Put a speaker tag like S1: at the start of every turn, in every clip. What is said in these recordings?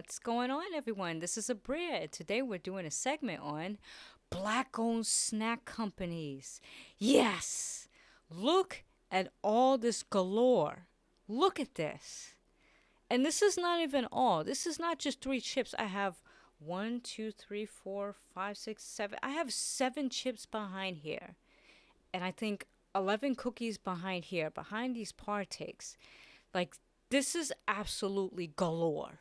S1: What's going on, everyone? This is Abria. Today we're doing a segment on black owned snack companies. Yes! Look at all this galore. Look at this. And this is not even all. This is not just three chips. I have one, two, three, four, five, six, seven. I have seven chips behind here. And I think 11 cookies behind here, behind these partakes. Like, this is absolutely galore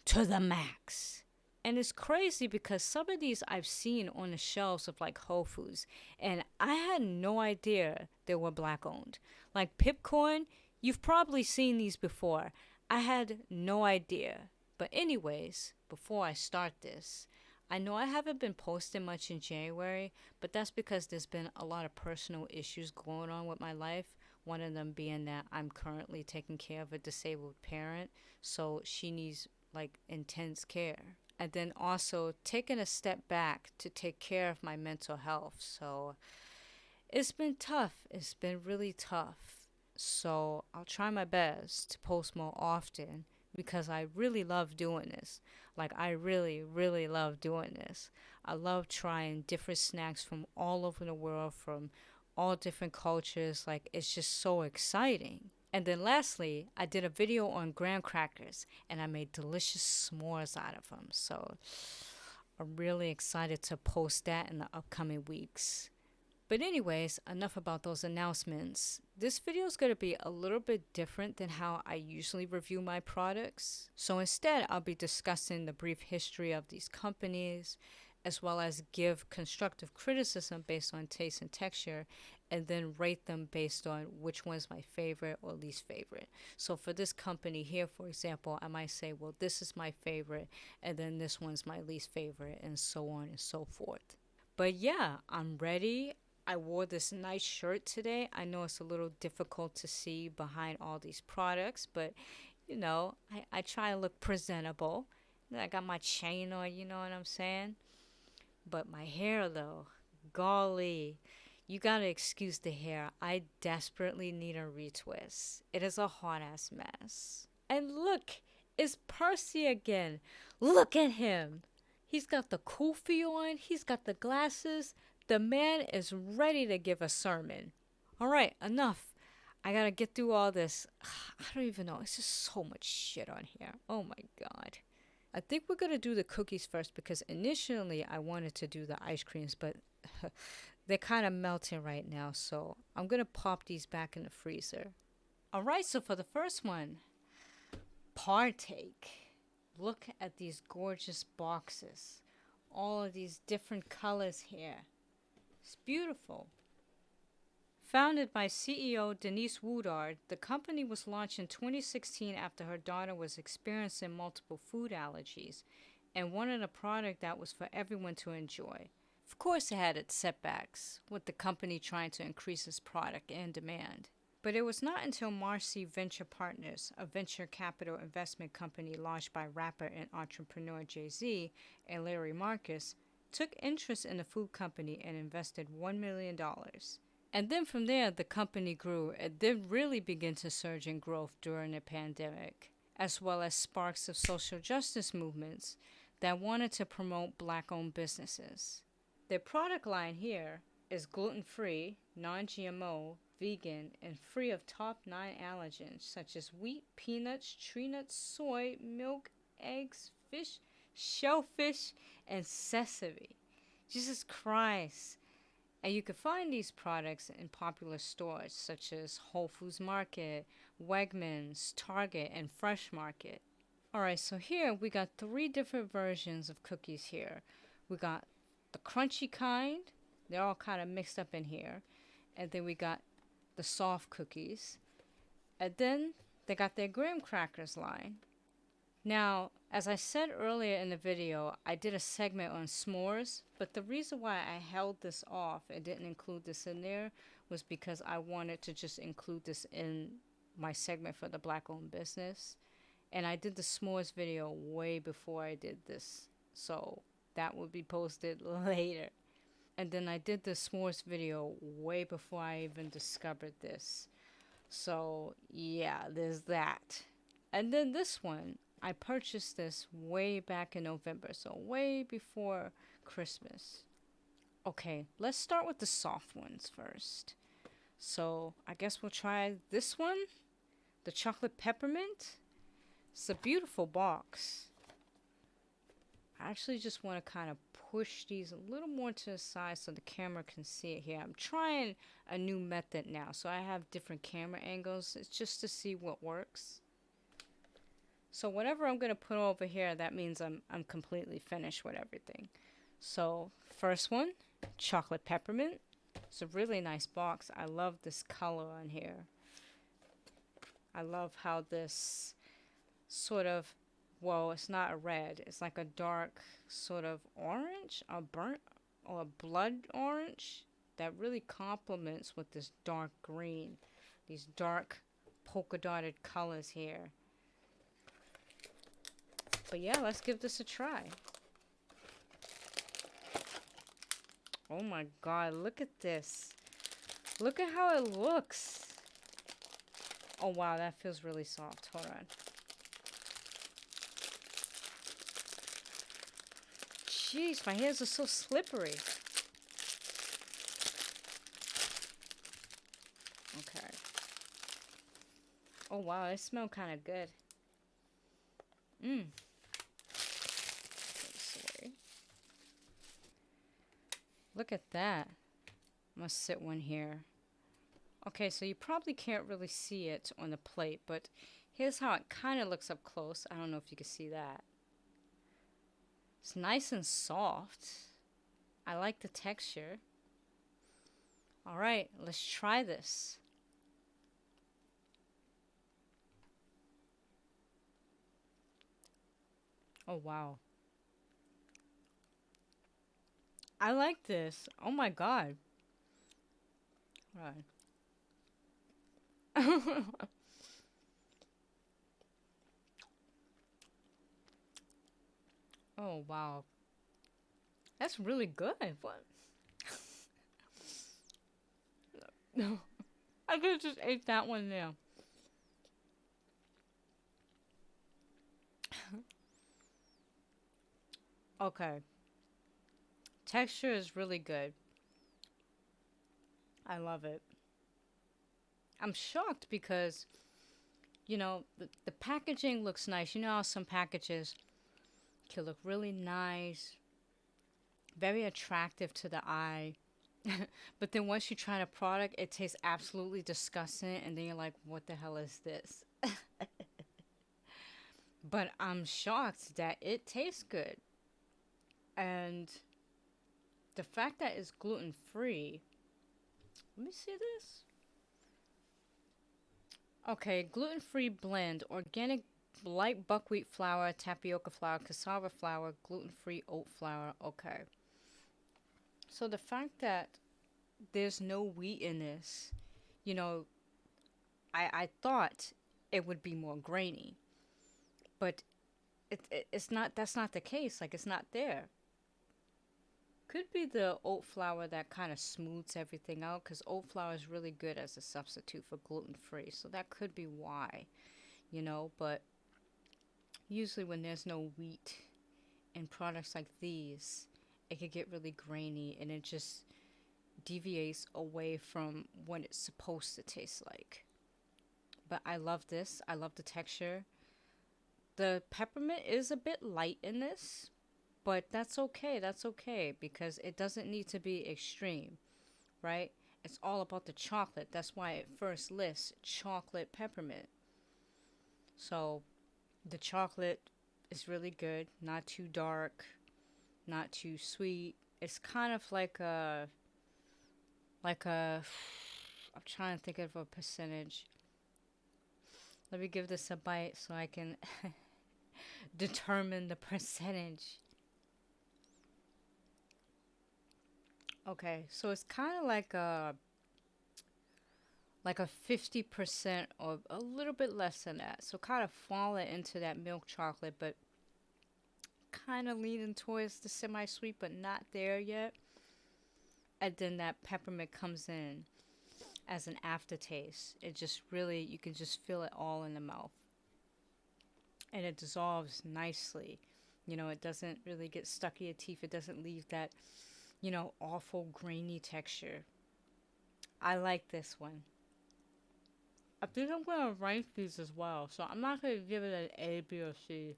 S1: to the max. And it's crazy because some of these I've seen on the shelves of like Whole Foods, and I had no idea they were black owned. Like Pipcorn, you've probably seen these before. I had no idea. But, anyways, before I start this, I know I haven't been posting much in January, but that's because there's been a lot of personal issues going on with my life. One of them being that I'm currently taking care of a disabled parent, so she needs like intense care. And then also taking a step back to take care of my mental health. So it's been tough. It's been really tough. So I'll try my best to post more often because I really love doing this. Like, I really, really love doing this. I love trying different snacks from all over the world, from all different cultures. Like, it's just so exciting. And then lastly, I did a video on graham crackers and I made delicious s'mores out of them. So I'm really excited to post that in the upcoming weeks. But anyways, enough about those announcements. This video is going to be a little bit different than how I usually review my products. So instead, I'll be discussing the brief history of these companies, as well as give constructive criticism based on taste and texture, and then rate them based on which one's my favorite or least favorite. So for this company here, for example, I might say, well, this is my favorite, and then this one's my least favorite, and so on and so forth. But yeah, I'm ready. I wore this nice shirt today. I know it's a little difficult to see behind all these products, but I try to look presentable. I got my chain on, you know what I'm saying? But my hair, though, golly, you gotta excuse the hair. I desperately need a retwist. It is a hot ass mess. And look, it's Percy again. Look at him. He's got the kufi on, he's got the glasses. The man is ready to give a sermon. All right, enough. I gotta get through all this. I don't even know. It's just so much shit on here. Oh my god. I think we're gonna do the cookies first because initially I wanted to do the ice creams, but they're kind of melting right now. So I'm gonna pop these back in the freezer. All right, so for the first one, Partake. Look at these gorgeous boxes. All of these different colors here. It's beautiful. Founded by CEO Denise Woodard, the company was launched in 2016 after her daughter was experiencing multiple food allergies and wanted a product that was for everyone to enjoy. Of course, it had its setbacks, with the company trying to increase its product and demand. But it was not until Marcy Venture Partners, a venture capital investment company launched by rapper and entrepreneur Jay-Z and Larry Marcus, took interest in the food company and invested $1 million. And then from there, the company grew and then really began to surge in growth during the pandemic, as well as sparks of social justice movements that wanted to promote black-owned businesses. Their product line here is gluten-free, non-GMO, vegan, and free of top 9 allergens such as wheat, peanuts, tree nuts, soy, milk, eggs, fish, shellfish, and sesame. Jesus Christ. And you can find these products in popular stores such as Whole Foods Market, Wegmans, Target, and Fresh Market. Alright, so here we got 3 different versions of cookies here. We got the crunchy kind. They're all kind of mixed up in here. And then we got the soft cookies. And then they got their graham crackers line. Now, as I said earlier in the video, I did a segment on s'mores, but the reason why I held this off and didn't include this in there was because I wanted to just include this in my segment for the black-owned business. And I did the s'mores video way before I did this, so that will be posted later. And then I did the s'mores video way before I even discovered this. So, yeah, there's that. And then this one, I purchased this way back in November, so way before Christmas. Okay, let's start with the soft ones first. So I guess we'll try this one, the chocolate peppermint. It's a beautiful box. I actually just want to kind of push these a little more to the side so the camera can see it here. I'm trying a new method now, so I have different camera angles. It's just to see what works. So whatever I'm going to put over here, that means I'm completely finished with everything. So first one, chocolate peppermint. It's a really nice box. I love this color on here. I love how this sort of, well, it's not a red. It's like a dark sort of orange, a burnt or a blood orange that really complements with this dark green. These dark polka dotted colors here. But yeah, let's give this a try. Oh my god, look at this. Look at how it looks. Oh wow, that feels really soft. Hold on. Jeez, my hands are so slippery. Okay. Oh wow, they smell kind of good. Mmm. Look at that. I'm gonna sit one here. Okay, so you probably can't really see it on the plate, but here's how it kind of looks up close. I don't know if you can see that. It's nice and soft. I like the texture. All right, let's try this. Oh, wow. I like this. Oh my god. Right. Oh wow. That's really good. What? No. I could have just ate that one now. Okay. Texture is really good. I love it. I'm shocked because, you know, the packaging looks nice. You know how some packages can look really nice, very attractive to the eye. But then once you try the product, it tastes absolutely disgusting. And then you're like, what the hell is this? But I'm shocked that it tastes good. And the fact that it's gluten free. Let me see this. Okay, gluten free blend, organic light buckwheat flour, tapioca flour, cassava flour, gluten free oat flour. Okay. So the fact that there's no wheat in this, you know, I thought it would be more grainy, but it's not. That's not the case. Like it's not there. Could be the oat flour that kind of smooths everything out because oat flour is really good as a substitute for gluten free. So that could be why, you know. But usually when there's no wheat in products like these, it could get really grainy and it just deviates away from what it's supposed to taste like. But I love this. I love the texture. The peppermint is a bit light in this, but that's okay. That's okay because it doesn't need to be extreme, right? It's all about the chocolate. That's why it first lists chocolate peppermint. So the chocolate is really good, not too dark, not too sweet. It's kind of like a I'm trying to think of a percentage. Let me give this a bite so I can determine the percentage. Okay, so it's kind of like a 50% or a little bit less than that. So kind of falling into that milk chocolate, but kind of leaning towards the semi-sweet, but not there yet. And then that peppermint comes in as an aftertaste. It just really, you can just feel it all in the mouth. and it dissolves nicely. You know, it doesn't really get stuck in your teeth. It doesn't leave that, you know, awful grainy texture. I like this one. I think I'm gonna rank these as well. So I'm not gonna give it an A, B, or C.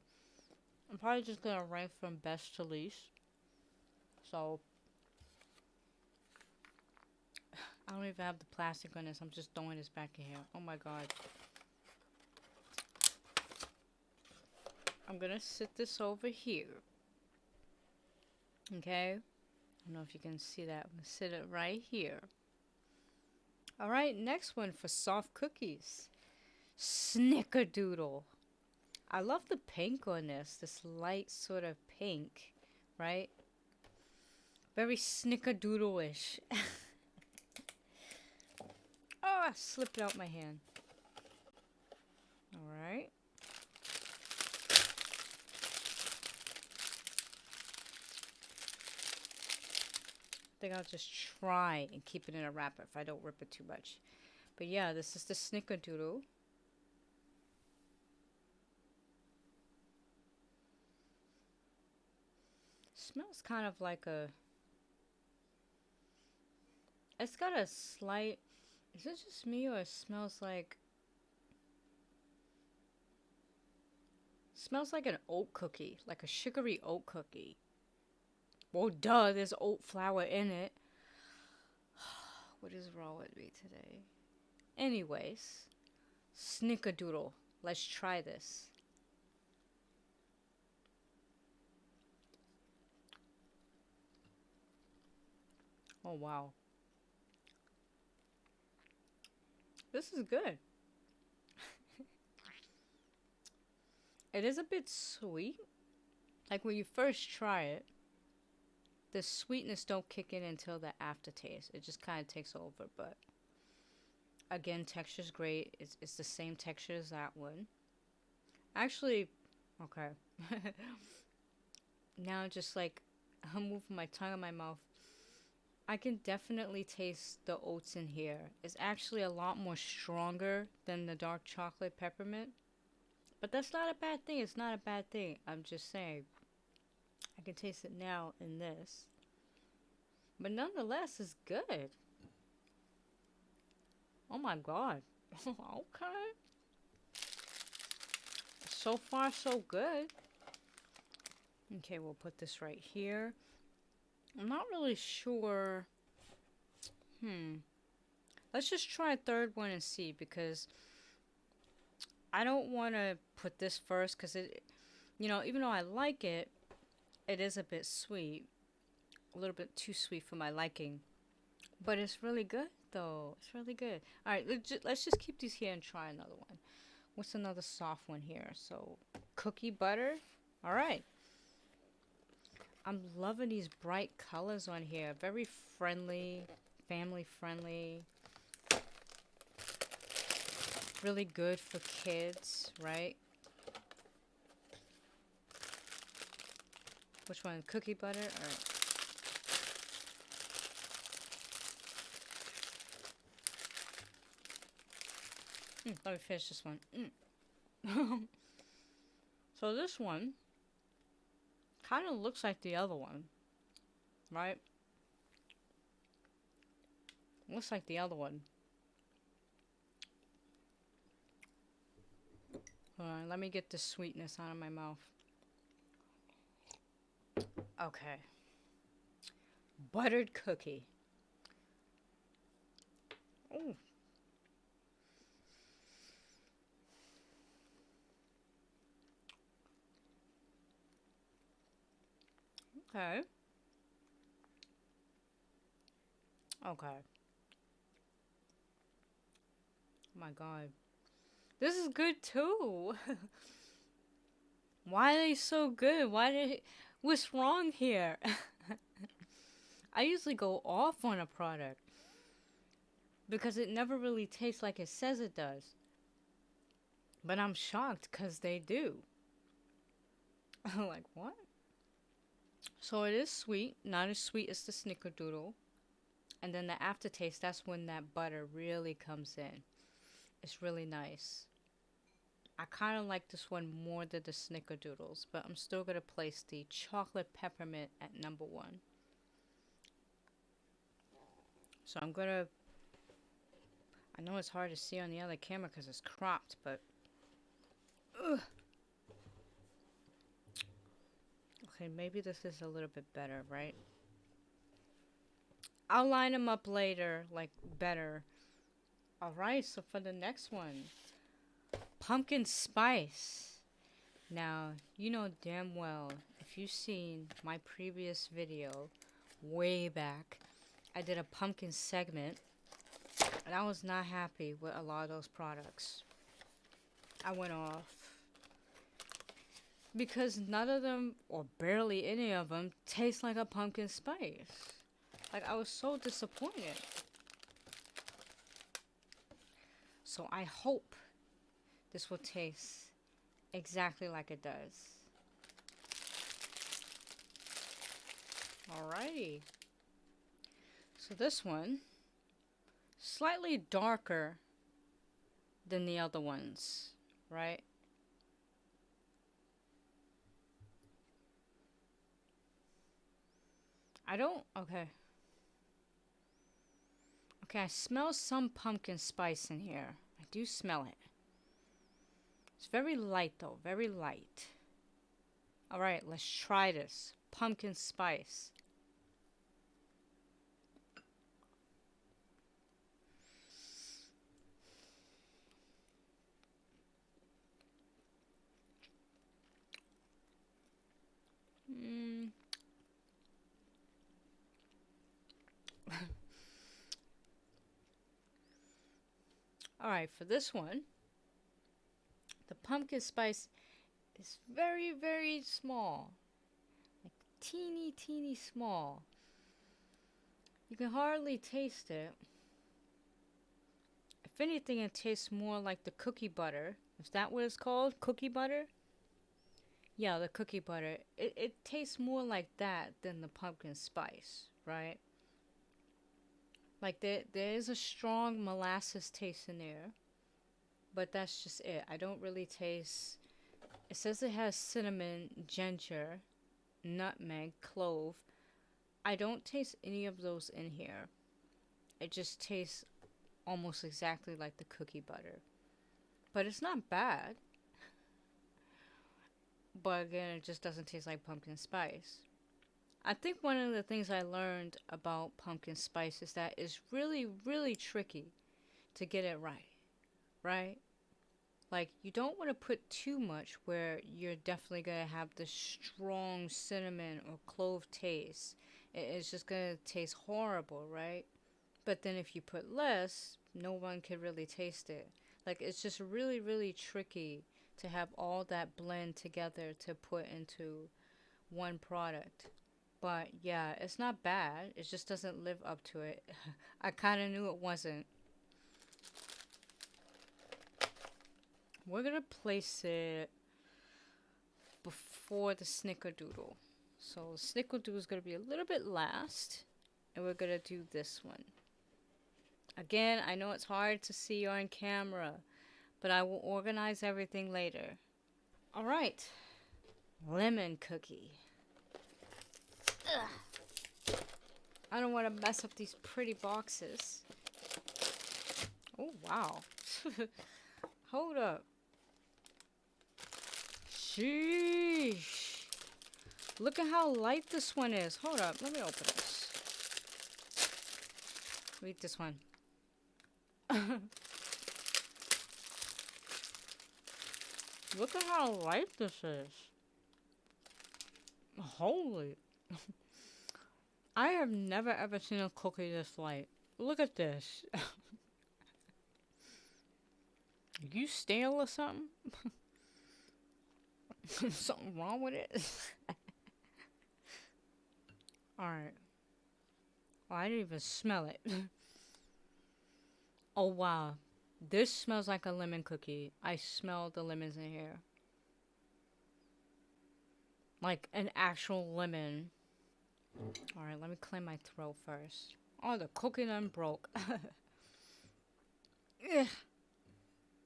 S1: I'm probably just gonna rank from best to least. So I don't even have the plastic on this. I'm just throwing this back in here. Oh my god. I'm gonna sit this over here. Okay? I don't know if you can see that. I'm gonna sit it right here. Alright, next one for soft cookies. Snickerdoodle. I love the pink on this light sort of pink, right? Very snickerdoodle-ish. Oh, I slipped it out my hand. Alright. I think I'll just try and keep it in a wrapper if I don't rip it too much. But yeah, this is the snickerdoodle. Smells kind of like a... It's got a slight... Is it just me or it smells like... Smells like an oat cookie. Like a sugary oat cookie. Well, duh, there's oat flour in it. What is wrong with me today? Anyways, snickerdoodle. Let's try this. Oh, wow. This is good. It is a bit sweet. Like when you first try it, the sweetness don't kick in until the aftertaste. It just kind of takes over. But again, texture's great. It's the same texture as that one. Actually, okay. Now just like I'm moving my tongue in my mouth. I can definitely taste the oats in here. It's actually a lot more stronger than the dark chocolate peppermint. But that's not a bad thing. It's not a bad thing. I'm just saying. I can taste it now in this. But nonetheless, it's good. Oh my god. Okay. So far, so good. Okay, we'll put this right here. I'm not really sure. Let's just try a third one and see, because I don't want to put this first because it, you know, even though I like it, it is a bit sweet. A little bit too sweet for my liking. But it's really good, though. It's really good. All right, let's just keep these here and try another one. What's another soft one here? So, cookie butter. All right. I'm loving these bright colors on here. Very friendly, family friendly. Really good for kids, right? Which one? Cookie butter? All right. Let me finish this one. So this one kind of looks like the other one, right? Looks like the other one. Alright, let me get the sweetness out of my mouth. Okay. Buttered cookie. Oh. Okay. Okay. Oh my god. This is good too. Why are they so good? What's wrong here? I usually go off on a product because it never really tastes like it says it does. But I'm shocked because they do. Like, what? So it is sweet, not as sweet as the snickerdoodle. And then the aftertaste, that's when that butter really comes in. It's really nice. I kind of like this one more than the snickerdoodles, but I'm still going to place the chocolate peppermint at number 1. So I'm going to, I know it's hard to see on the other camera because it's cropped, but, ugh. Okay, maybe this is a little bit better, right? I'll line them up later, like, better. Alright, so for the next one, pumpkin spice. Now, you know damn well, if you've seen my previous video, way back, I did a pumpkin segment, and I was not happy with a lot of those products. I went off. Because none of them, or barely any of them, taste like a pumpkin spice. Like, I was so disappointed. So I hope this will taste exactly like it does. Alrighty. So this one, slightly darker than the other ones, right? Okay. Okay, I smell some pumpkin spice in here. I do smell it. It's very light though, very light. Alright, let's try this. Pumpkin spice. Alright, for this one, the pumpkin spice is very, very small. Like teeny, teeny small. You can hardly taste it. If anything, it tastes more like the cookie butter. Is that what it's called? Cookie butter? Yeah, the cookie butter. It tastes more like that than the pumpkin spice, right? Like there is a strong molasses taste in there, but that's just it. I don't really taste. It says it has cinnamon, ginger, nutmeg, clove. I don't taste any of those in here. It just tastes almost exactly like the cookie butter, but it's not bad. But again, it just doesn't taste like pumpkin spice. I think one of the things I learned about pumpkin spice is that it's really, really tricky to get it right, right? Like, you don't want to put too much where you're definitely going to have the strong cinnamon or clove taste. It's just going to taste horrible, right? But then if you put less, no one can really taste it. Like, it's just really, really tricky to have all that blend together to put into one product. But yeah, it's not bad. It just doesn't live up to it. I kind of knew it wasn't. We're going to place it before the snickerdoodle. So the snickerdoodle is going to be a little bit last. And we're going to do this one. Again, I know it's hard to see on camera, but I will organize everything later. Alright. Lemon cookie. Ugh. I don't want to mess up these pretty boxes. Oh, wow. Hold up. Sheesh. Look at how light this one is. Hold up. Let me open this. Read this one. Look at how light this is. Holy. I have never ever seen a cookie this light. Look at this. You stale or something? Something wrong with it? Alright. Oh, I didn't even smell it. Oh, wow. This smells like a lemon cookie. I smell the lemons in here. Like an actual lemon. Alright, let me clear my throat first. Oh, the cookie done broke.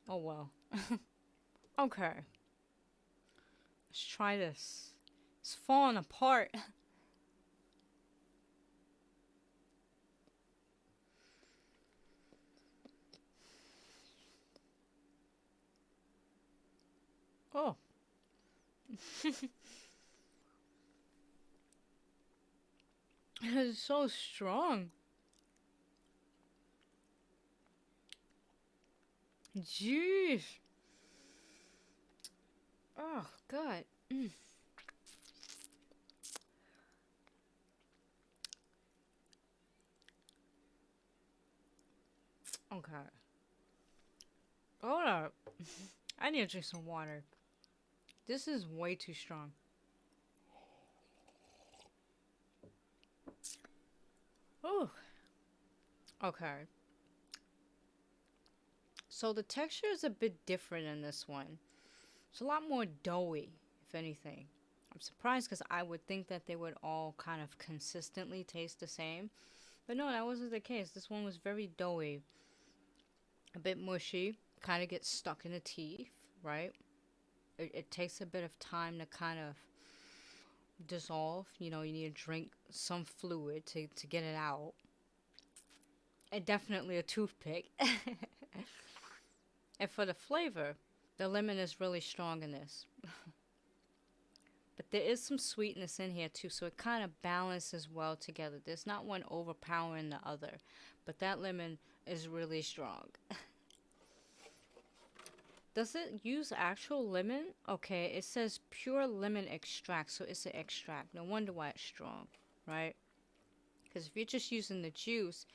S1: Oh, well. Okay. Let's try this. It's falling apart. Oh. It's so strong. Jeez. Oh, God. Okay. Hold up. I need to drink some water. This is way too strong. Oh. Okay. So the texture is a bit different in this one. It's a lot more doughy, if anything. I'm surprised because I would think that they would all kind of consistently taste the same. But no, that wasn't the case. This one was very doughy, a bit mushy, kind of gets stuck in the teeth, right? It takes a bit of time to kind of dissolve. You know, you need to drink some fluid to get it out. And definitely a toothpick. And for the flavor, the lemon is really strong in this. But there is some sweetness in here too, so it kind of balances well together. There's not one overpowering the other, but that lemon is really strong. Does it use actual lemon? Okay, it says pure lemon extract, so it's an extract. No wonder why it's strong, right? Because if you're just using the juice,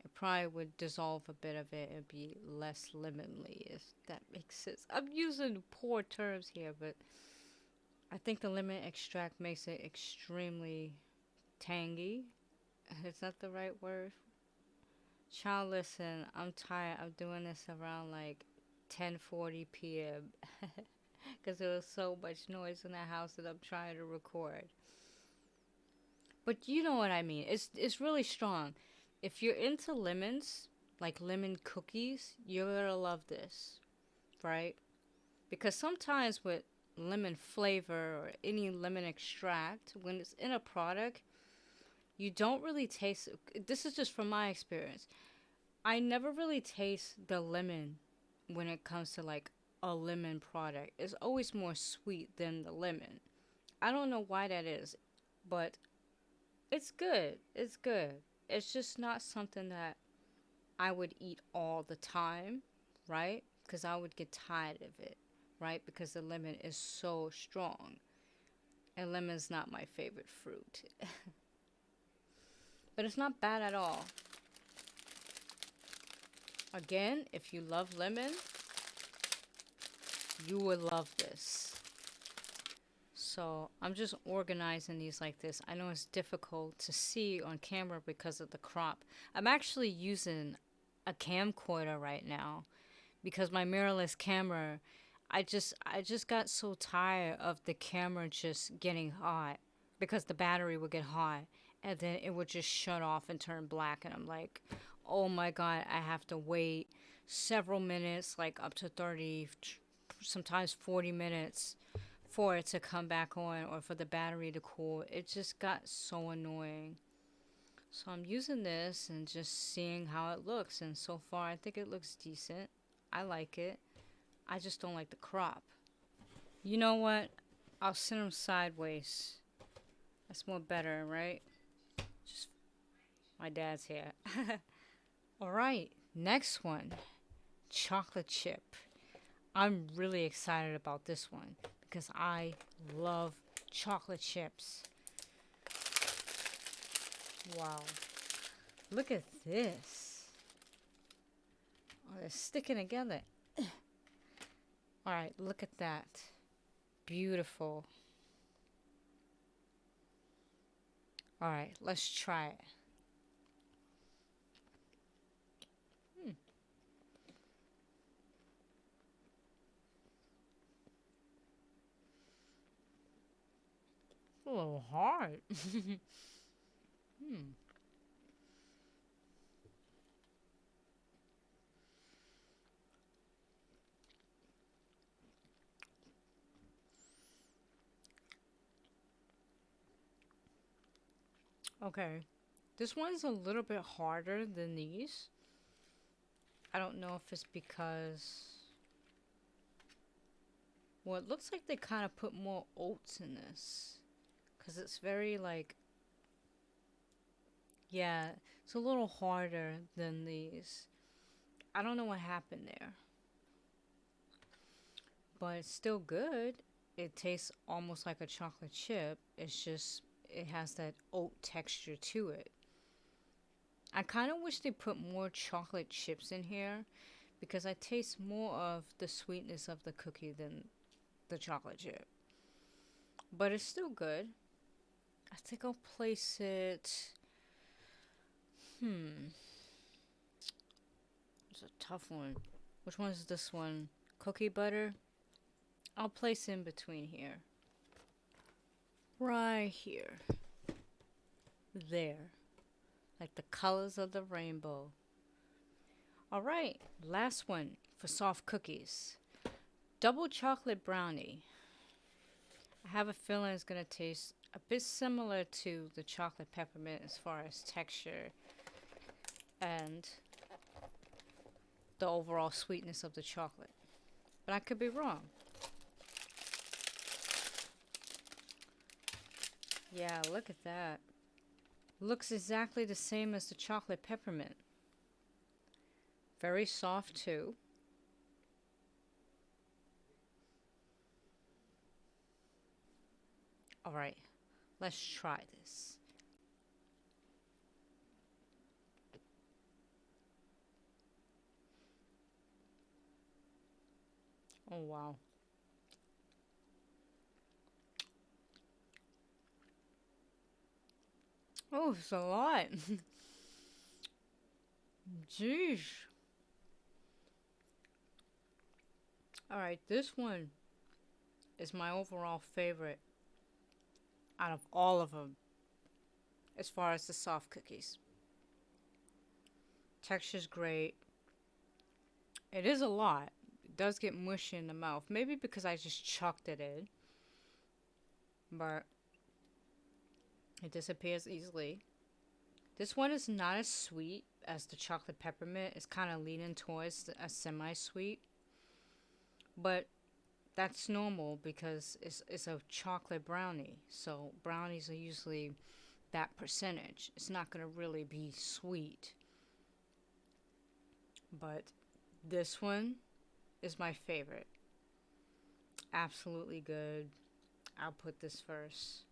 S1: it probably would dissolve a bit of it. It'd be less lemonly, if that makes sense. I'm using poor terms here, but I think the lemon extract makes it extremely tangy. Is that the right word? Child, listen, I'm tired of doing this around like 10:40 p.m. because there was so much noise in the house that I'm trying to record. But you know what I mean. It's really strong. If you're into lemons, like lemon cookies, you're gonna love this, right? Because sometimes with lemon flavor or any lemon extract, when it's in a product, you don't really taste. This is just from my experience. I never really taste the lemon when it comes to like a lemon product. It's always more sweet than the lemon. I don't know why that is, but it's good. It's good. It's just not something that I would eat all the time, right? Because I would get tired of it, right? Because the lemon is so strong. And lemon's not my favorite fruit. But it's not bad at all. Again, if you love lemon, you would love this. So I'm just organizing these like this. I know it's difficult to see on camera because of the crop. I'm actually using a camcorder right now because my mirrorless camera, I just got so tired of the camera just getting hot because the battery would get hot and then it would just shut off and turn black, and I'm like, "Oh my god, I have to wait several minutes, like up to 30, sometimes 40 minutes for it to come back on or for the battery to cool." It just got so annoying. So I'm using this and just seeing how it looks, and so far I think it looks decent. I like it. I just don't like the crop. You know what? I'll send them sideways. That's more better, right? Just my dad's here. All right, next one. Chocolate chip. I'm really excited about this one because I love chocolate chips. Wow. Look at this. Oh, they're sticking together. All right, look at that. Beautiful. All right, let's try it. It's a little hard. Okay. This one's a little bit harder than these. I don't know if it's because... Well, it looks like they kind of put more oats in this. Because it's very like... Yeah, it's a little harder than these. I don't know what happened there. But it's still good. It tastes almost like a chocolate chip. It's just, it has that oat texture to it. I kind of wish they put more chocolate chips in here because I taste more of the sweetness of the cookie than the chocolate chip. But it's still good. I think I'll place it... It's a tough one. Which one is this one? Cookie butter? I'll place in between here. Right here. There. Like the colors of the rainbow. Alright, last one for soft cookies. Double chocolate brownie. I have a feeling it's going to taste a bit similar to the chocolate peppermint as far as texture and the overall sweetness of the chocolate. But I could be wrong. Yeah, look at that. Looks exactly the same as the chocolate peppermint. Very soft too. Alright, let's try this. Oh wow. Oh, it's a lot. Jeez. Alright, this one is my overall favorite out of all of them as far as the soft cookies. Texture's great. It is a lot. It does get mushy in the mouth. Maybe because I just chucked it in. But it disappears easily. This one is not as sweet as the chocolate peppermint. It's kind of leaning towards a semi-sweet. But that's normal because it's a chocolate brownie. So brownies are usually that percentage. It's not going to really be sweet. But this one is my favorite. Absolutely good. I'll put this first.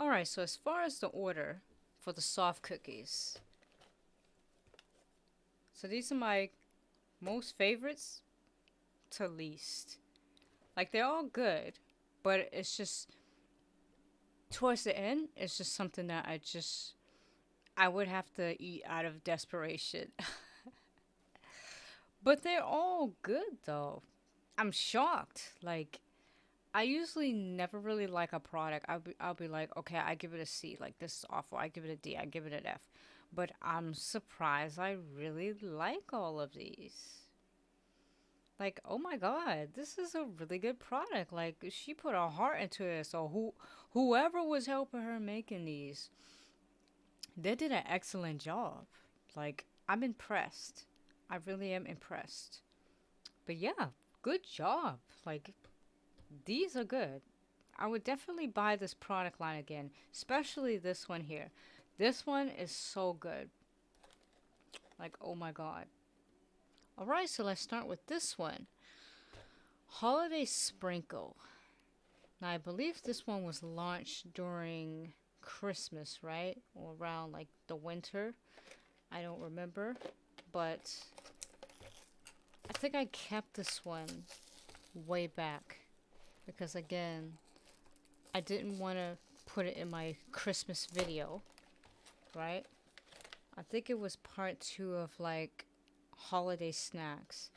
S1: Alright, so as far as the order for the soft cookies. So these are my most favorites to least. Like, they're all good, but it's just towards the end, it's just something that I would have to eat out of desperation. But they're all good though. I'm shocked. Like, I usually never really like a product. I'll be like, okay, I give it a C. Like, this is awful. I give it a D. I give it an F. But I'm surprised I really like all of these. Like, oh my god, this is a really good product. Like, she put her heart into it. So whoever was helping her making these, they did an excellent job. Like, I'm impressed. I really am impressed. But yeah, good job. Like, these are good. I would definitely buy this product line again, especially this one here. This one is so good. Like, oh my god. Alright, so let's start with this one. Holiday Sprinkle. Now, I believe this one was launched during Christmas, right? Or around, like, the winter. I don't remember. But I think I kept this one way back. Because, again, I didn't want to put it in my Christmas video, right? I think it was part 2 of, like, holiday snacks.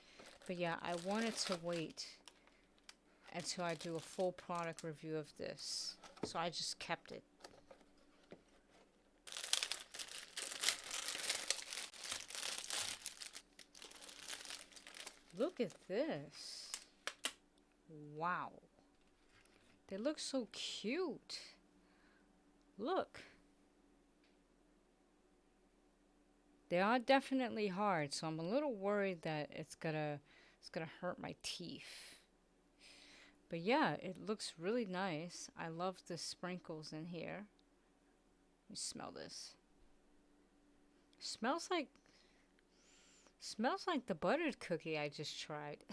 S1: But yeah, I wanted to wait until I do a full product review of this. So I just kept it. Look at this. Wow. They look so cute. Look. They are definitely hard, so I'm a little worried that it's gonna hurt my teeth. But yeah, it looks really nice. I love the sprinkles in here. Let me smell this. Smells like the buttered cookie I just tried.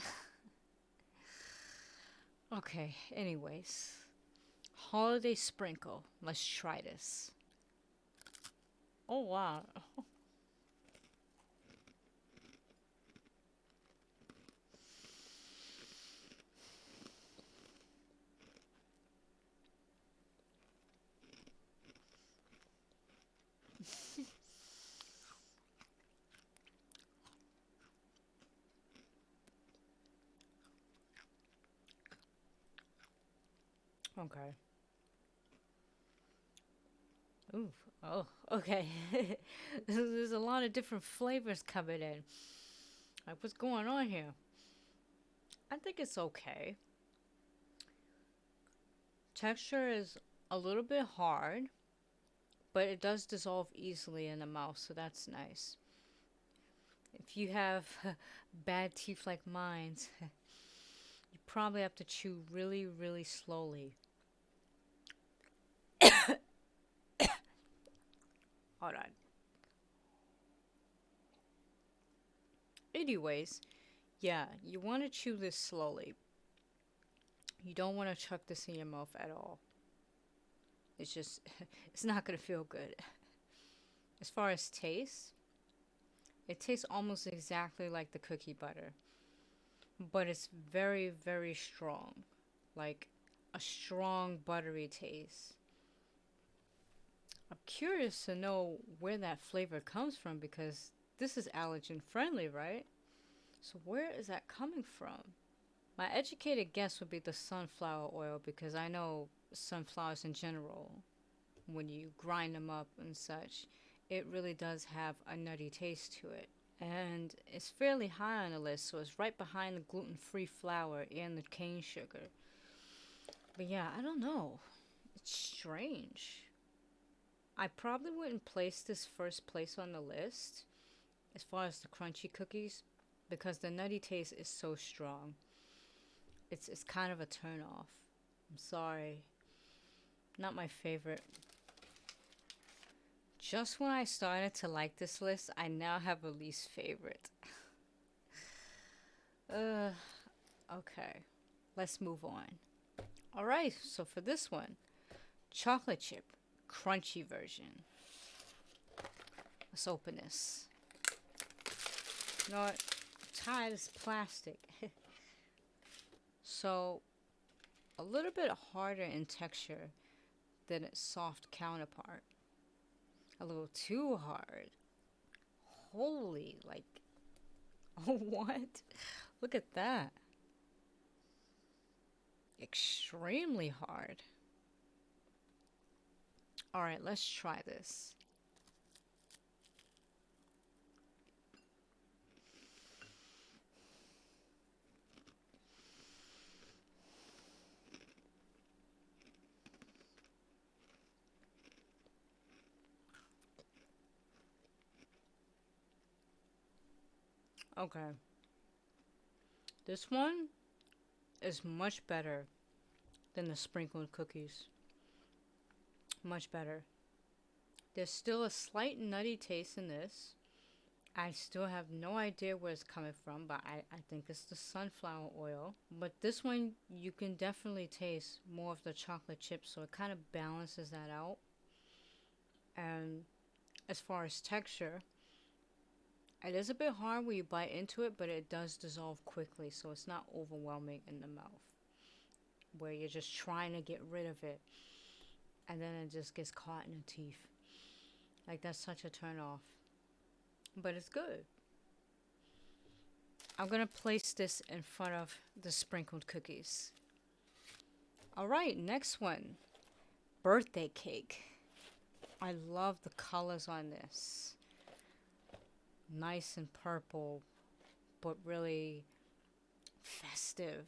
S1: Okay, anyways. Holiday sprinkle. Let's try this. Oh wow. Okay. Ooh. Oh, okay. There's a lot of different flavors coming in. Like, what's going on here? I think it's okay. Texture is a little bit hard, but it does dissolve easily in the mouth, so that's nice. If you have bad teeth like mine, you probably have to chew really, really slowly. Hold on. Anyways, yeah, you want to chew this slowly. You don't want to chuck this in your mouth at all. It's just, it's not going to feel good. As far as taste, it tastes almost exactly like the cookie butter, but it's very, very strong. Like a strong buttery taste. I'm curious to know where that flavor comes from because this is allergen friendly, right? So where is that coming from? My educated guess would be the sunflower oil because I know sunflowers in general, when you grind them up and such, it really does have a nutty taste to it. And it's fairly high on the list, so it's right behind the gluten-free flour and the cane sugar. But yeah, I don't know. It's strange. I probably wouldn't place this first place on the list as far as the crunchy cookies because the nutty taste is so strong. It's kind of a turn off. I'm sorry. Not my favorite. Just when I started to like this list, I now have a least favorite. Okay. Let's move on. Alright, so for this one, chocolate chip, crunchy version. Let's open this. You know what? I'm tired of plastic. So, a little bit harder in texture than its soft counterpart. A little too hard. Holy, like, what? Look at that. Extremely hard. Alright, let's try this. Okay. This one is much better than the sprinkled cookies. Much better. There's still a slight nutty taste in this. I still have no idea where it's coming from, but I think it's the sunflower oil. But this one, you can definitely taste more of the chocolate chips, so it kind of balances that out. And as far as texture, it is a bit hard when you bite into it, but it does dissolve quickly, so it's not overwhelming in the mouth, where you're just trying to get rid of it, and then it just gets caught in the teeth. Like, that's such a turn off. But it's good. I'm going to place this in front of the sprinkled cookies. Alright, next one. Birthday cake. I love the colors on this. Nice and purple, but really festive.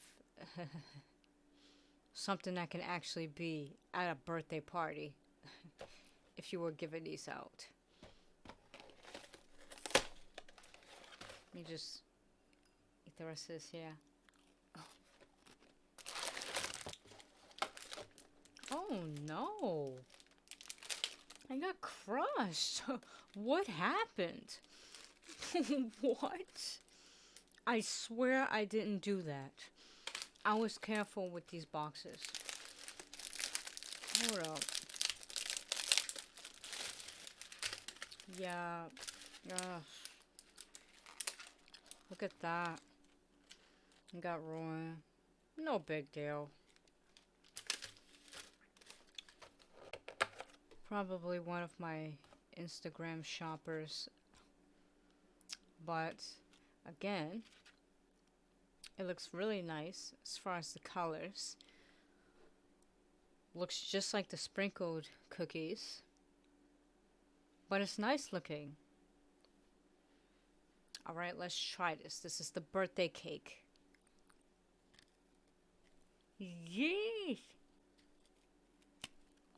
S1: Something that can actually be at a birthday party. if you were giving these out. Let me just eat the rest of this here. Oh no! I got crushed. What happened? What? I swear I didn't do that. I was careful with these boxes. Hold up. Yeah. Look at that. It got ruined. No big deal. Probably one of my Instagram shoppers. But again, it looks really nice as far as the colors. Looks just like the sprinkled cookies. But it's nice looking. Alright, let's try this. This is the birthday cake. Yes!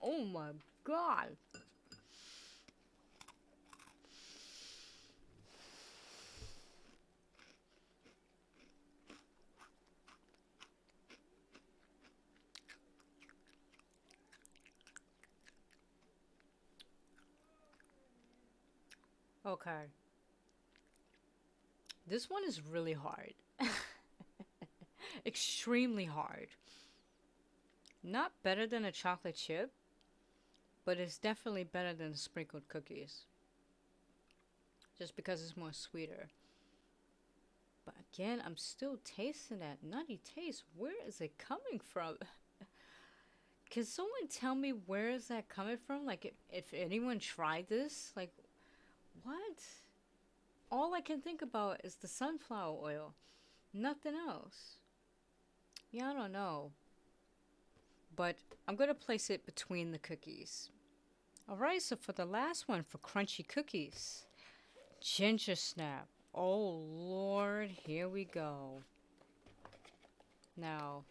S1: Oh my god! Okay. This one is really hard. Extremely hard. Not better than a chocolate chip, but it's definitely better than sprinkled cookies. Just because it's more sweeter. But again, I'm still tasting that nutty taste. Where is it coming from? Can someone tell me where is that coming from? Like, if anyone tried this, like, what? All I can think about is the sunflower oil. Nothing else. Yeah, I don't know. But I'm going to place it between the cookies. Alright, so for the last one, for crunchy cookies. Ginger snap. Oh, Lord. Here we go. Now,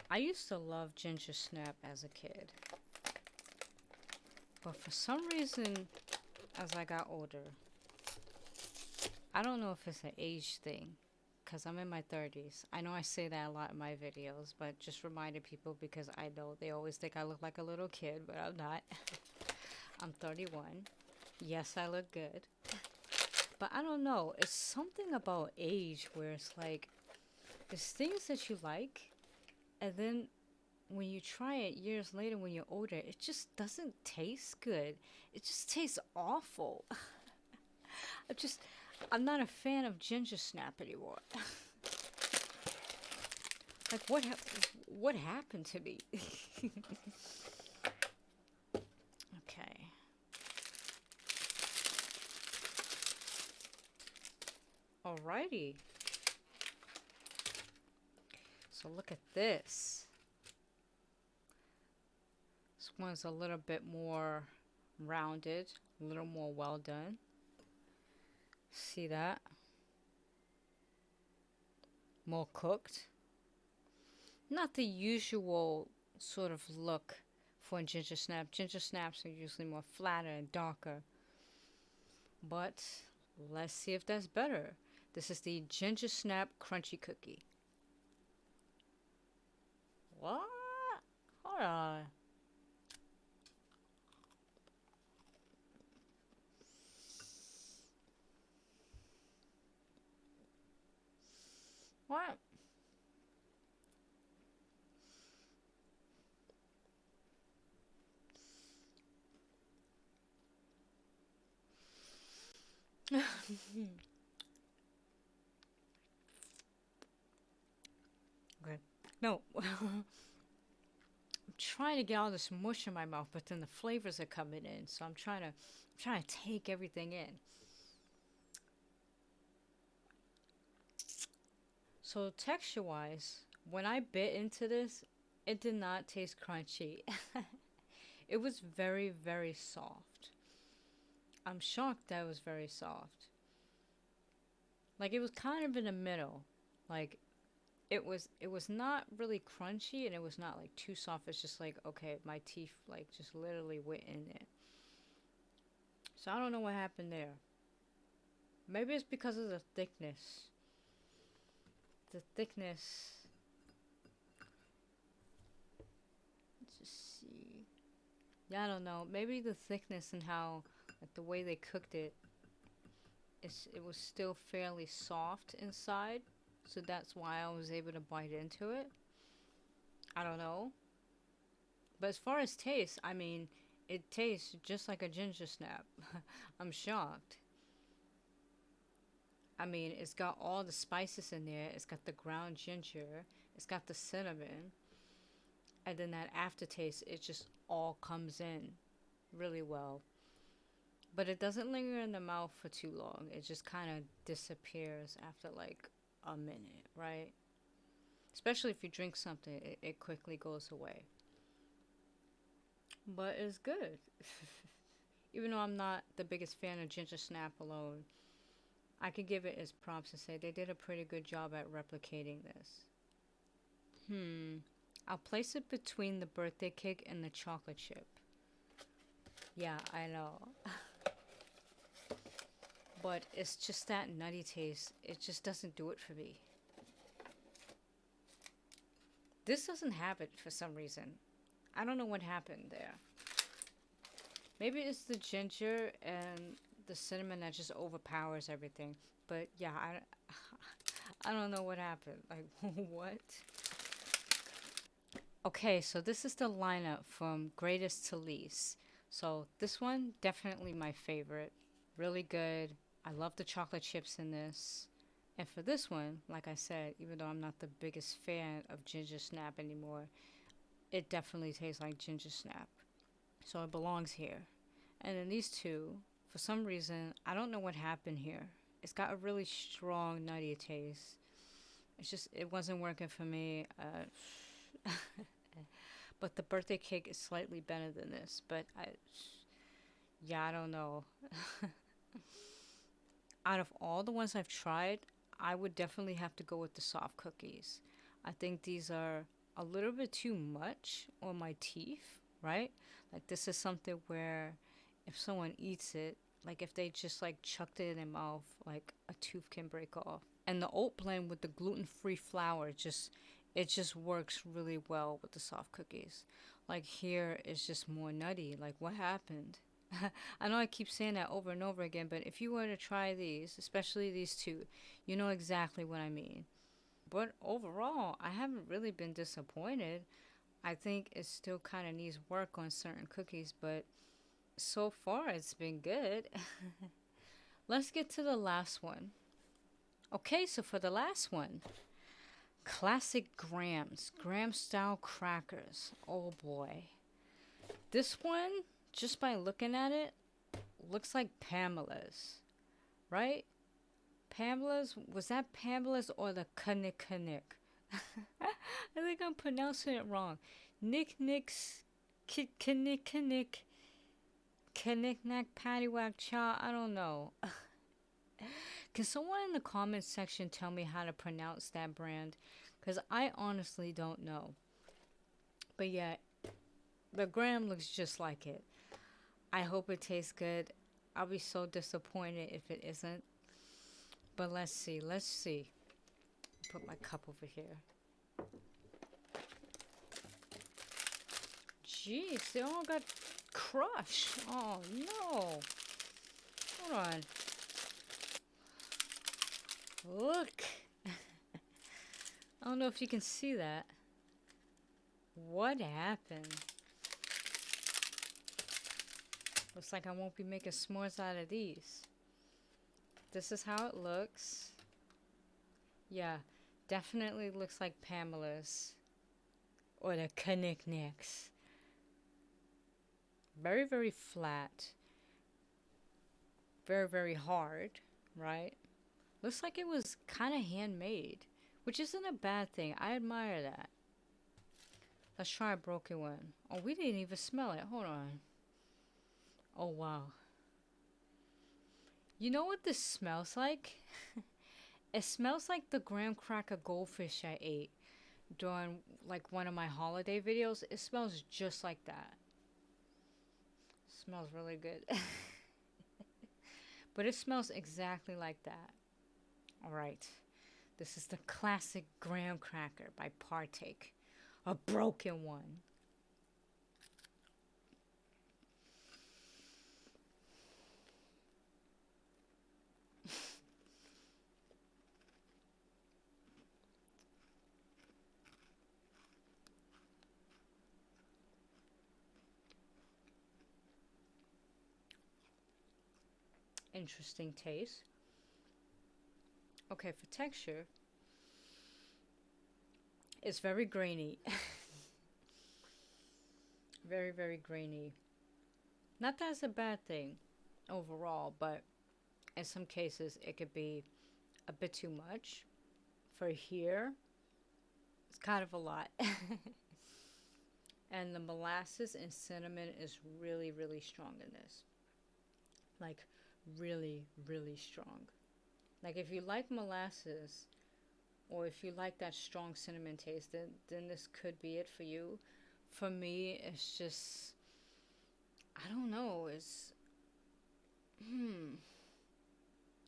S1: I used to love ginger snap as a kid. But for some reason, as I got older, I don't know if it's an age thing, because I'm in my 30s. I know I say that a lot in my videos, but just reminding people because I know they always think I look like a little kid, but I'm not. I'm 31. Yes, I look good. But I don't know. It's something about age where it's like, there's things that you like, and then when you try it years later when you're older, it just doesn't taste good. It just tastes awful. I'm not a fan of ginger snap anymore. Like, what happened to me? Okay. Alrighty. So look at this. This one's a little bit more rounded, a little more well done. See that? More cooked. Not the usual sort of look for a ginger snap. Ginger snaps are usually more flatter and darker. But let's see if that's better. This is the ginger snap crunchy cookie. What? Hold on. What? Okay. No. I'm trying to get all this mush in my mouth, but then the flavors are coming in, so I'm trying to take everything in. So texture-wise, when I bit into this, it did not taste crunchy. It was very, very soft. I'm shocked that it was very soft. Like, it was kind of in the middle. Like, it was not really crunchy, and it was not like too soft. It's just like, okay, my teeth like just literally went in it. So I don't know what happened there. Maybe it's because of the thickness. The thickness. Let's just see. Yeah, I don't know. Maybe the thickness and how, like, the way they cooked it, it was still fairly soft inside. So that's why I was able to bite into it. I don't know. But as far as taste, I mean, it tastes just like a ginger snap. I'm shocked. I mean, it's got all the spices in there. It's got the ground ginger. It's got the cinnamon. And then that aftertaste, it just all comes in really well. But it doesn't linger in the mouth for too long. It just kind of disappears after like a minute, right? Especially if you drink something, it quickly goes away. But it's good. Even though I'm not the biggest fan of ginger snap alone, I could give it its props and say they did a pretty good job at replicating this. I'll place it between the birthday cake and the chocolate chip. Yeah, I know. But it's just that nutty taste. It just doesn't do it for me. This doesn't have it for some reason. I don't know what happened there. Maybe it's the ginger and the cinnamon that just overpowers everything. But yeah, I don't know what happened. Like, what? Okay, so this is the lineup from greatest to least. So this one, definitely my favorite. Really good. I love the chocolate chips in this. And for this one, like I said, even though I'm not the biggest fan of ginger snap anymore, it definitely tastes like ginger snap. So it belongs here. And then these two, for some reason, I don't know what happened here. It's got a really strong nutty taste. It's just, it wasn't working for me. But the birthday cake is slightly better than this. But yeah, I don't know. Out of all the ones I've tried, I would definitely have to go with the soft cookies. I think these are a little bit too much on my teeth, right? Like, this is something where if someone eats it, like if they just like chucked it in their mouth, like a tooth can break off. And the oat blend with the gluten-free flour it just works really well with the soft cookies. Like, here it's just more nutty. Like, what happened? I know I keep saying that over and over again, but if you were to try these, especially these two, you know exactly what I mean. But overall, I haven't really been disappointed. I think it still kind of needs work on certain cookies, but so far it's been good. Let's get to the last one. Okay, so for the last one, classic Graham style crackers. Oh boy. This one, just by looking at it, looks like Pamela's, right? Pamela's, was that Pamela's or the Knick? I think I'm pronouncing it wrong. Nick Nick's Knick Knick Paddywhack Cha. I don't know. Can someone in the comments section tell me how to pronounce that brand? Because I honestly don't know. But yeah, the Graham looks just like it. I hope it tastes good. I'll be so disappointed if it isn't. But let's see. Put my cup over here. Jeez, they all got crushed. Oh no. Hold on. Look. I don't know if you can see that. What happened? Looks like I won't be making s'mores out of these. This is how it looks. Yeah, definitely looks like Pamela's. Or the Knickknacks. Very, very flat. Very, very hard, right? Looks like it was kind of handmade, which isn't a bad thing. I admire that. Let's try a broken one. Oh, we didn't even smell it. Hold on. Oh, wow. You know what this smells like? It smells like the graham cracker goldfish I ate during like one of my holiday videos. It smells just like that. Smells really good. But it smells exactly like that. All right. This is the classic graham cracker by Partake. A broken one. Interesting taste. Okay, for texture, it's very grainy. Very, very grainy. Not that it's a bad thing overall, but in some cases it could be a bit too much. For here, it's kind of a lot. And the molasses and cinnamon is really, really strong in this. Like, really, really strong. Like, if you like molasses, or if you like that strong cinnamon taste, then this could be it for you. For me, it's just, I don't know.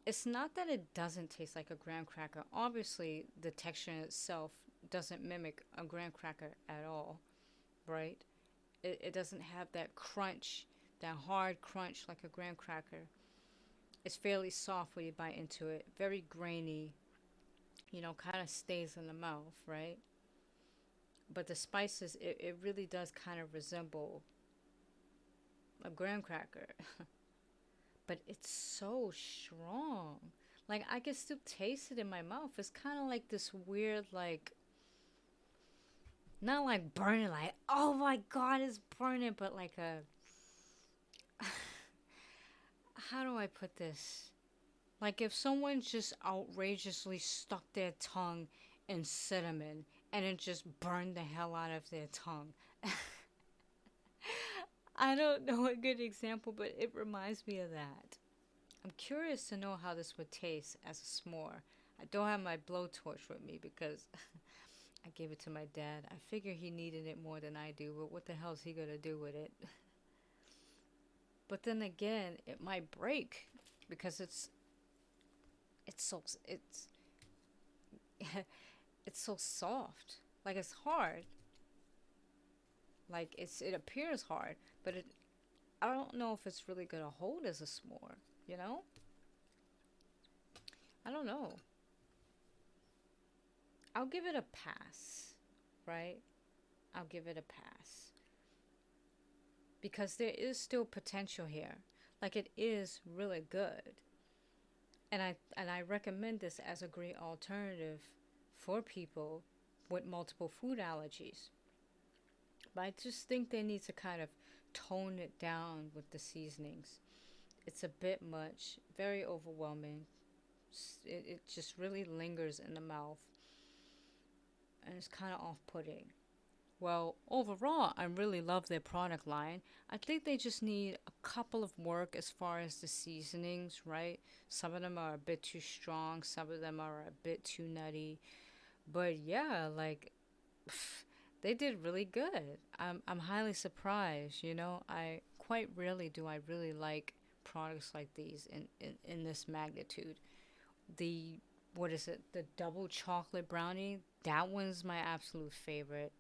S1: It's not that it doesn't taste like a graham cracker. Obviously, the texture itself doesn't mimic a graham cracker at all, right? It doesn't have that crunch, that hard crunch like a graham cracker. It's fairly soft when you bite into it, very grainy, kind of stays in the mouth, right? But the spices, it really does kind of resemble a graham cracker. But it's so strong. Like, I can still taste it in my mouth. It's kind of like this weird, like, not like burning, like, oh my god, it's burning, but like a, how do I put this? Like, if someone just outrageously stuck their tongue in cinnamon and it just burned the hell out of their tongue. I don't know a good example, but it reminds me of that. I'm curious to know how this would taste as a s'more. I don't have my blowtorch with me because I gave it to my dad. I figure he needed it more than I do, but what the hell is he gonna do with it? But then again, it might break because it's so it's so soft. Like, it's hard. Like, it appears hard, but I don't know if it's really gonna hold as a s'more, you know? I don't know. I'll give it a pass, right? I'll give it a pass. Because there is still potential here. Like, it is really good. And I recommend this as a great alternative for people with multiple food allergies. But I just think they need to kind of tone it down with the seasonings. It's a bit much, very overwhelming. It just really lingers in the mouth, and it's kind of off-putting. Well, overall, I really love their product line. I think they just need a couple of work as far as the seasonings, right? Some of them are a bit too strong, some of them are a bit too nutty. But yeah, like, they did really good. I'm highly surprised, I quite rarely do I really like products like these in this magnitude. The what is it? The double chocolate brownie, that one's my absolute favorite.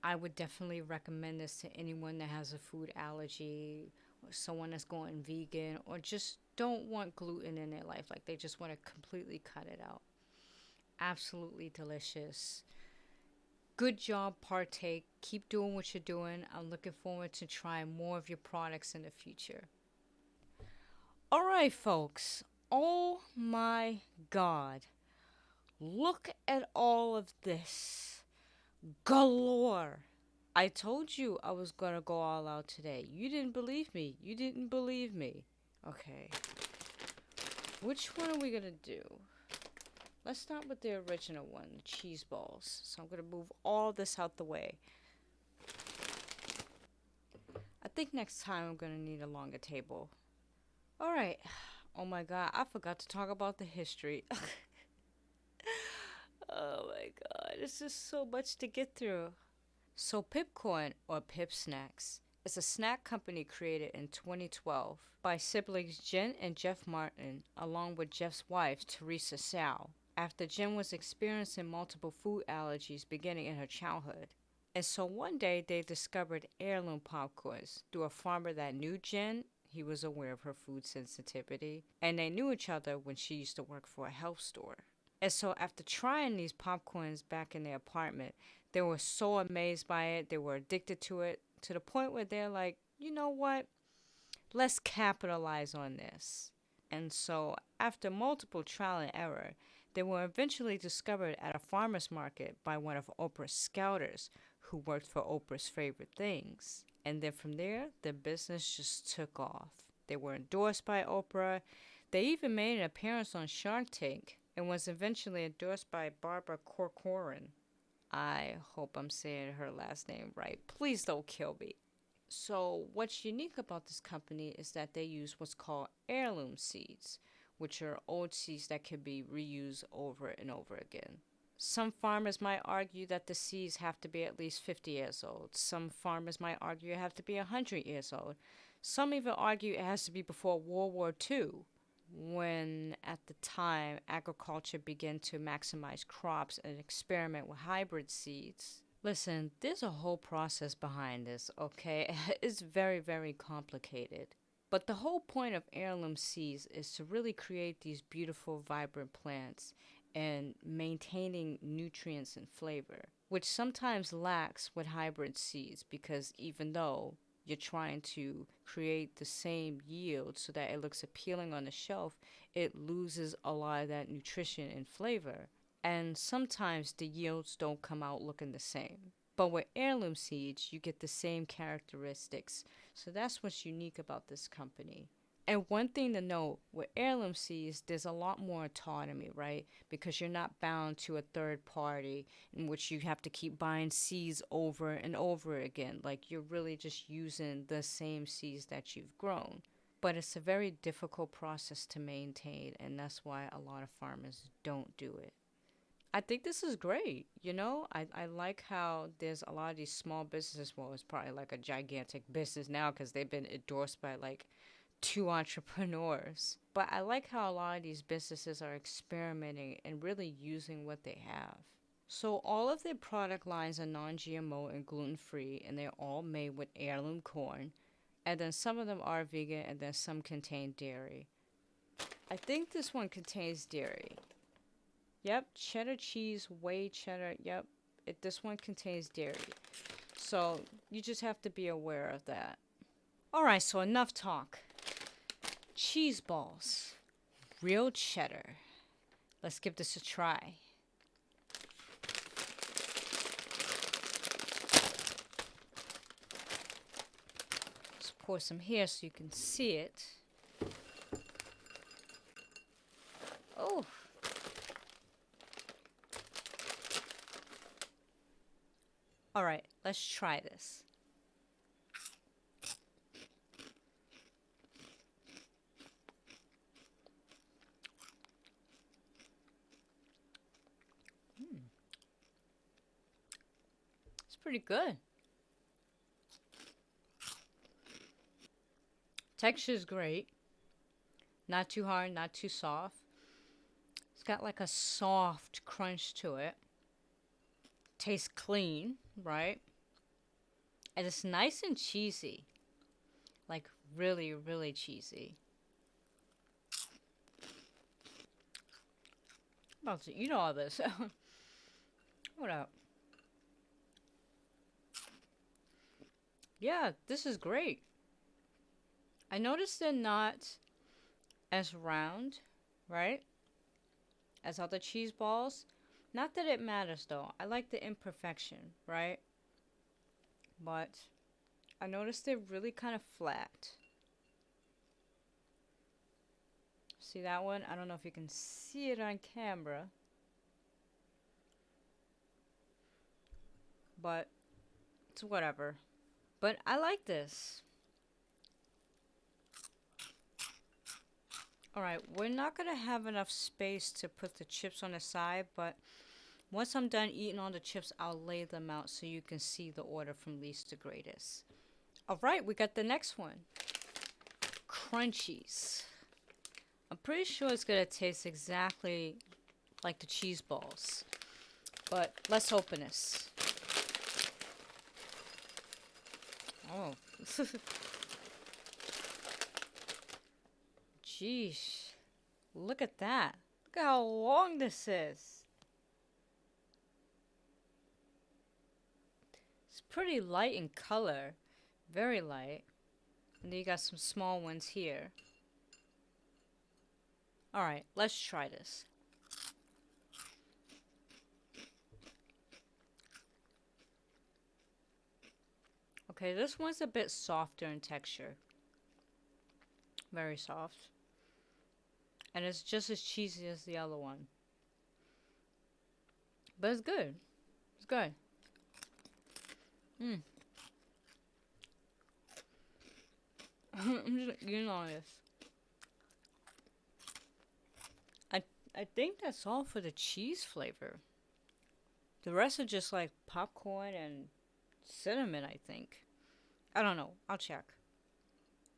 S1: I would definitely recommend this to anyone that has a food allergy, or someone that's going vegan, or just don't want gluten in their life. Like, they just want to completely cut it out. Absolutely delicious. Good job, Partake. Keep doing what you're doing. I'm looking forward to trying more of your products in the future. All right, folks. Oh my God. Look at all of this. Galore. I told you I was going to go all out today. You didn't believe me. You didn't believe me. Okay. Which one are we going to do? Let's start with the original one, the cheese balls. So I'm going to move all this out the way. I think next time I'm going to need a longer table. All right. Oh my God, I forgot to talk about the history. Oh my God, it's just so much to get through. So, Pipcorn, or Pip Snacks, is a snack company created in 2012 by siblings Jen and Jeff Martin, along with Jeff's wife, Teresa Sao, after Jen was experiencing multiple food allergies beginning in her childhood. And so one day they discovered heirloom popcorns through a farmer that knew Jen. He was aware of her food sensitivity, and they knew each other when she used to work for a health store. And so after trying these popcorns back in their apartment, they were so amazed by it, they were addicted to it, to the point where they're like, you know what? Let's capitalize on this. And so after multiple trial and error, they were eventually discovered at a farmer's market by one of Oprah's scouters who worked for Oprah's favorite things. And then from there, the business just took off. They were endorsed by Oprah. They even made an appearance on Shark Tank and was eventually endorsed by Barbara Corcoran. I hope I'm saying her last name right. Please don't kill me. So, what's unique about this company is that they use what's called heirloom seeds, which are old seeds that can be reused over and over again. Some farmers might argue that the seeds have to be at least 50 years old. Some farmers might argue it have to be 100 years old. Some even argue it has to be before World War II, when at the time agriculture began to maximize crops and experiment with hybrid seeds. Listen, there's a whole process behind this, okay? It's very, very complicated. But the whole point of heirloom seeds is to really create these beautiful, vibrant plants and maintaining nutrients and flavor, which sometimes lacks with hybrid seeds, because even though you're trying to create the same yield so that it looks appealing on the shelf, it loses a lot of that nutrition and flavor. And sometimes the yields don't come out looking the same. But with heirloom seeds, you get the same characteristics. So that's what's unique about this company. And one thing to note, with heirloom seeds, there's a lot more autonomy, right? Because you're not bound to a third party in which you have to keep buying seeds over and over again. Like, you're really just using the same seeds that you've grown. But it's a very difficult process to maintain, and that's why a lot of farmers don't do it. I think this is great. I like how there's a lot of these small businesses. Well, it's probably like a gigantic business now because they've been endorsed by like 2 entrepreneurs. But I like how a lot of these businesses are experimenting and really using what they have. So all of their product lines are non-GMO and gluten-free, and they're all made with heirloom corn. And then some of them are vegan, and then some contain dairy. I think this one contains dairy. Yep, cheddar cheese, whey cheddar. Yep, this one contains dairy. So you just have to be aware of that. All right, so enough talk. Cheese balls, real cheddar. Let's give this a try. Let's pour some here so you can see it. Oh. All right, let's try this. It's pretty good. Texture's great. Not too hard, not too soft. It's got like a soft crunch to it. Tastes clean, right? And it's nice and cheesy. Like really, really cheesy. I'm about to eat all this. What up? Yeah, this is great. I noticed they're not as round, right, as other cheese balls. Not that it matters though. I like the imperfection, right? But I noticed they're really kind of flat. See that one? I don't know if you can see it on camera. But it's whatever. But I like this. Alright, we're not gonna have enough space to put the chips on the side, but once I'm done eating all the chips, I'll lay them out so you can see the order from least to greatest. Alright, we got the next one. Crunchies. I'm pretty sure it's gonna taste exactly like the cheese balls. But let's open this. Oh. Jeez. Look at that. Look at how long this is. It's pretty light in color. Very light. And then you got some small ones here. Alright, let's try this. Okay, this one's a bit softer in texture. Very soft. And it's just as cheesy as the other one. But it's good. It's good. I'm just eating all this. I think that's all for the cheese flavor. The rest are just like popcorn and cinnamon, I think. I don't know. I'll check.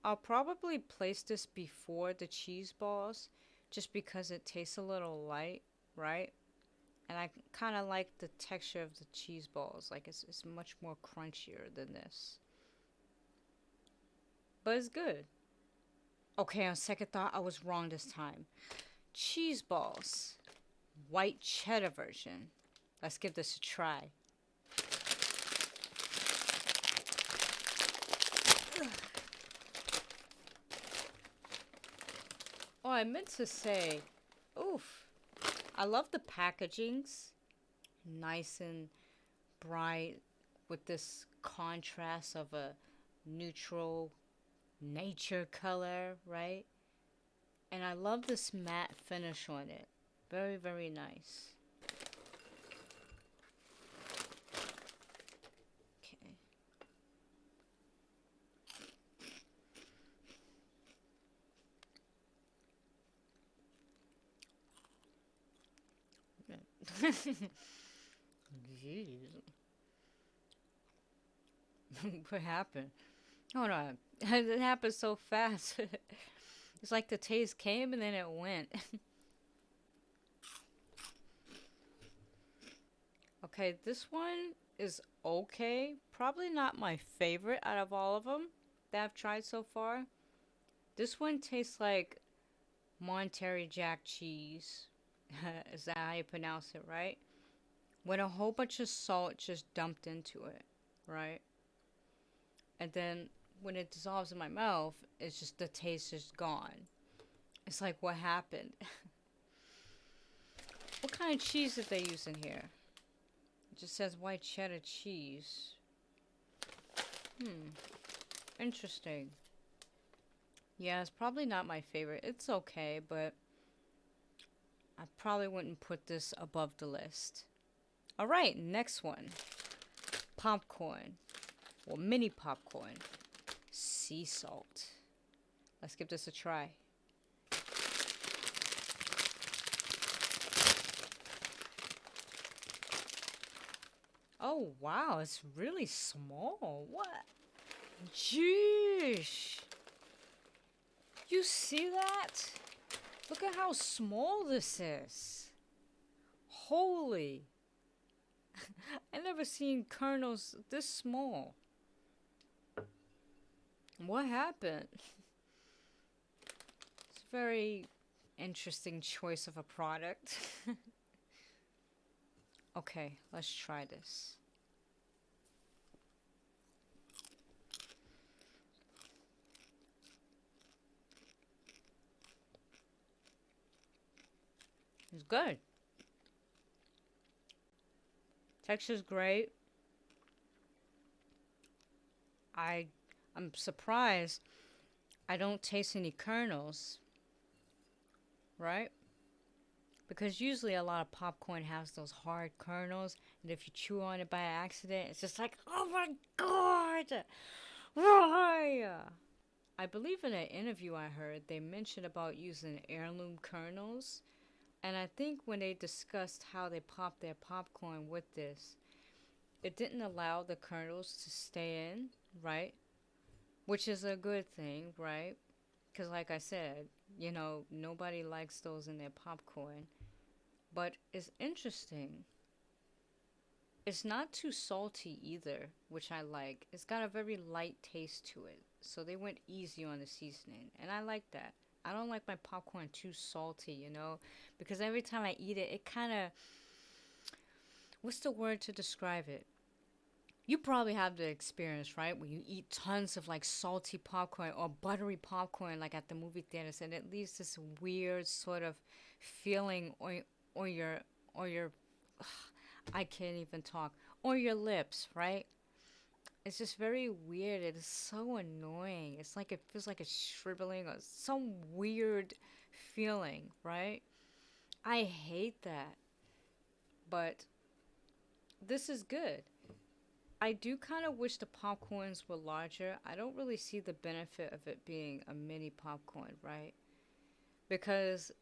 S1: I'll probably place this before the cheese balls just because it tastes a little light, right? And I kind of like the texture of the cheese balls. Like it's much more crunchier than this. But it's good. Okay, on second thought, I was wrong this time. Cheese balls. White cheddar version. Let's give this a try. Oh, I meant to say, oof. I love the packagings. Nice and bright with this contrast of a neutral nature color, right? And I love this matte finish on it. Very, very nice. Okay. Jeez. What happened? Oh no, it happened so fast. It's like the taste came and then it went. Okay, this one is okay. Probably not my favorite out of all of them that I've tried so far. This one tastes like Monterey Jack cheese. Is that how you pronounce it, right? With a whole bunch of salt just dumped into it, right? And then when it dissolves in my mouth, it's just the taste is gone. It's like, what happened? What kind of cheese did they use in here? It just says white cheddar cheese. Interesting. Yeah, it's probably not my favorite. It's okay, but I probably wouldn't put this above the list. Alright, next one. Popcorn. Or mini popcorn. Sea salt. Let's give this a try. Oh wow, it's really small. What? Jeez. You see that? Look at how small this is. Holy. I never seen kernels this small. What happened? It's a very interesting choice of a product. Okay, let's try this. It's good. Texture's great. I'm surprised I don't taste any kernels. Right? Because usually a lot of popcorn has those hard kernels, and if you chew on it by accident, it's just like, oh my god! Why? I believe in an interview I heard, they mentioned about using heirloom kernels. And I think when they discussed how they pop their popcorn with this, it didn't allow the kernels to stay in, right? Which is a good thing, right? Because, like I said, nobody likes those in their popcorn. But it's interesting. It's not too salty either, which I like. It's got a very light taste to it. So they went easy on the seasoning. And I like that. I don't like my popcorn too salty. Because every time I eat it, it kind of. What's the word to describe it? You probably have the experience, right? When you eat tons of like salty popcorn or buttery popcorn, like at the movie theaters, and it leaves this weird sort of feeling on your I can't even talk, on your lips, right? It's just very weird. It is so annoying. It's like it feels like it's shriveling or some weird feeling, right? I hate that. But this is good. I do kind of wish the popcorns were larger. I don't really see the benefit of it being a mini popcorn, right? Because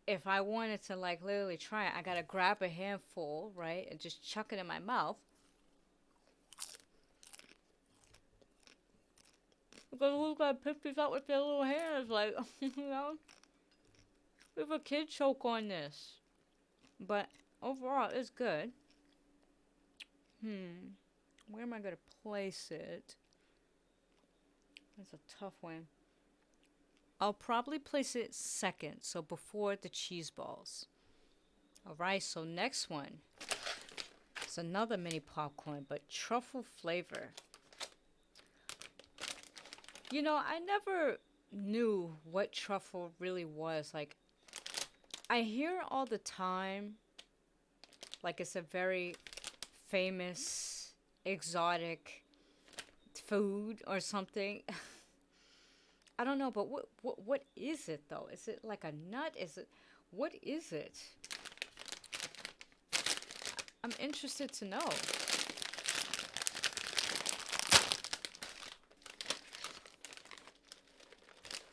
S1: if I wanted to like literally try it, I gotta grab a handful, right, and just chuck it in my mouth. Because who's gonna pick these up with their little hands, like, if a kid choke on this. But overall, it's good. Where am I gonna place it? That's a tough one. I'll probably place it second, so before the cheese balls. Alright, so next one. It's another mini popcorn, but truffle flavor. I never knew what truffle really was. Like, I hear all the time, like it's a very famous, exotic food or something. I don't know, but what is it though? Is it like a nut? What is it? I'm interested to know.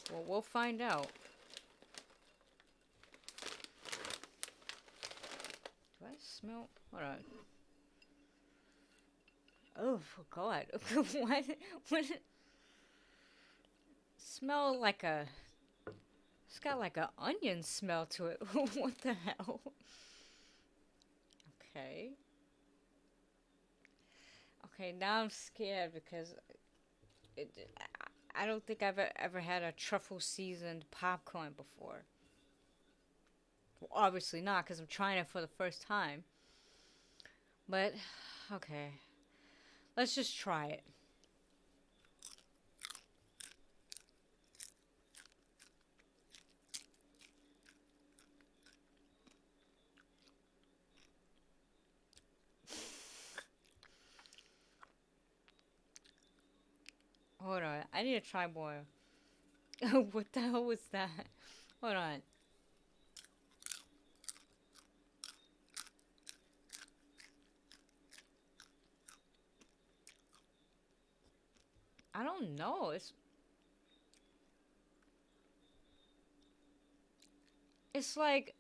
S1: Well, we'll find out. Do I smell? Hold on. Oh, God. What? Smell like a. It's got like an onion smell to it. What the hell? Okay. Okay, now I'm scared because I don't think I've ever had a truffle seasoned popcorn before. Well, obviously not because I'm trying it for the first time. But, okay. Let's just try it. Hold on. I need to try more. What the hell was that? Hold on. I don't know. It's like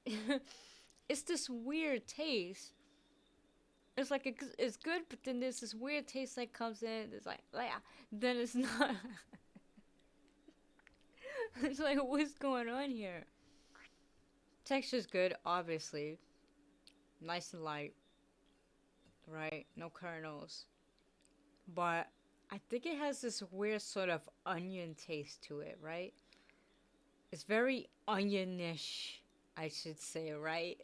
S1: it's this weird taste. It's like it's good, but then there's this weird taste that comes in. It's like, then it's not. It's like, what's going on here? Texture's good, obviously. Nice and light, right? No kernels. But I think it has this weird sort of onion taste to it, right? It's very onionish, I should say, right?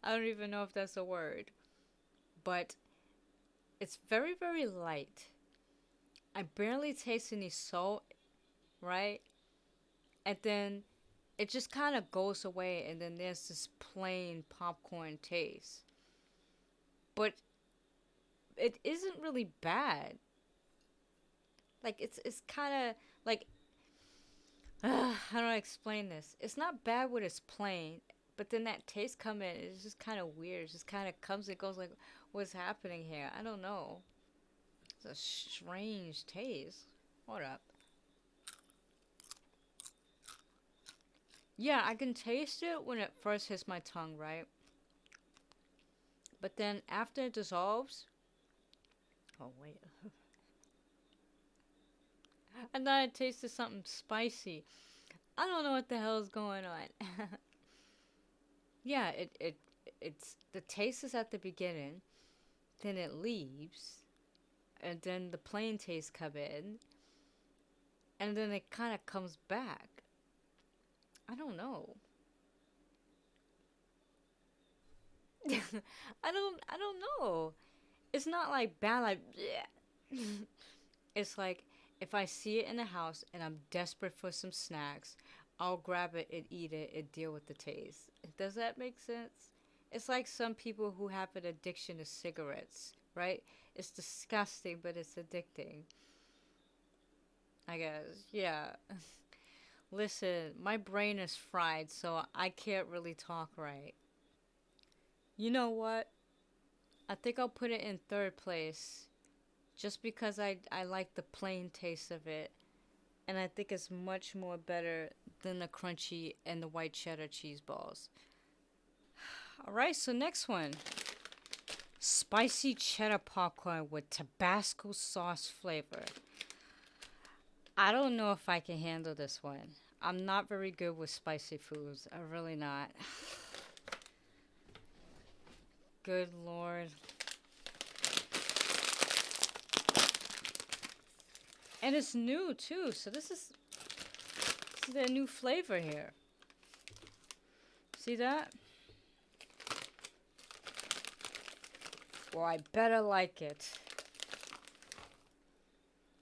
S1: I don't even know if that's a word. But it's very, very light. I barely taste any salt, right? And then it just kind of goes away, and then there's this plain popcorn taste. But it isn't really bad. Like it's kind of like how do I explain this? It's not bad when it's plain, but then that taste come in. It's just kind of weird. It just kind of comes and goes. Like, what's happening here? I don't know. It's a strange taste. Hold up. Yeah, I can taste it when it first hits my tongue, right? But then after it dissolves, oh wait. And then I tasted something spicy. I don't know what the hell is going on. Yeah, it's the taste is at the beginning, then it leaves, and then the plain taste come in, and then it kind of comes back. I don't know. I don't know. It's not like bad like bleh. It's like if I see it in the house and I'm desperate for some snacks, I'll grab it and eat it and deal with the taste. Does that make sense? It's like some people who have an addiction to cigarettes, right? It's disgusting, but it's addicting. I guess. Yeah. Listen, my brain is fried, so I can't really talk right. You know what? I think I'll put it in third place just because I like the plain taste of it. And I think it's much more better than the crunchy and the white cheddar cheese balls. Alright, so next one. Spicy cheddar popcorn with Tabasco sauce flavor. I don't know if I can handle this one. I'm not very good with spicy foods. I'm really not. Good Lord. And it's new too, so this is the new flavor here. See that? Well, I better like it.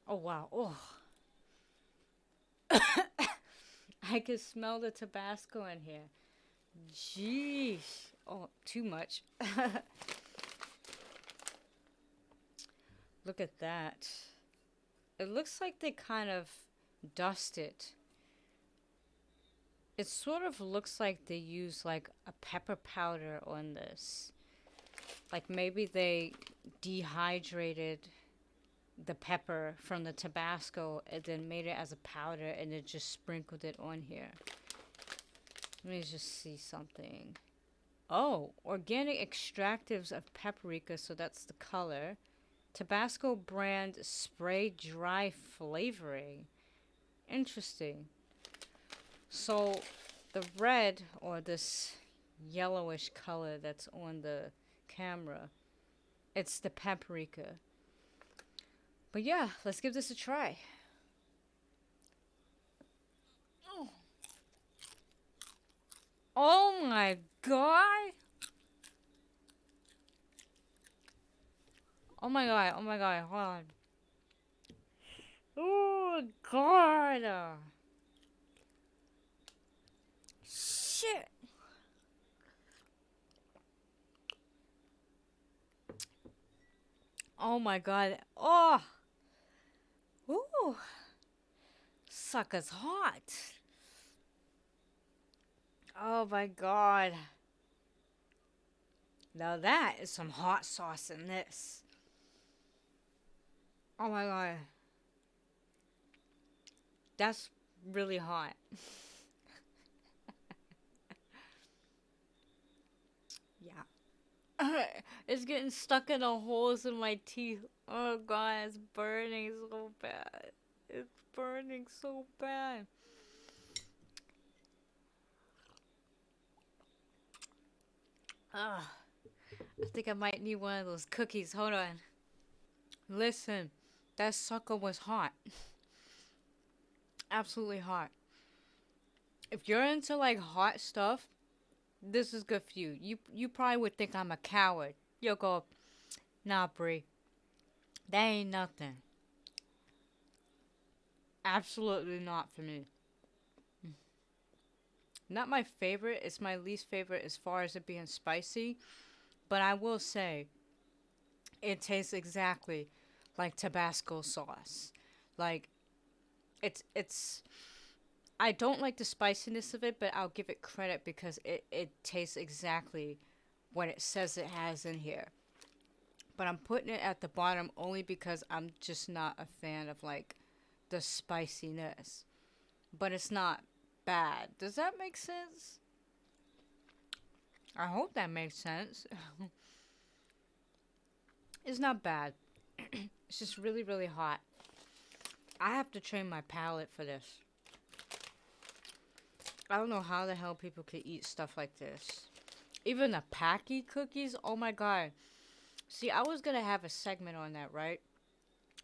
S1: Oh wow. Oh. I can smell the Tabasco in here. Jeez. Oh, too much. Look at that. It looks like they kind of dust it. It sort of looks like they use like a pepper powder on this. Like maybe they dehydrated the pepper from the Tabasco and then made it as a powder and then just sprinkled it on here. Let me just see something. Oh, organic extractives of paprika, so that's the color. Tabasco brand spray dry flavoring. Interesting. So the red or this yellowish color that's on the camera, it's the paprika. But yeah, let's give this a try. Oh my god. Oh my god, oh my god, hold on. Oh god. Shit. Oh my god. Oh. Ooh. Sucker's hot. Oh my god. Now that is some hot sauce in this. Oh my god. That's really hot. Yeah. It's getting stuck in the holes in my teeth. Oh god, it's burning so bad. It's burning so bad. Ugh. I think I might need one of those cookies. Hold on. Listen, that sucker was hot. Absolutely hot. If you're into like hot stuff, this is good for you. You probably would think I'm a coward. You'll go, nah, Brie. That ain't nothing. Absolutely not for me. Not my favorite. It's my least favorite as far as it being spicy. But I will say, it tastes exactly like Tabasco sauce. Like, it's. I don't like the spiciness of it, but I'll give it credit because it tastes exactly what it says it has in here. But I'm putting it at the bottom only because I'm just not a fan of like the spiciness. But it's not bad. Does that make sense? I hope that makes sense. It's not bad. It's just really, really hot. I have to train my palate for this. I don't know how the hell people could eat stuff like this. Even the Packy cookies, oh my god. See, I was gonna have a segment on that, right?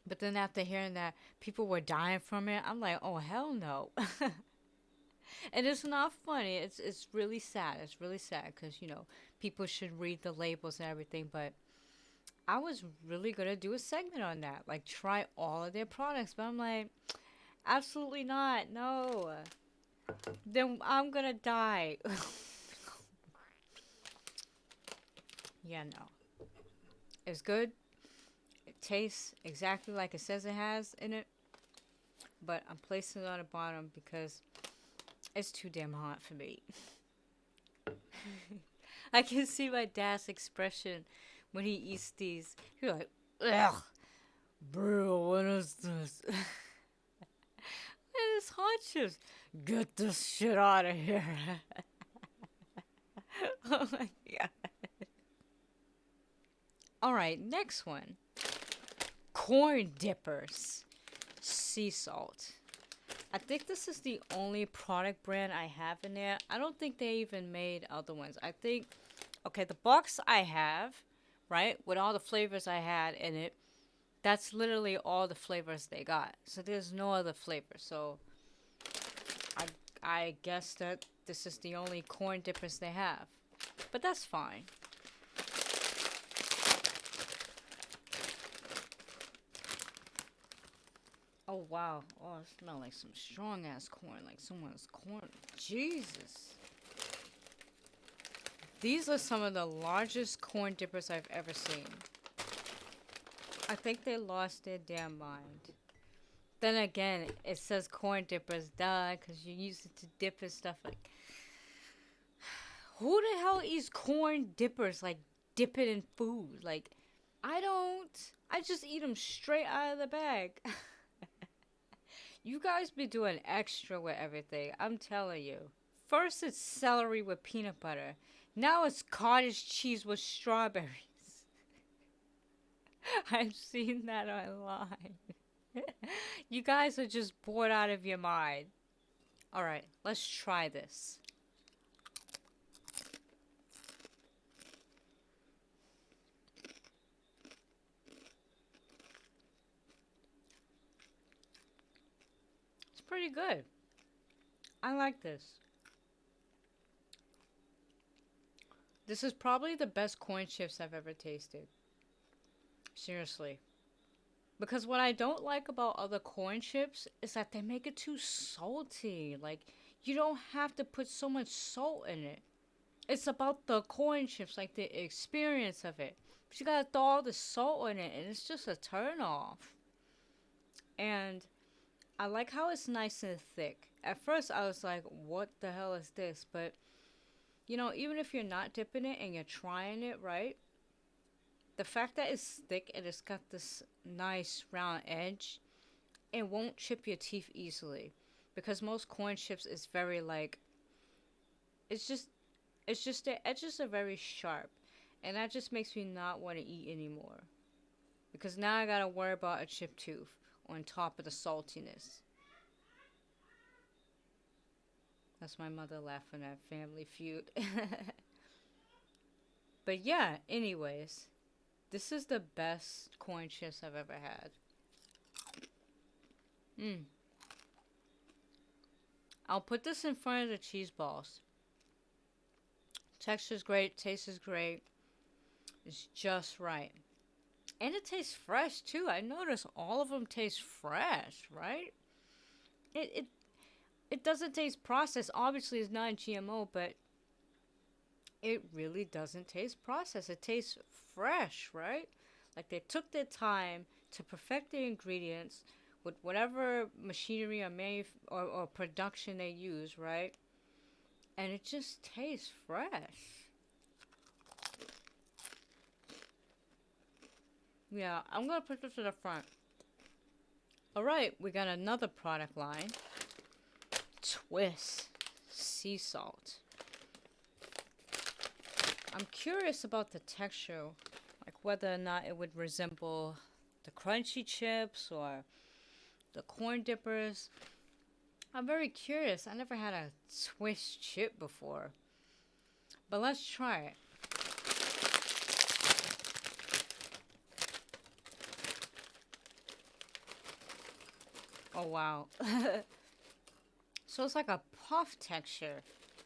S1: But then after hearing that people were dying from it, I'm like, oh hell no. And it's not funny. It's really sad. It's really sad because, you know, people should read the labels and everything. But I was really going to do a segment on that. Like, try all of their products. But I'm like, absolutely not. No. Then I'm going to die. Yeah, no. It's good. It tastes exactly like it says it has in it. But I'm placing it on the bottom because it's too damn hot for me. I can see my dad's expression when he eats these. He's like, ugh, bro, what is this? And it's hot chips. Get this shit out of here. Oh my god. Alright, next one. Corn dippers. Sea salt. I think this is the only product brand I have in there. I don't think they even made other ones. I think, okay, the box I have, right, with all the flavors I had in it, that's literally all the flavors they got. So there's no other flavor. So I guess that this is the only corn dippers they have. But that's fine. Oh, wow. Oh, it smells like some strong-ass corn. Like someone's corn. Jesus. These are some of the largest corn dippers I've ever seen. I think they lost their damn mind. Then again, it says corn dippers, duh, because you use it to dip and stuff like... Who the hell eats corn dippers? Like, dip it in food? Like, I don't. I just eat them straight out of the bag. You guys be doing extra with everything. I'm telling you. First it's celery with peanut butter. Now it's cottage cheese with strawberries. I've seen that online. You guys are just bored out of your mind. Alright, let's try this. Pretty good. I like this. This is probably the best corn chips I've ever tasted. Seriously. Because what I don't like about other corn chips is that they make it too salty. Like, you don't have to put so much salt in it. It's about the corn chips, like the experience of it. But you gotta throw all the salt in it, and it's just a turn off. And I like how it's nice and thick. At first, I was like, what the hell is this? But, you know, even if you're not dipping it and you're trying it, right? The fact that it's thick and it's got this nice round edge, it won't chip your teeth easily. Because most corn chips is very, like, it's just the edges are very sharp. And that just makes me not want to eat anymore. Because now I gotta worry about a chipped tooth on top of the saltiness. That's my mother laughing at Family Feud. But yeah, anyways, this is the best corn chips I've ever had. I'll put this in front of the cheese balls. Texture's great, taste is great. It's just right. And it tastes fresh too. I noticed all of them taste fresh, right? It doesn't taste processed. Obviously, it's not GMO, but it really doesn't taste processed. It tastes fresh, right? Like they took their time to perfect the ingredients with whatever machinery or production they use, right? And it just tastes fresh. Yeah, I'm gonna put this to the front. Alright, we got another product line. Twist sea salt. I'm curious about the texture, like whether or not it would resemble the crunchy chips or the corn dippers. I'm very curious. I never had a twist chip before. But let's try it. Oh wow. So it's like a puff texture,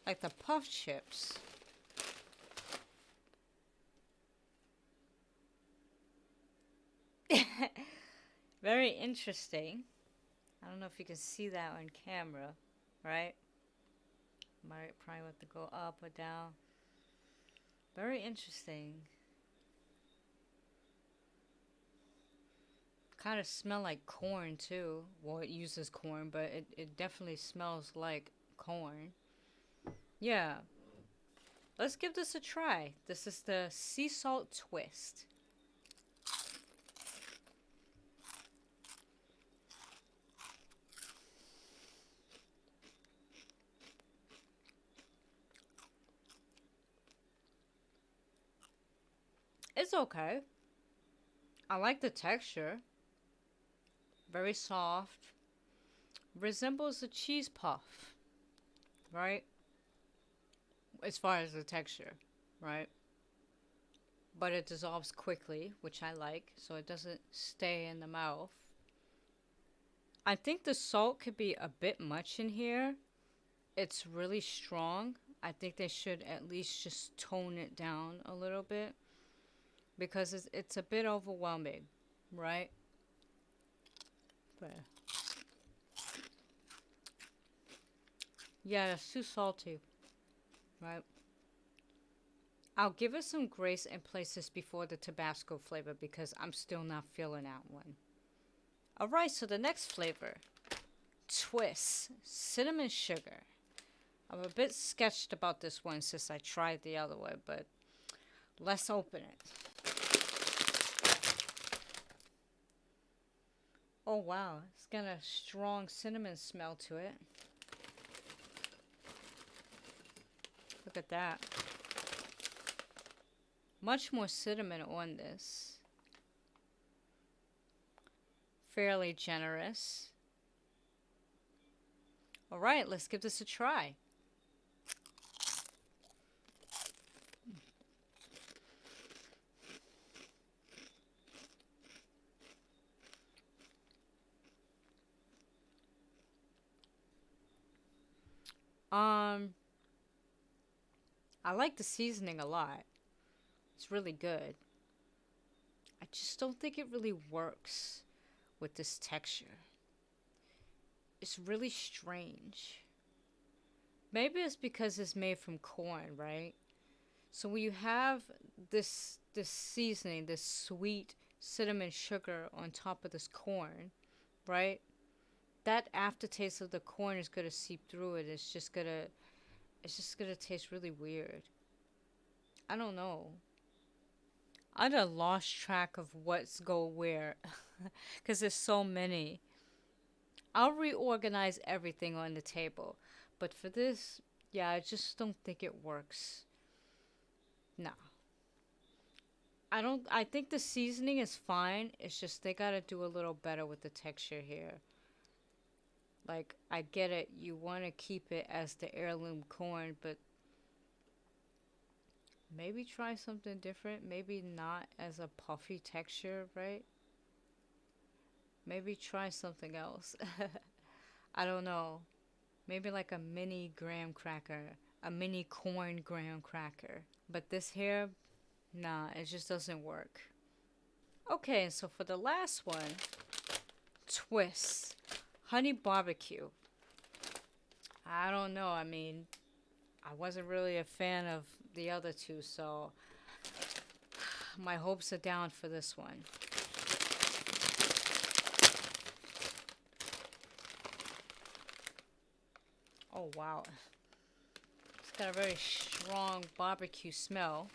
S1: like the puff chips. Very interesting. I don't know if you can see that on camera, right? Might probably have to go up or down. Very interesting. Kind of smell like corn too. Well, it uses corn, but it definitely smells like corn. Yeah. Let's give this a try. This is the sea salt twist. It's okay. I like the texture. Very soft. Resembles a cheese puff, right? As far as the texture, right? But it dissolves quickly, which I like, so it doesn't stay in the mouth. I think the salt could be a bit much in here. It's really strong. I think they should at least just tone it down a little bit because it's a bit overwhelming, right? But yeah, it's too salty, right? I'll give it some grace and place this before the Tabasco flavor because I'm still not feeling that one. Alright, so the next flavor, Twist, cinnamon sugar. I'm a bit sketched about this one since I tried the other one, but let's open it. Oh wow, it's got a strong cinnamon smell to it. Look at that. Much more cinnamon on this. Fairly generous. Alright, let's give this a try. I like the seasoning a lot. It's really good. I just don't think it really works with this texture. It's really strange. Maybe it's because it's made from corn, right? So when you have this seasoning, this sweet cinnamon sugar on top of this corn, right? That aftertaste of the corn is gonna seep through it. It's just gonna taste really weird. I don't know. I done lost track of what's go where because there's so many. I'll reorganize everything on the table, but for this, yeah, I just don't think it works. No. I think the seasoning is fine. It's just they gotta do a little better with the texture here. Like, I get it, you want to keep it as the heirloom corn, but maybe try something different. Maybe not as a puffy texture, right? Maybe try something else. I don't know. Maybe like a mini graham cracker, a mini corn graham cracker. But this here, nah, it just doesn't work. Okay, so for the last one, Twist. Honey barbecue. I don't know. I mean, I wasn't really a fan of the other two, so my hopes are down for this one. Oh, wow. It's got a very strong barbecue smell.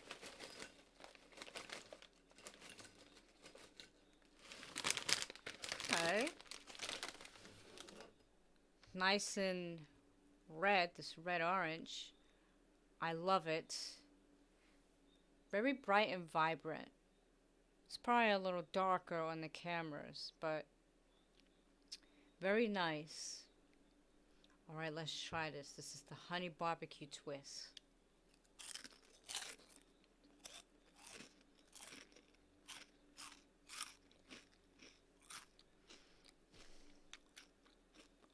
S1: Okay. Nice and red, this red orange. I love it. Very bright and vibrant. It's probably a little darker on the cameras, but very nice. Alright, let's try this. This is the honey barbecue twist.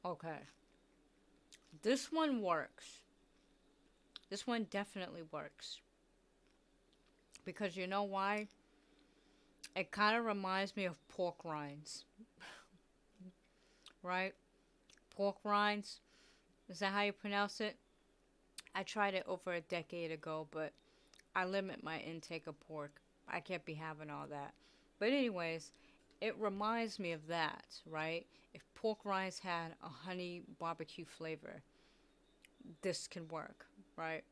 S1: Okay. This one works. This one definitely works. Because you know why? It kind of reminds me of pork rinds. Right? Pork rinds. Is that how you pronounce it? I tried it over a decade ago, but I limit my intake of pork. I can't be having all that. But anyways, it reminds me of that, right? If pork rinds had a honey barbecue flavor, this can work, right?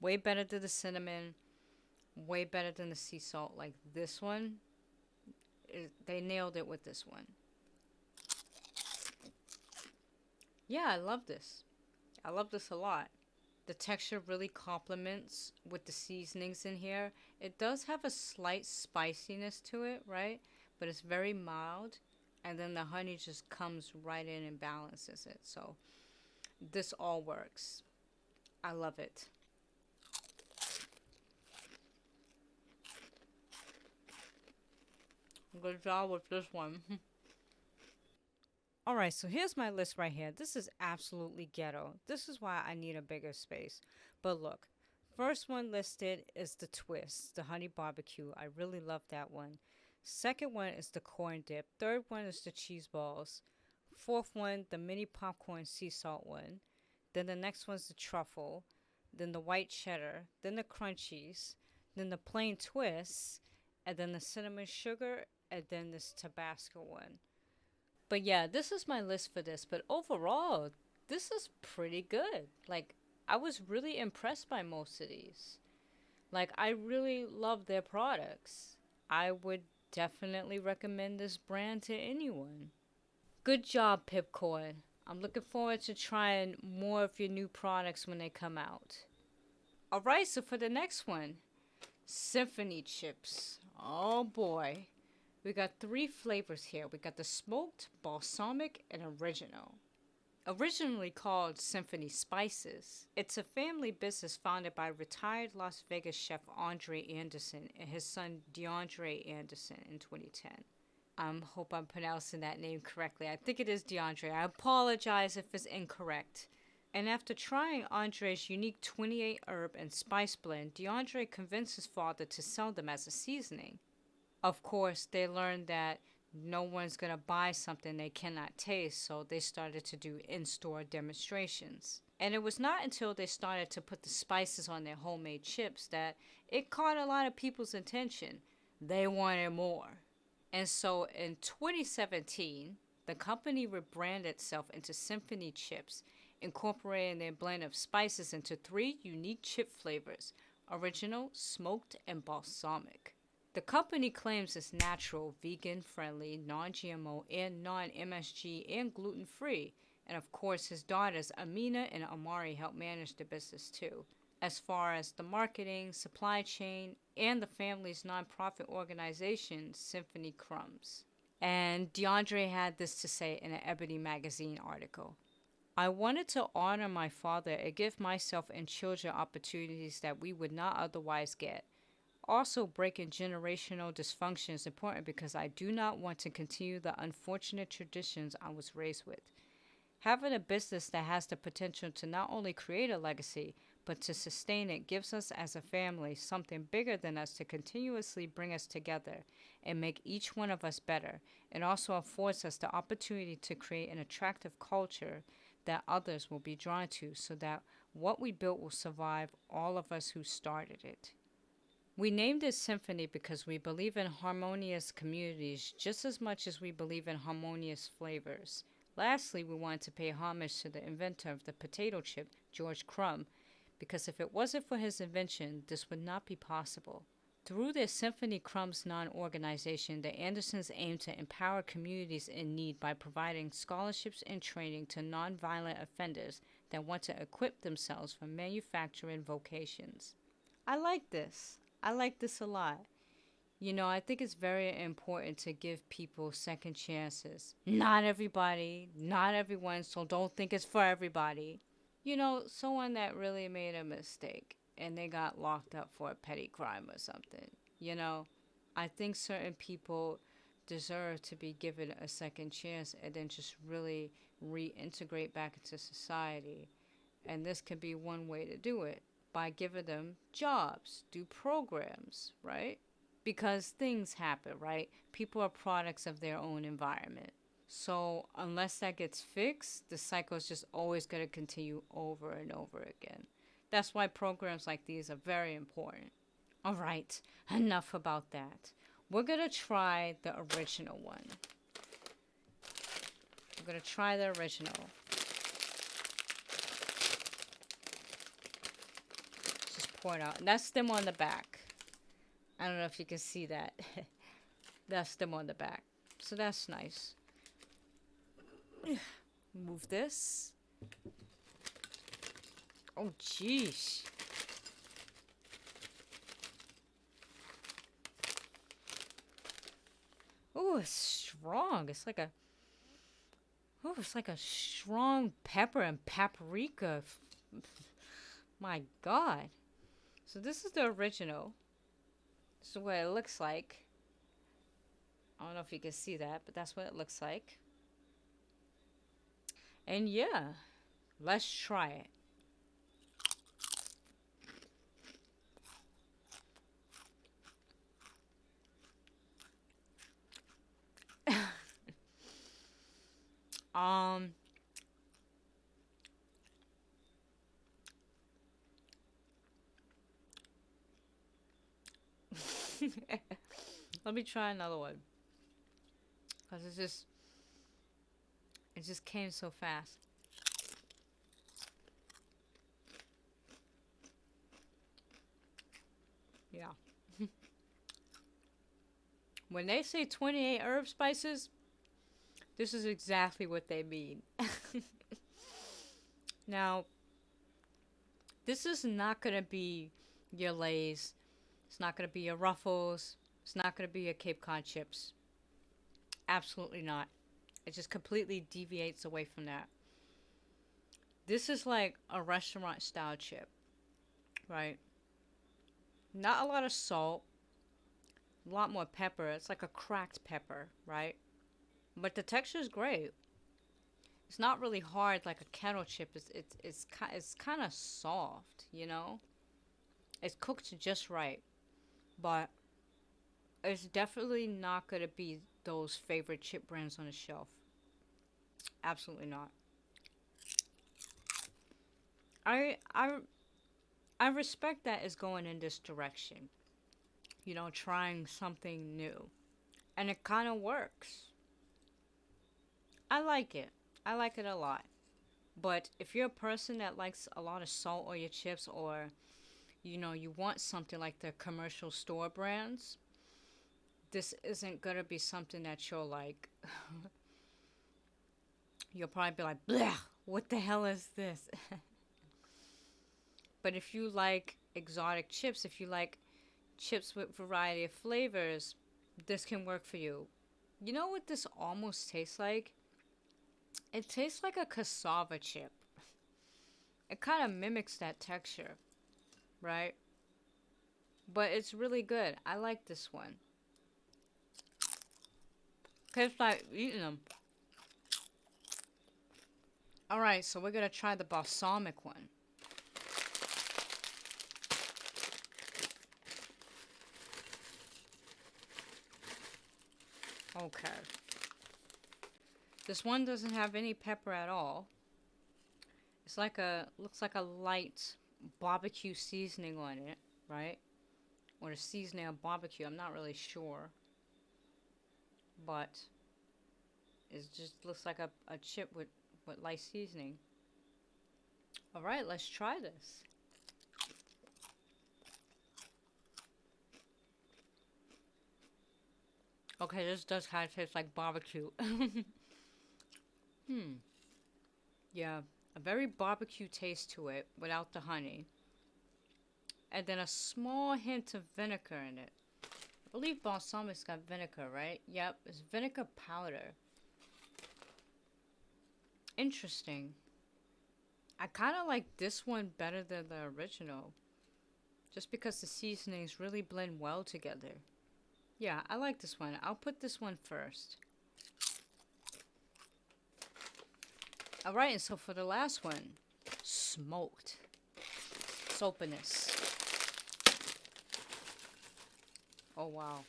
S1: Way better than the cinnamon, way better than the sea salt. Like this one, they nailed it with this one. Yeah, I love this. I love this a lot. The texture really complements with the seasonings in here. It does have a slight spiciness to it, right? But it's very mild. And then the honey just comes right in and balances it. So this all works. I love it. Good job with this one. Alright, so here's my list right here. This is absolutely ghetto. This is why I need a bigger space. But look, first one listed is the twist, the honey barbecue. I really love that one. Second one is the corn dip. Third one is the cheese balls. Fourth one, the mini popcorn sea salt one. Then the next one's the truffle. Then the white cheddar. Then the crunchies. Then the plain twists. And then the cinnamon sugar. And then this Tabasco one. But yeah, this is my list for this. But overall, this is pretty good. Like, I was really impressed by most of these. Like, I really love their products. I would definitely recommend this brand to anyone. Good job, Pipcorn. I'm looking forward to trying more of your new products when they come out. Alright, so for the next one, Symphony chips. Oh boy. We got 3 flavors here. We got the smoked, balsamic, and original. Originally called Symphony Spices, it's a family business founded by retired Las Vegas chef Andre Anderson and his son DeAndre Anderson in 2010. I hope I'm pronouncing that name correctly. I think it is DeAndre. I apologize if it's incorrect. And after trying Andre's unique 28 herb and spice blend, DeAndre convinced his father to sell them as a seasoning. Of course, they learned that no one's going to buy something they cannot taste, so they started to do in-store demonstrations. And it was not until they started to put the spices on their homemade chips that it caught a lot of people's attention. They wanted more. And so in 2017, the company rebranded itself into Symphony Chips, incorporating their blend of spices into 3 unique chip flavors: original, smoked, and balsamic. The company claims it's natural, vegan-friendly, non-GMO, and non-MSG, and gluten-free. And of course, his daughters Amina and Amari help manage the business too, as far as the marketing, supply chain, and the family's nonprofit organization, Symphony Crumbs. And DeAndre had this to say in an Ebony magazine article. I wanted to honor my father and give myself and children opportunities that we would not otherwise get. Also, breaking generational dysfunction is important because I do not want to continue the unfortunate traditions I was raised with. Having a business that has the potential to not only create a legacy, but to sustain it gives us as a family something bigger than us to continuously bring us together and make each one of us better. It also affords us the opportunity to create an attractive culture that others will be drawn to so that what we built will survive all of us who started it. We named it Symphony because we believe in harmonious communities just as much as we believe in harmonious flavors. Lastly, we wanted to pay homage to the inventor of the potato chip, George Crumb, because if it wasn't for his invention, this would not be possible. Through their Symphony Crumbs non-organization, the Andersons aim to empower communities in need by providing scholarships and training to nonviolent offenders that want to equip themselves for manufacturing vocations. I like this. I like this a lot. You know, I think it's very important to give people second chances. Not everybody, not everyone, so don't think it's for everybody. You know, someone that really made a mistake and they got locked up for a petty crime or something. You know, I think certain people deserve to be given a second chance and then just really reintegrate back into society. And this can be one way to do it by giving them jobs, do programs, right? Because things happen, right? People are products of their own environment. So unless that gets fixed, the cycle is just always going to continue over and over again. That's why programs like these are very important. All right, enough about that. We're going to try the original one. We're going to try the original. Just pour it out. And that's them on the back. I don't know if you can see that. That's them on the back. So that's nice. Move this. Oh, jeez. Oh, it's strong. It's like a... Oh, it's like a strong pepper and paprika. My God. So this is the original. This is what it looks like. I don't know if you can see that, but that's what it looks like. And yeah, let's try it. Let me try another one. Because it just came so fast. Yeah. When they say 28 herb spices, this is exactly what they mean. Now, this is not going to be your Lay's. It's not going to be your Ruffles. It's not going to be your Cape Cod chips. Absolutely not. It just completely deviates away from that. This is like a restaurant style chip, right? Not a lot of salt. A lot more pepper. It's like a cracked pepper, right? But the texture is great. It's not really hard like a kettle chip. It's kind of soft, you know? It's cooked just right. But it's definitely not going to be those favorite chip brands on the shelf. Absolutely not. I respect that it's going in this direction. You know, trying something new. And it kind of works. I like it. I like it a lot. But if you're a person that likes a lot of salt on your chips, or, you know, you want something like the commercial store brands, this isn't going to be something that you'll like. You'll probably be like, bleh, what the hell is this? But if you like exotic chips, if you like chips with variety of flavors, this can work for you. You know what this almost tastes like? It tastes like a cassava chip. It kind of mimics that texture, right? But it's really good. I like this one. Tastes like eating them. Alright, so we're going to try the balsamic one. Okay. This one doesn't have any pepper at all. It's like looks like a light barbecue seasoning on it, right? Or a seasoning of barbecue, I'm not really sure. But it just looks like a chip with light seasoning. Alright, let's try this. Okay, this does kind of taste like barbecue. Yeah, a very barbecue taste to it without the honey. And then a small hint of vinegar in it. I believe balsamic's got vinegar, right? Yep, it's vinegar powder. Interesting. I kind of like this one better than the original. Just because the seasonings really blend well together. Yeah, I like this one. I'll put this one first. Alright, and so for the last one, smoked soapiness. Oh wow.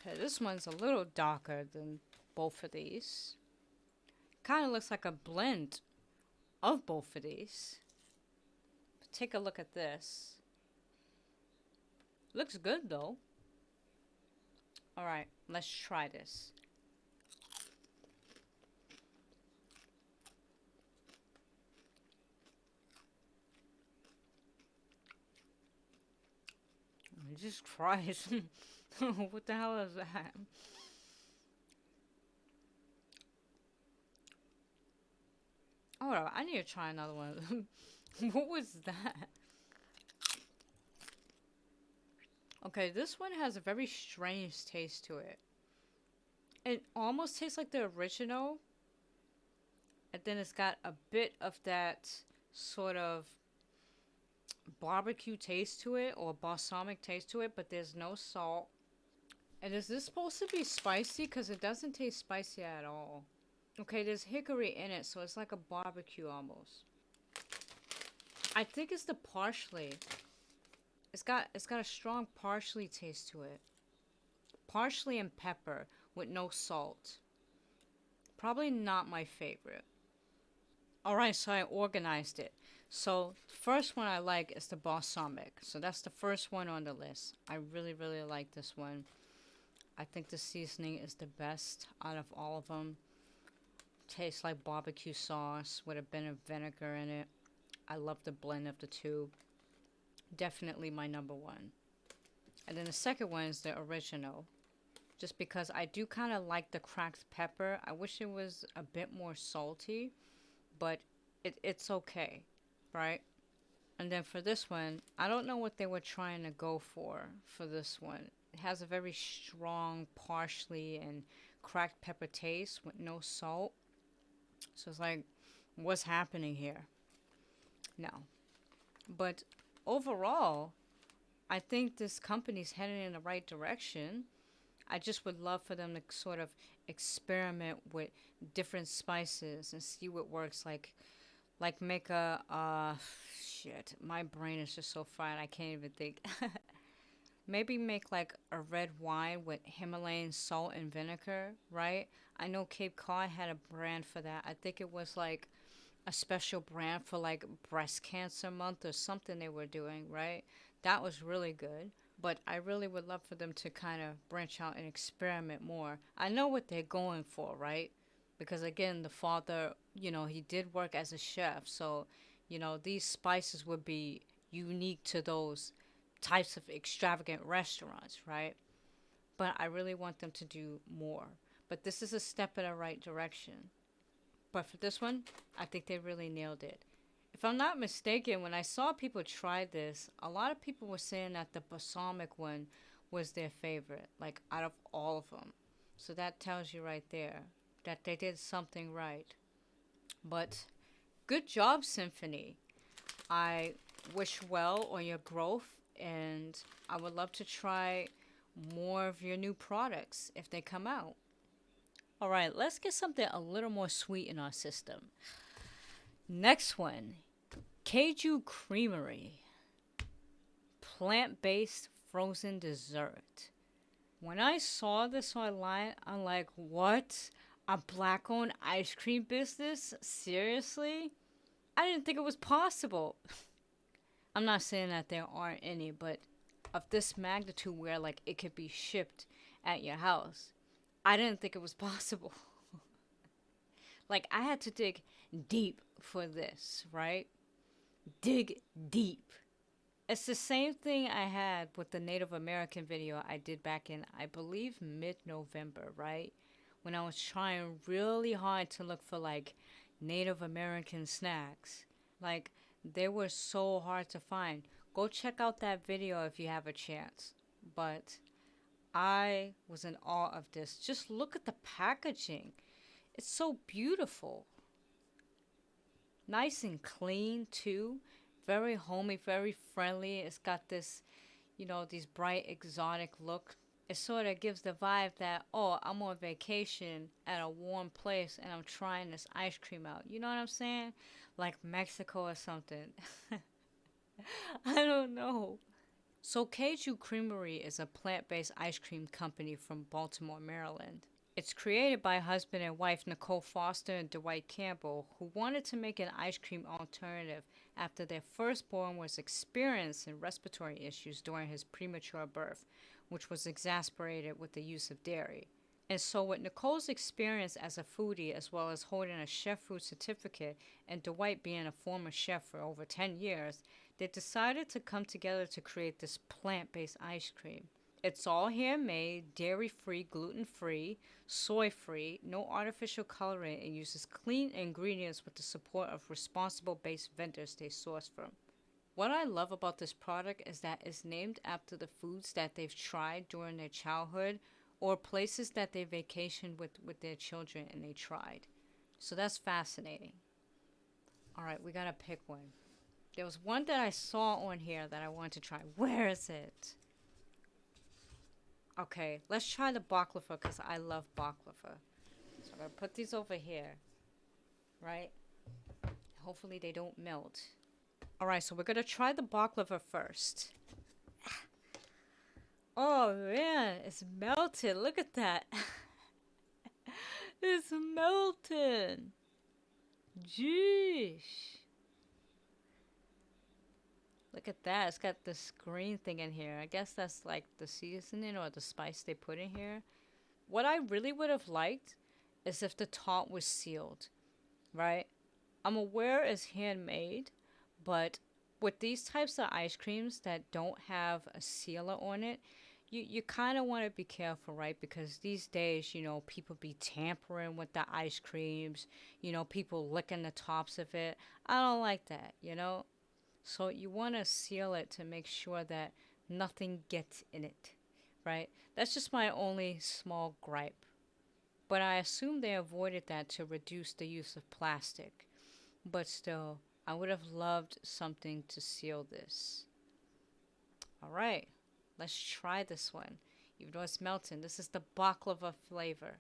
S1: Okay, this one's a little darker than both of these. Kind of looks like a blend of both of these. But take a look at this. Looks good though. Alright, let's try this. Jesus Christ. What the hell is that? Hold on, I need to try another one. What was that? Okay, this one has a very strange taste to it. It almost tastes like the original. And then it's got a bit of that sort of barbecue taste to it, or balsamic taste to it, but there's no salt. And is this supposed to be spicy? Because it doesn't taste spicy at all. Okay, there's hickory in it, so it's like a barbecue almost. I think it's the parsley. It's got a strong parsley taste to it. Parsley and pepper with no salt. Probably not my favorite. Alright, so I organized it. So, the first one I like is the balsamic. So that's the first one on the list. I really, really like this one. I think the seasoning is the best out of all of them. Tastes like barbecue sauce with a bit of vinegar in it. I love the blend of the two. Definitely my number one. And then the second one is the original. Just because I do kind of like the cracked pepper. I wish it was a bit more salty. But it's okay, right? And then for this one, I don't know what they were trying to go for this one. It has a very strong parsley and cracked pepper taste with no salt. So it's like, what's happening here? No. But overall, I think this company's heading in the right direction. I just would love for them to sort of experiment with different spices and see what works. Like make a, shit, my brain is just so fried I can't even think. Maybe make like a red wine with Himalayan salt and vinegar, right? I know Cape Cod had a brand for that. I think it was like a special brand for like breast cancer month or something they were doing, right? That was really good. But I really would love for them to kind of branch out and experiment more. I know what they're going for, right? Because again, the father, he did work as a chef. So, these spices would be unique to those types of extravagant restaurants, right? But I really want them to do more. But this is a step in the right direction. But for this one, I think they really nailed it. If I'm not mistaken, when I saw people try this, a lot of people were saying that the balsamic one was their favorite, like out of all of them. So that tells you right there that they did something right. But good job, Symphony. I wish well on your growth, and I would love to try more of your new products if they come out. All right, let's get something a little more sweet in our system. Next one, Cajou Creamery. Plant-based frozen dessert. When I saw this online, I'm like, what? A black-owned ice cream business? Seriously? I didn't think it was possible. I'm not saying that there aren't any, but of this magnitude where like it could be shipped at your house, I didn't think it was possible. Like I had to dig deep for this, right? Dig deep. It's the same thing I had with the Native American video I did back in, I believe, mid-November, right? When I was trying really hard to look for like Native American snacks. Like, they were so hard to find. Go check out that video if you have a chance. But I was in awe of this. Just look at the packaging. It's so beautiful. Nice and clean, too. Very homey, very friendly. It's got this, these bright, exotic look. It sort of gives the vibe that, oh, I'm on vacation at a warm place and I'm trying this ice cream out. You know what I'm saying? Like Mexico or something. I don't know. So Cajou Creamery is a plant-based ice cream company from Baltimore, Maryland. It's created by husband and wife Nicole Foster and Dwight Campbell, who wanted to make an ice cream alternative after their firstborn was experiencing respiratory issues during his premature birth, which was exacerbated with the use of dairy. And so with Nicole's experience as a foodie, as well as holding a chef food certificate, and Dwight being a former chef for over 10 years, they decided to come together to create this plant-based ice cream. It's all handmade, dairy-free, gluten-free, soy-free, no artificial coloring, and uses clean ingredients with the support of responsible-based vendors they source from. What I love about this product is that it's named after the foods that they've tried during their childhood or places that they vacationed with their children and they tried. So that's fascinating. All right, we gotta pick one. There was one that I saw on here that I wanted to try. Where is it? Okay, let's try the baklava because I love baklava. So I'm going to put these over here, right? Hopefully they don't melt. All right, so we're going to try the baklava first. Oh, man, it's melted. Look at that. It's melting. Jeez. Look at that. It's got this green thing in here. I guess that's like the seasoning or the spice they put in here. What I really would have liked is if the top was sealed, right? I'm aware it's handmade, but with these types of ice creams that don't have a sealer on it, you kind of want to be careful, right? Because these days, people be tampering with the ice creams, people licking the tops of it. I don't like that, So you want to seal it to make sure that nothing gets in it, right? That's just my only small gripe. But I assume they avoided that to reduce the use of plastic. But still, I would have loved something to seal this. All right, let's try this one. Even though it's melting, this is the baklava flavor.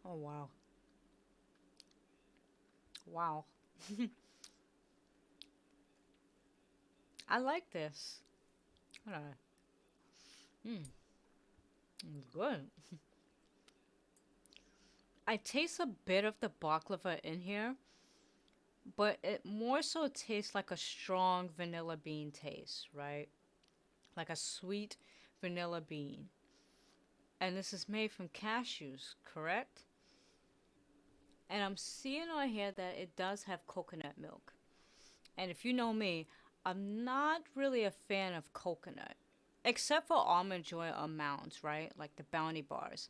S1: Oh, wow. Wow. I like this. Hold on. It's good. I taste a bit of the baklava in here, but it more so tastes like a strong vanilla bean taste, right? Like a sweet vanilla bean. And this is made from cashews, correct? And I'm seeing on here that it does have coconut milk. And if you know me, I'm not really a fan of coconut, except for almond joy or mounds, right? Like the bounty bars.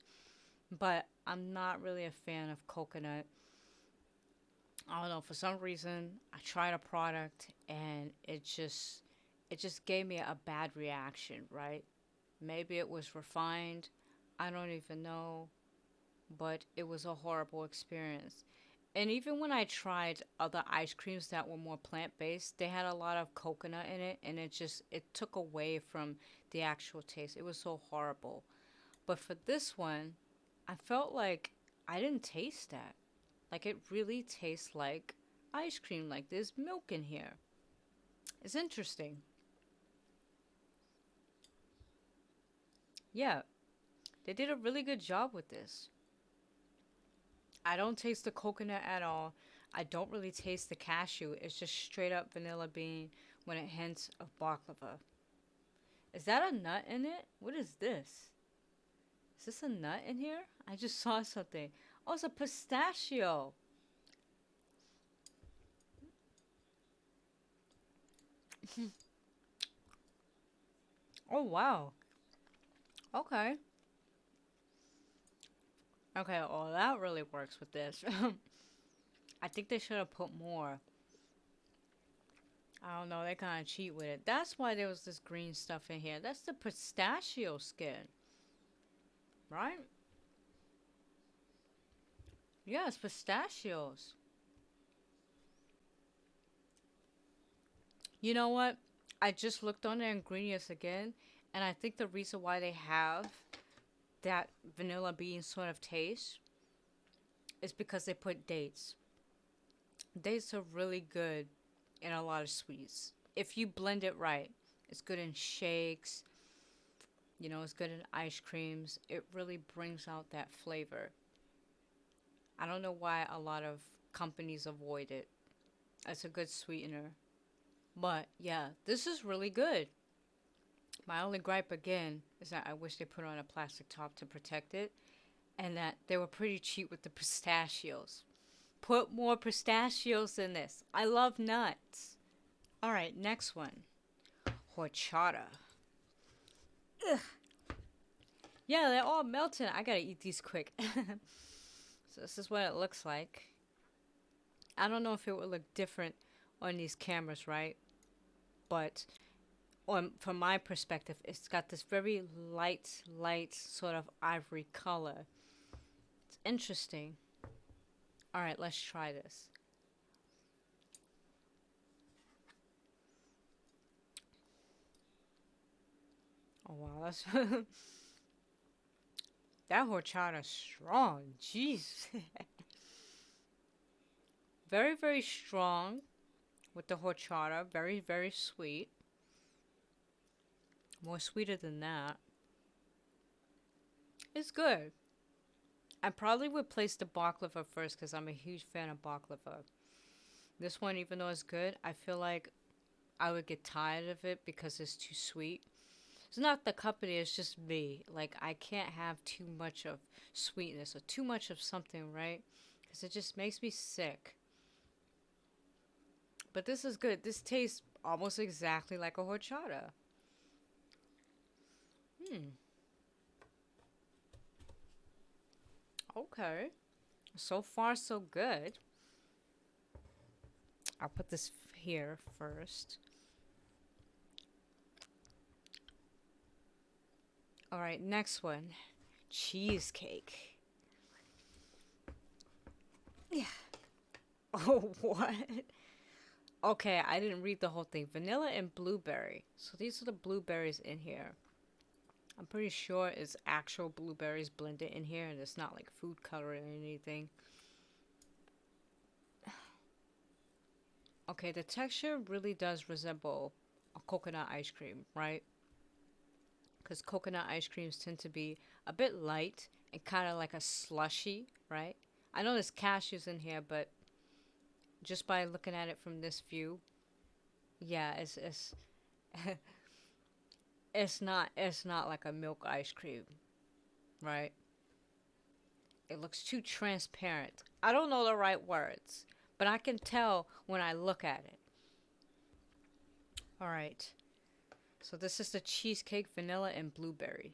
S1: But I'm not really a fan of coconut. I don't know, for some reason I tried a product and it just gave me a bad reaction, right? Maybe it was refined. I don't even know, but it was a horrible experience. And even when I tried other ice creams that were more plant-based, they had a lot of coconut in it and it took away from the actual taste. It was so horrible. But for this one, I felt like I didn't taste that. Like it really tastes like ice cream, like there's milk in here. It's interesting. Yeah, they did a really good job with this. I don't taste the coconut at all. I don't really taste the cashew. It's just straight up vanilla bean when it hints of baklava. Is that a nut in it? What is this? Is this a nut in here? I just saw something. Oh, it's a pistachio. Oh, wow. Okay. Okay, well, that really works with this. I think they should have put more. I don't know, they kind of cheat with it. That's why there was this green stuff in here. That's the pistachio skin. Right? Yeah, it's pistachios. You know what? I just looked on the ingredients again, and I think the reason why they have that vanilla bean sort of taste is because they put dates. Dates are really good in a lot of sweets. If you blend it right, it's good in shakes, you know, it's good in ice creams. It really brings out that flavor. I don't know why a lot of companies avoid it. It's a good sweetener. But yeah, this is really good. My only gripe again is that I wish they put on a plastic top to protect it and that they were pretty cheap with the pistachios. Put more pistachios in this. I love nuts. All right, next one. Horchata. Ugh. Yeah, they're all melting. I gotta eat these quick. So this is what it looks like. I don't know if it would look different on these cameras, right? But from my perspective, it's got this very light sort of ivory color. It's interesting. All right, let's try this. Oh wow, that's that horchata's strong. Jeez. Very strong with the horchata. Very sweet. More sweeter than that. It's good. I probably would place the baklava first because I'm a huge fan of baklava. This one, even though it's good, I feel like I would get tired of it because it's too sweet. It's not the company, it's just me. Like, I can't have too much of sweetness or too much of something, right? Because it just makes me sick. But this is good. This tastes almost exactly like a horchata. Okay. So far, so good. I'll put this here first. All right, next one. Cheesecake. Yeah. Oh, what? Okay, I didn't read the whole thing. Vanilla and blueberry. So these are the blueberries in here. I'm pretty sure it's actual blueberries blended in here and it's not like food coloring or anything. Okay, the texture really does resemble a coconut ice cream, right? Because coconut ice creams tend to be a bit light and kind of like a slushy, right? I know there's cashews in here, but just by looking at it from this view, yeah, it's not like a milk ice cream, right? It looks too transparent. I don't know the right words, but I can tell when I look at it. All right. So this is the cheesecake, vanilla and blueberry.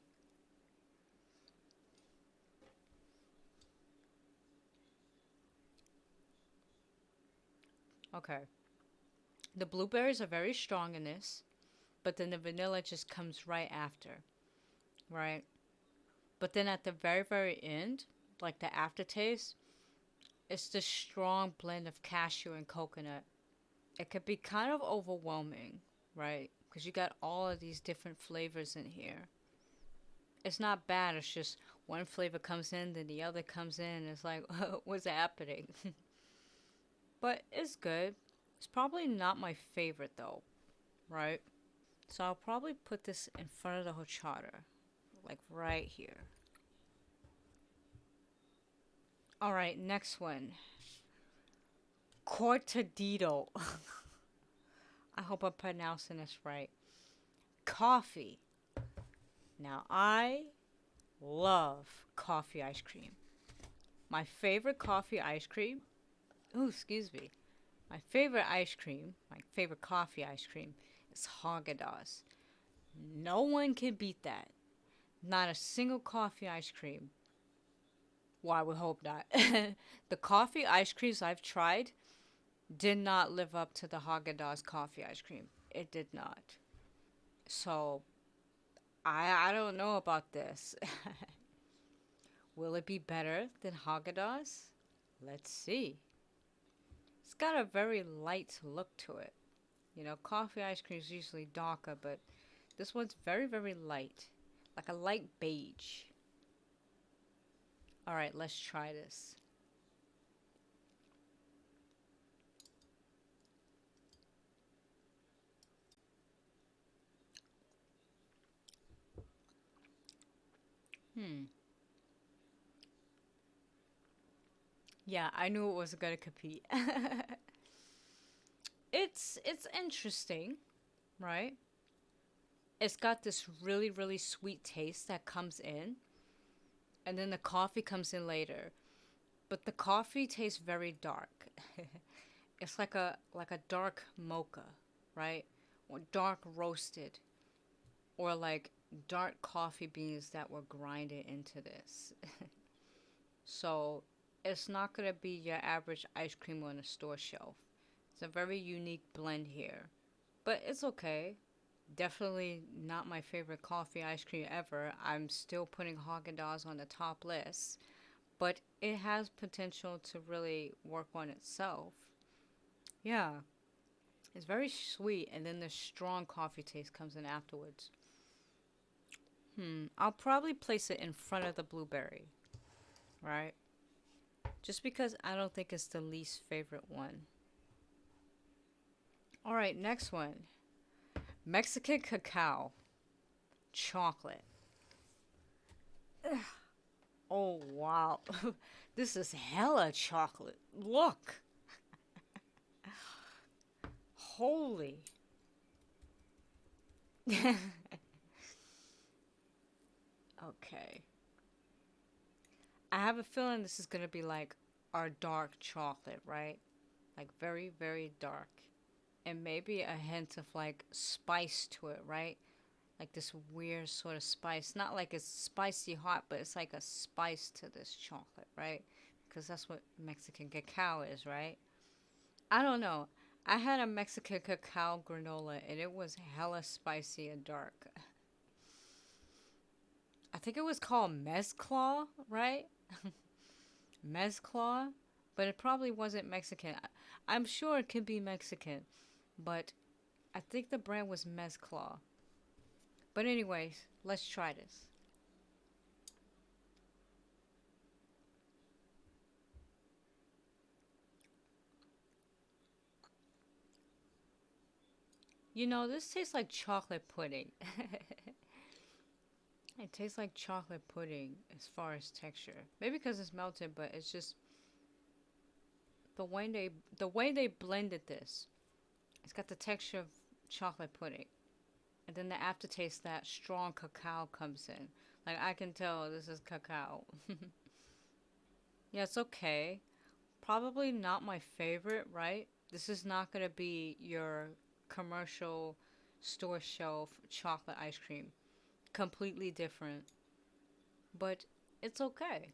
S1: Okay. The blueberries are very strong in this, but then the vanilla just comes right after, right? But then at the very end, like the aftertaste, it's this strong blend of cashew and coconut. It could be kind of overwhelming, right? Because you got all of these different flavors in here. It's not bad, it's just one flavor comes in, then the other comes in. It's like, what's happening? But it's good. It's probably not my favorite though, right? So I'll probably put this in front of the horchata, like right here. All right, next one. Cortadito. I hope I'm pronouncing this right. Coffee. Now, I love coffee ice cream. My favorite coffee ice cream, oh, excuse me. My favorite coffee ice cream is Haagen-Dazs. No one can beat that. Not a single coffee ice cream. Well, I would hope not. The coffee ice creams I've tried did not live up to the Haagen-Dazs coffee ice cream. It did not. So, I don't know about this. Will it be better than Haagen-Dazs? Let's see. It's got a very light look to it. You know, coffee ice cream is usually darker, but this one's very, very light. Like a light beige. Alright, let's try this. Yeah, I knew it wasn't gonna compete. It's interesting, right? It's got this really, really sweet taste that comes in, and then the coffee comes in later. But the coffee tastes very dark. It's like a dark mocha, right? Or dark roasted, or like dark coffee beans that were grinded into this. So it's not gonna be your average ice cream on a store shelf. It's a very unique blend here, but it's okay. Definitely not my favorite coffee ice cream ever. I'm still putting Haagen-Dazs on the top list, but it has potential to really work on itself. Yeah, it's very sweet, and then the strong coffee taste comes in afterwards. I'll probably place it in front of the blueberry, right? Just because I don't think it's the least favorite one. All right, next one. Mexican cacao chocolate. Oh, wow. This is hella chocolate. Look. Holy. Okay. I have a feeling this is going to be like our dark chocolate, right? Like very, very dark. And maybe a hint of like spice to it, right? Like this weird sort of spice. Not like it's spicy hot, but it's like a spice to this chocolate, right? Because that's what Mexican cacao is, right? I don't know. I had a Mexican cacao granola and it was hella spicy and dark. I think it was called mezcla, right? Mezcla, but it probably wasn't Mexican. I'm sure it could be Mexican, but I think the brand was Mezcla. But anyways, let's try this. You know, this tastes like chocolate pudding. It tastes like chocolate pudding as far as texture. Maybe because it's melted, but it's just the way they blended this. It's got the texture of chocolate pudding. And then the aftertaste, that strong cacao comes in. Like I can tell this is cacao. Yeah, it's okay. Probably not my favorite, right? This is not going to be your commercial store shelf chocolate ice cream. Completely different. But it's okay.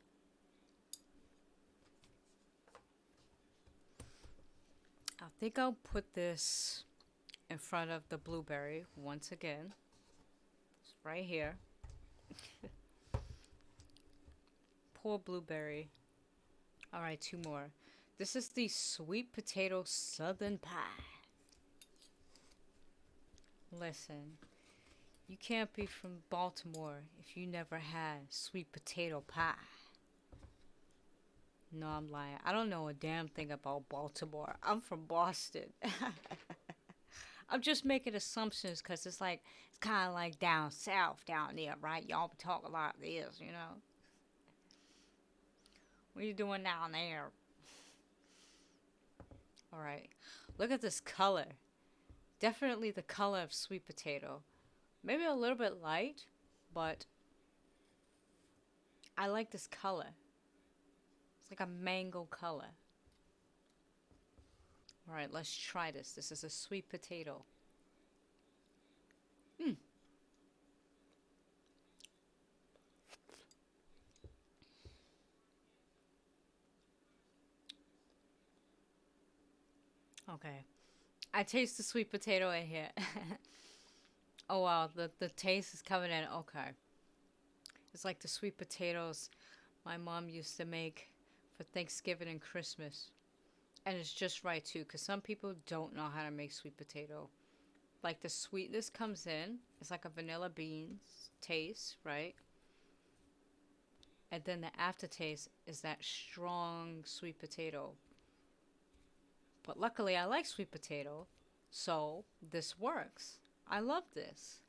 S1: I think I'll put this in front of the blueberry once again. It's right here. Poor blueberry. All right, two more. This is the sweet potato southern pie. Listen, you can't be from Baltimore if you never had sweet potato pie. No, I'm lying. I don't know a damn thing about Baltimore. I'm from Boston. I'm just making assumptions because it's kind of like down south down there, right? Y'all talk a lot of this, you know. What are you doing down there? All right. Look at this color. Definitely the color of sweet potato. Maybe a little bit light, but I like this color. It's like a mango color. All right, let's try this. This is a sweet potato. Mm. Okay. I taste the sweet potato in here. Oh wow, the taste is coming in. Okay. It's like the sweet potatoes my mom used to make for Thanksgiving and Christmas. And it's just right too, because some people don't know how to make sweet potato. Like the sweetness comes in, it's like a vanilla beans taste, right? And then the aftertaste is that strong sweet potato. But luckily, I like sweet potato, so this works. I love this.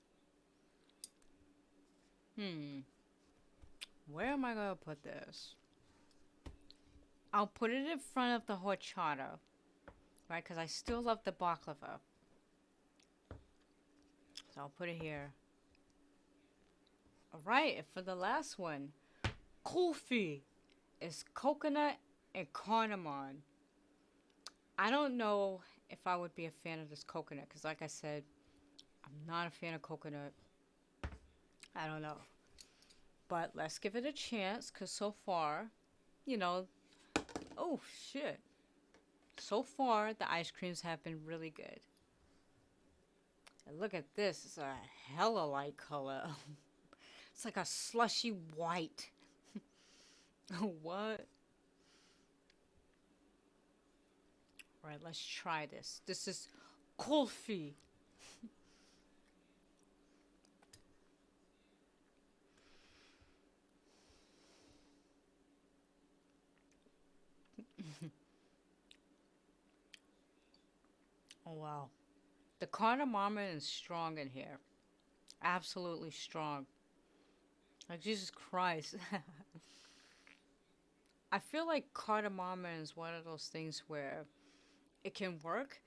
S1: Hmm, where am I gonna put this? I'll put it in front of the horchata, right? Because I still love the baklava. So I'll put it here. All right, and for the last one, kulfi is coconut and cardamom. I don't know if I would be a fan of this coconut because, like I said, I'm not a fan of coconut. I don't know. But let's give it a chance because so far, you know, oh shit. So far, the ice creams have been really good. And look at this. It's a hella light color. It's like a slushy white. What? All right, let's try this. This is kulfi. Oh wow. The cardamom is strong in here. Absolutely strong. Like Jesus Christ. I feel like cardamom is one of those things where it can work,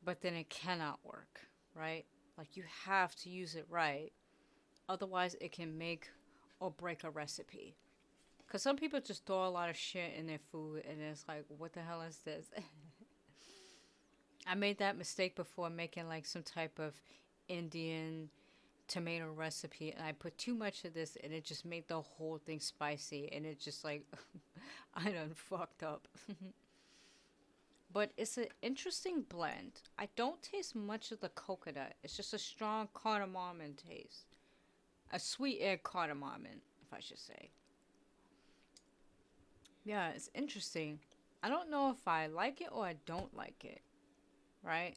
S1: but then it cannot work, right? Like you have to use it right. Otherwise, it can make or break a recipe. Because some people just throw a lot of shit in their food and it's like, what the hell is this? I made that mistake before making like some type of Indian tomato recipe and I put too much of this and it just made the whole thing spicy and it just like I done fucked up. But it's an interesting blend. I don't taste much of the coconut. It's just a strong cardamom taste. A sweet egg cardamom, if I should say. Yeah, it's interesting. I don't know if I like it or I don't like it, right?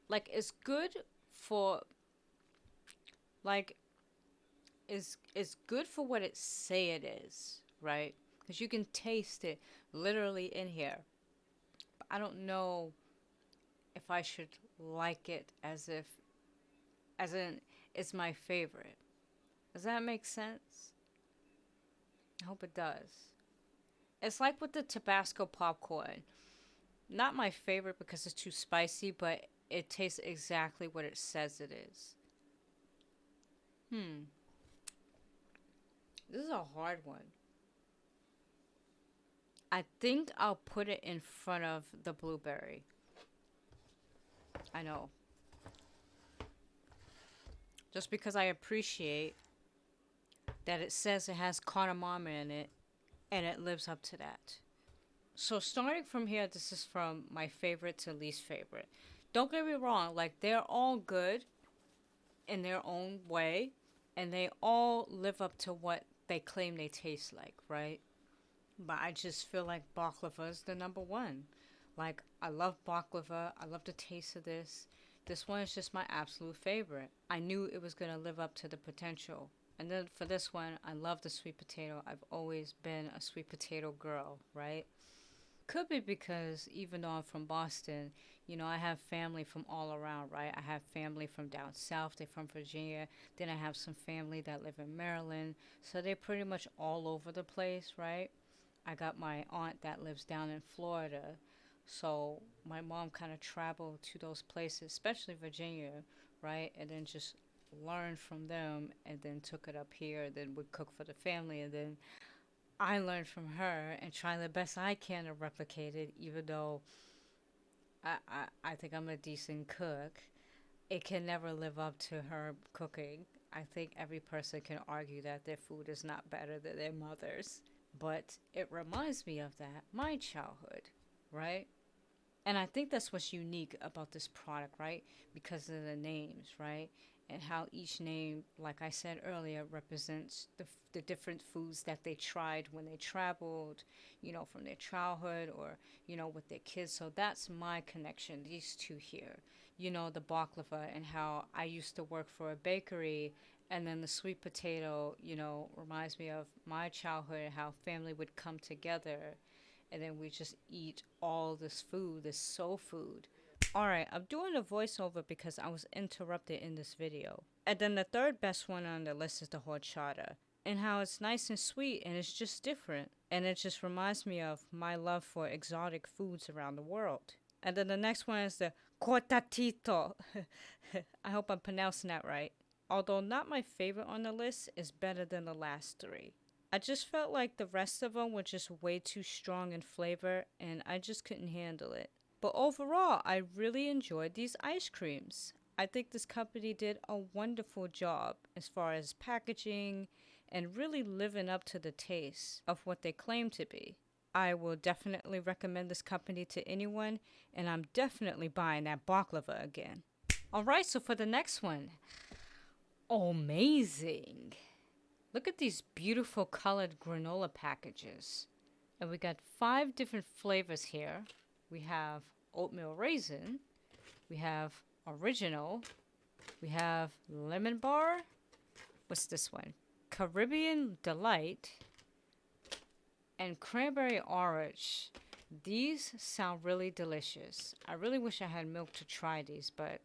S1: Like it's good for like it's good for what it say it is, right? Because you can taste it literally in here. But I don't know if I should like it as in it's my favorite. Does that make sense? I hope it does. It's like with the Tabasco popcorn. Not my favorite because it's too spicy, but it tastes exactly what it says it is. Hmm. This is a hard one. I think I'll put it in front of the blueberry. I know. Just because I appreciate that it says it has cardamom in it and it lives up to that. So starting from here, this is from my favorite to least favorite. Don't get me wrong, like they're all good in their own way and they all live up to what they claim they taste like, right? But I just feel like baklava is the number one. Like I love baklava. I love the taste of this. This one is just my absolute favorite. I knew it was gonna live up to the potential. And then for this one, I love the sweet potato. I've always been a sweet potato girl, right? Could be because even though I'm from Boston, you know, I have family from all around, right? I have family from down south, they're from Virginia. Then I have some family that live in Maryland. So they're pretty much all over the place, right? I got my aunt that lives down in Florida. So my mom kind of traveled to those places, especially Virginia, right? And then just learned from them and then took it up here, then would cook for the family, and then I learned from her and try the best I can to replicate it, even though I think I'm a decent cook. It can never live up to her cooking. I think every person can argue that their food is not better than their mother's. But it reminds me of that, my childhood, right? And I think that's what's unique about this product, right? Because of the names, right? And how each name, like I said earlier, represents the different foods that they tried when they traveled, from their childhood or, with their kids. So that's my connection, these two here. The baklava and how I used to work for a bakery. And then the sweet potato, reminds me of my childhood, how family would come together and then we just eat all this food, this soul food. Alright, I'm doing a voiceover because I was interrupted in this video. And then the third best one on the list is the horchata. And how it's nice and sweet and it's just different. And it just reminds me of my love for exotic foods around the world. And then the next one is the cortatito. I hope I'm pronouncing that right. Although not my favorite on the list, is better than the last three. I just felt like the rest of them were just way too strong in flavor and I just couldn't handle it. But overall, I really enjoyed these ice creams. I think this company did a wonderful job as far as packaging and really living up to the taste of what they claim to be. I will definitely recommend this company to anyone, and I'm definitely buying that baklava again. Alright, so for the next one. Amazing. Look at these beautiful colored granola packages. And we got 5 different flavors here. We have oatmeal raisin, we have original, we have lemon bar, what's this one? Caribbean Delight, and cranberry orange. These sound really delicious. I really wish I had milk to try these, but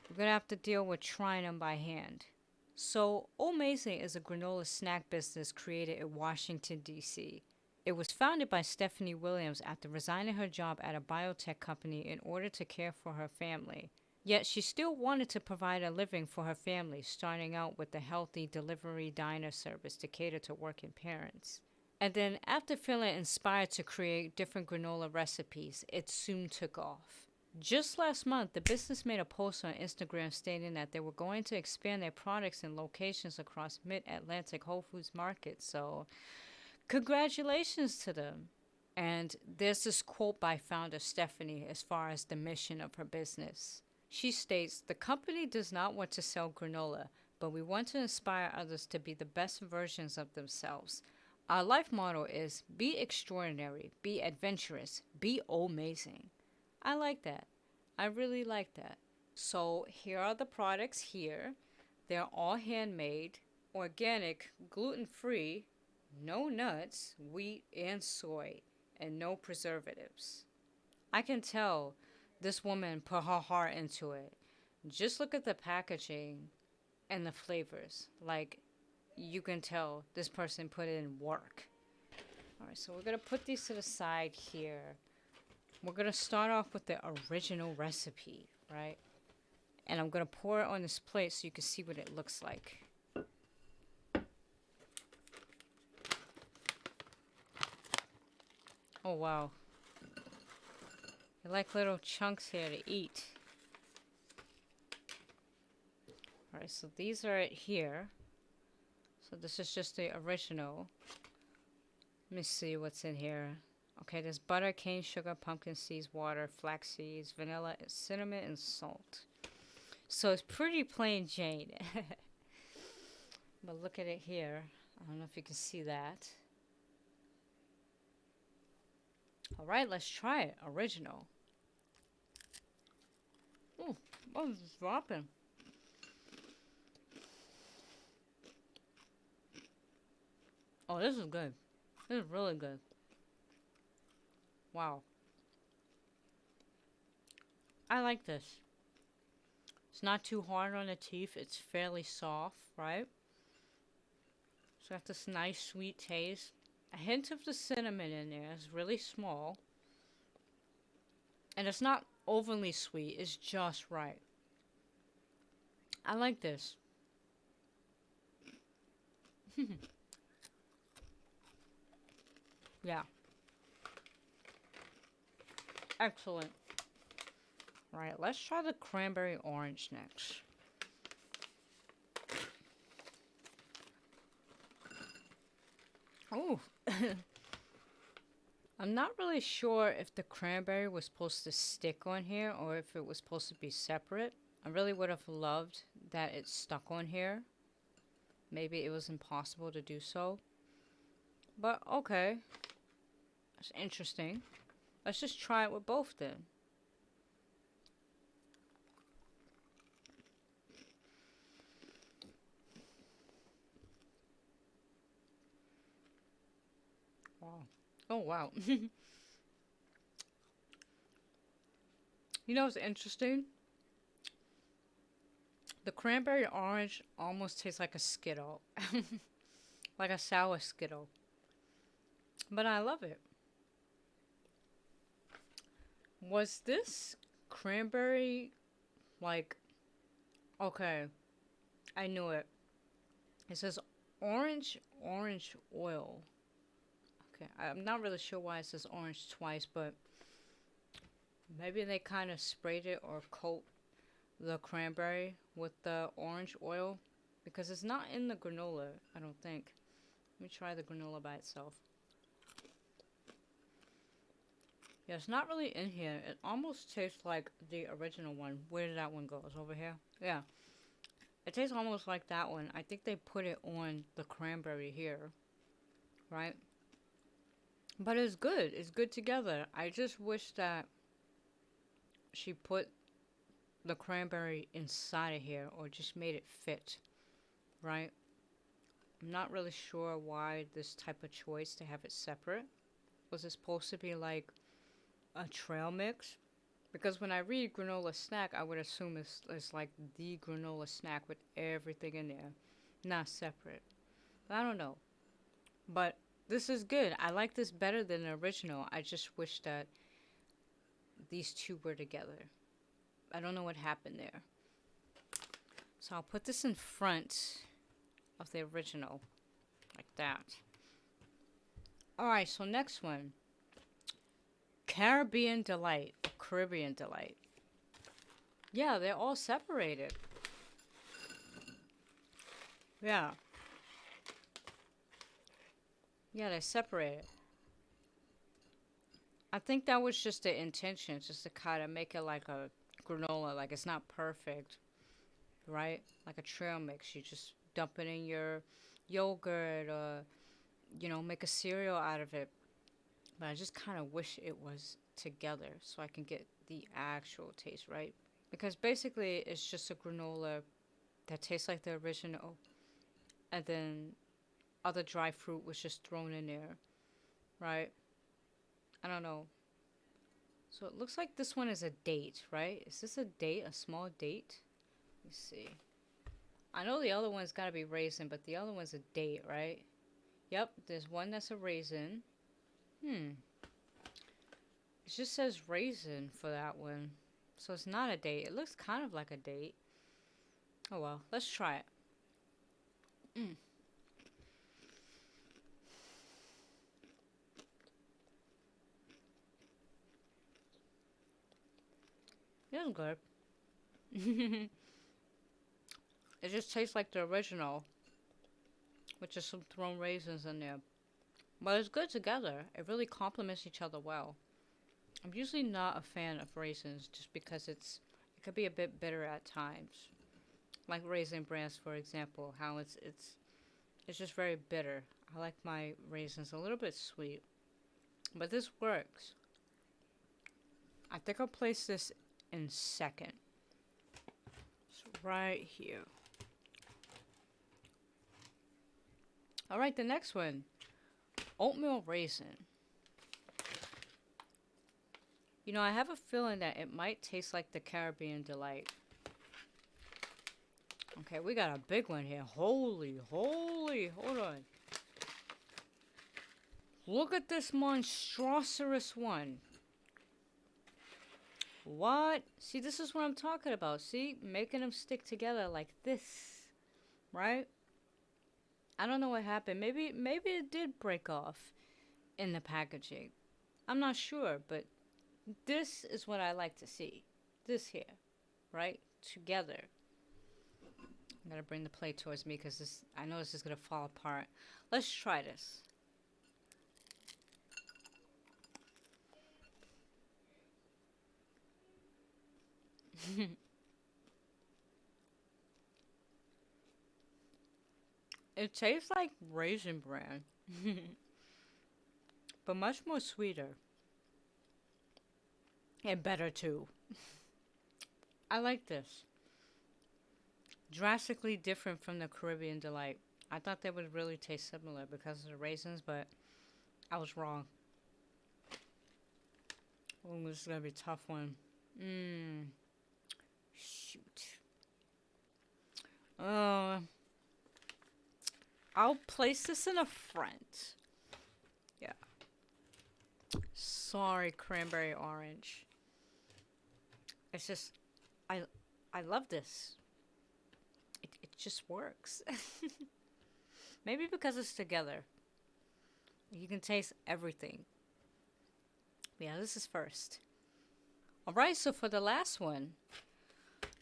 S1: we're gonna have to deal with trying them by hand. So, Amazing is a granola snack business created in Washington, D.C. It was founded by Stephanie Williams after resigning her job at a biotech company in order to care for her family. Yet she still wanted to provide a living for her family, starting out with a healthy delivery diner service to cater to working parents. And then, after feeling inspired to create different granola recipes, it soon took off. Just last month, the business made a post on Instagram stating that they were going to expand their products in locations across Mid-Atlantic Whole Foods markets. So, congratulations to them. And there's this quote by founder Stephanie as far as the mission of her business. She states, "The company does not want to sell granola, but we want to inspire others to be the best versions of themselves. Our life motto is be extraordinary, be adventurous, be amazing." I like that. I really like that. So here are the products here. They're all handmade, organic, gluten-free, no nuts, wheat, and soy, and no preservatives. I can tell this woman put her heart into it. Just look at the packaging and the flavors. Like, you can tell this person put in work. Alright, so we're going to put these to the side here. We're going to start off with the original recipe, right? And I'm going to pour it on this plate so you can see what it looks like. Oh, wow. They're like little chunks here to eat. Alright, so these are it here. So this is just the original. Let me see what's in here. Okay, there's butter, cane sugar, pumpkin seeds, water, flax seeds, vanilla, cinnamon, and salt. So it's pretty plain Jane. But look at it here. I don't know if you can see that. Alright, let's try it. Original. Ooh, oh, it's dropping. Oh, this is good. This is really good. Wow. I like this. It's not too hard on the teeth. It's fairly soft, right? So got this nice sweet taste. A hint of the cinnamon in there. It's really small. And it's not overly sweet. It's just right. I like this. Yeah. Excellent. All right, let's try the cranberry orange next. Oh, I'm not really sure if the cranberry was supposed to stick on here or if it was supposed to be separate. I really would have loved that it stuck on here. Maybe it was impossible to do so. But okay, that's interesting. Let's just try it with both then. Wow. Oh, wow. You know what's interesting? The cranberry orange almost tastes like a Skittle. Like a sour Skittle. But I love it. Was this cranberry like... Okay, I knew it. It says orange oil. Okay, I'm not really sure why it says orange twice, but maybe they kind of sprayed it or coat the cranberry with the orange oil because it's not in the granola, I don't think. Let me try the granola by itself. Yeah, it's not really in here. It almost tastes like the original one. Where did that one go? It's over here? Yeah. It tastes almost like that one. I think they put it on the cranberry here. Right? But it's good. It's good together. I just wish that she put the cranberry inside of here or just made it fit. Right? I'm not really sure why this type of choice to have it separate. Was it supposed to be like a trail mix? Because when I read granola snack, I would assume it's like the granola snack with everything in there, not separate. I don't know. But this is good. I like this better than the original. I just wish that these two were together. I don't know what happened there. So I'll put this in front of the original, like that. Alright, so next one. Caribbean Delight. Caribbean Delight. Yeah, they're all separated. Yeah. Yeah, they're separated. I think that was just the intention, just to kind of make it like a granola. Like it's not perfect, right? Like a trail mix. You just dump it in your yogurt or, you know, make a cereal out of it. But I just kind of wish it was together so I can get the actual taste, right? Because basically it's just a granola that tastes like the original. And then other dry fruit was just thrown in there, right? I don't know. So it looks like this one is a date, right? Is this a date? A small date? Let me see. I know the other one's got to be raisin, but the other one's a date, right? Yep, there's one that's a raisin. It just says raisin for that one. So it's not a date. It looks kind of like a date. Oh well, let's try it. It's good. It just tastes like the original, with just some thrown raisins in there. But it's good together. It really complements each other well. I'm usually not a fan of raisins just because it could be a bit bitter at times. Like Raisin Brands, for example, how it's just very bitter. I like my raisins a little bit sweet. But this works. I think I'll place this in second. So right here. Alright, the next one. Oatmeal raisin. You know, I have a feeling that it might taste like the Caribbean Delight. Okay, we got a big one here. Holy, hold on. Look at this monstrosity one. What? See, this is what I'm talking about. See? Making them stick together like this. Right? I don't know what happened. Maybe it did break off in the packaging. I'm not sure, but this is what I like to see. This here, right? Together. I'm gonna bring the plate towards me because this, I know this is gonna fall apart. Let's try this. It tastes like raisin bran, but much more sweeter and better too. I like this. Drastically different from the Caribbean Delight. I thought they would really taste similar because of the raisins, but I was wrong. Oh, this is gonna be a tough one. Shoot. I'll place this in a front. Yeah. Sorry, cranberry orange. It's just, I, I love this. It just works. Maybe because it's together. You can taste everything. Yeah, this is first. Alright, so for the last one,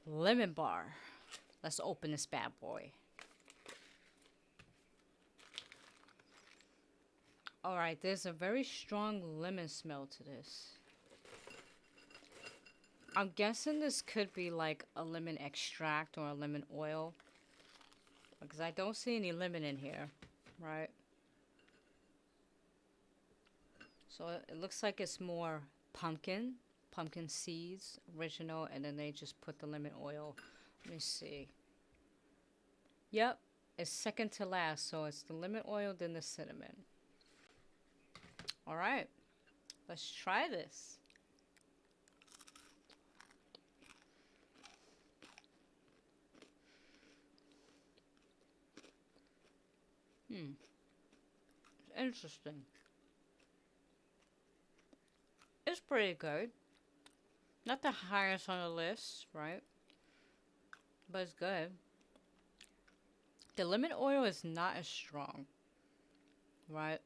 S1: lemon bar. Let's open this bad boy. Alright, there's a very strong lemon smell to this. I'm guessing this could be like a lemon extract or a lemon oil. Because I don't see any lemon in here, right? So it looks like it's more pumpkin seeds, original, and then they just put the lemon oil. Let me see. Yep, it's second to last, so it's the lemon oil, then the cinnamon. All right, let's try this. Interesting. It's pretty good. Not the highest on the list, right? But it's good. The lemon oil is not as strong, right?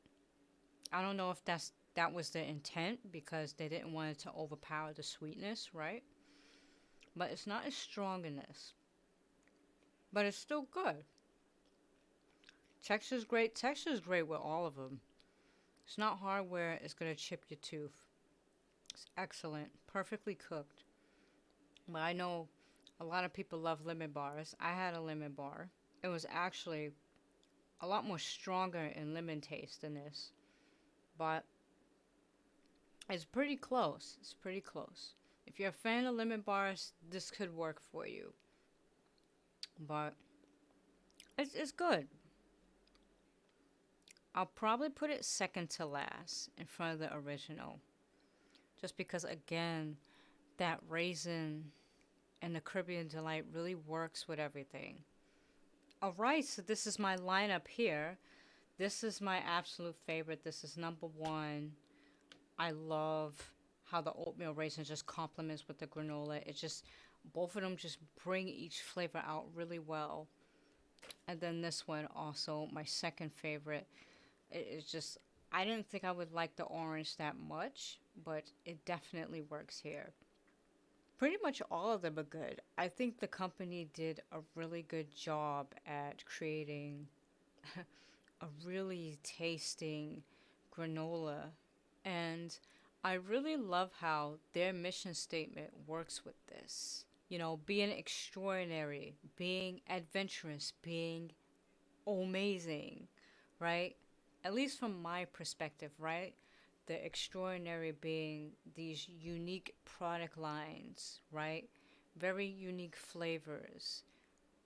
S1: I don't know if that was the intent because they didn't want it to overpower the sweetness, right? But it's not as strong in this. But it's still good. Texture's great. Texture's great with all of them. It's not hard where it's going to chip your tooth. It's excellent. Perfectly cooked. But I know a lot of people love lemon bars. I had a lemon bar. It was actually a lot more stronger in lemon taste than this. But it's pretty close. It's pretty close. If you're a fan of lemon bars, this could work for you. But it's good. I'll probably put it second to last in front of the original. Just because, again, that raisin and the Caribbean Delight really works with everything. Alright, so this is my lineup here. This is my absolute favorite. This is number one. I love how the oatmeal raisin just complements with the granola. It just, both of them just bring each flavor out really well. And then this one also, my second favorite. It's just, I didn't think I would like the orange that much, but it definitely works here. Pretty much all of them are good. I think the company did a really good job at creating a really tasting granola. And I really love how their mission statement works with this. You know, being extraordinary, being adventurous, being amazing, right? At least from my perspective, right? The extraordinary being these unique product lines, right? Very unique flavors,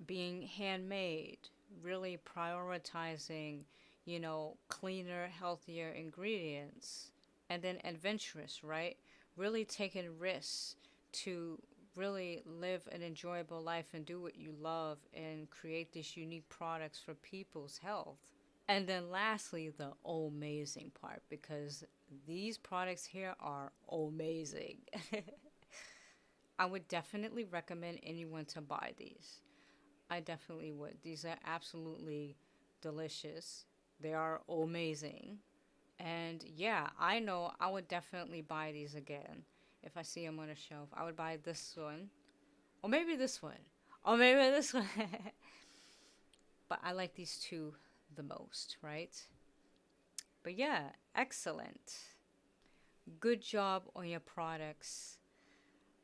S1: being handmade, really prioritizing, you know, cleaner, healthier ingredients, and then adventurous, right? Really taking risks to really live an enjoyable life and do what you love and create these unique products for people's health. And then lastly, the amazing part, because these products here are amazing. I would definitely recommend anyone to buy these. I definitely would. These are absolutely delicious. They are amazing. And yeah, I know I would definitely buy these again. If I see them on a shelf, I would buy this one. Or maybe this one. Or maybe this one. But I like these two the most, right? But yeah, excellent. Good job on your products.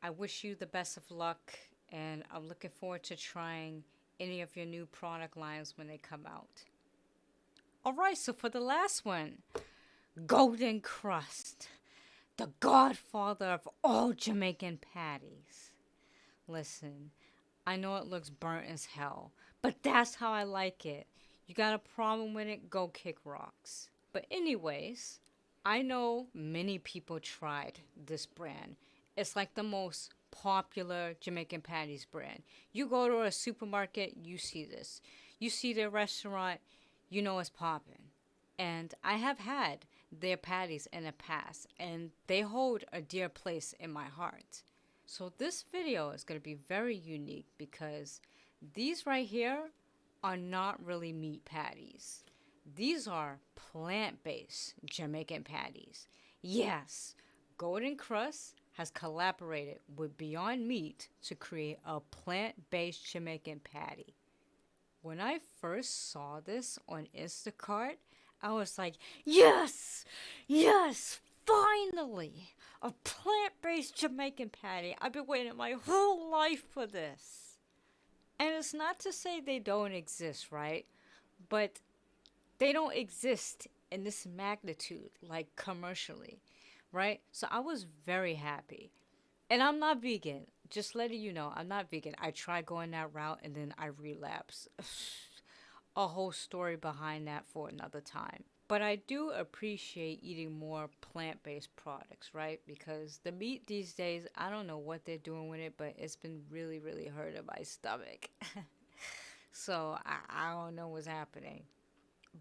S1: I wish you the best of luck, and I'm looking forward to trying any of your new product lines when they come out. Alright, so for the last one, Golden Krust, the godfather of all Jamaican patties. Listen, I know it looks burnt as hell, but that's how I like it. You got a problem with it, go kick rocks. But anyways, I know many people tried this brand. It's like the most popular Jamaican patties brand. You go to a supermarket, you see this. You see their restaurant, you know it's popping. And I have had their patties in the past, and they hold a dear place in my heart. So this video is going to be very unique because these right here are not really meat patties. These are plant-based Jamaican patties. Yes, Golden Krust has collaborated with Beyond Meat to create a plant-based Jamaican patty. When I first saw this on Instacart, I was like, yes, yes, finally, a plant-based Jamaican patty. I've been waiting my whole life for this. And it's not to say they don't exist, right? But they don't exist in this magnitude, like commercially, right? So I was very happy. And I'm not vegan. Just letting you know, I'm not vegan. I tried going that route and then I relapsed. A whole story behind that for another time. But I do appreciate eating more plant-based products, right? Because the meat these days, I don't know what they're doing with it, but it's been really, really hurting my stomach. So I don't know what's happening.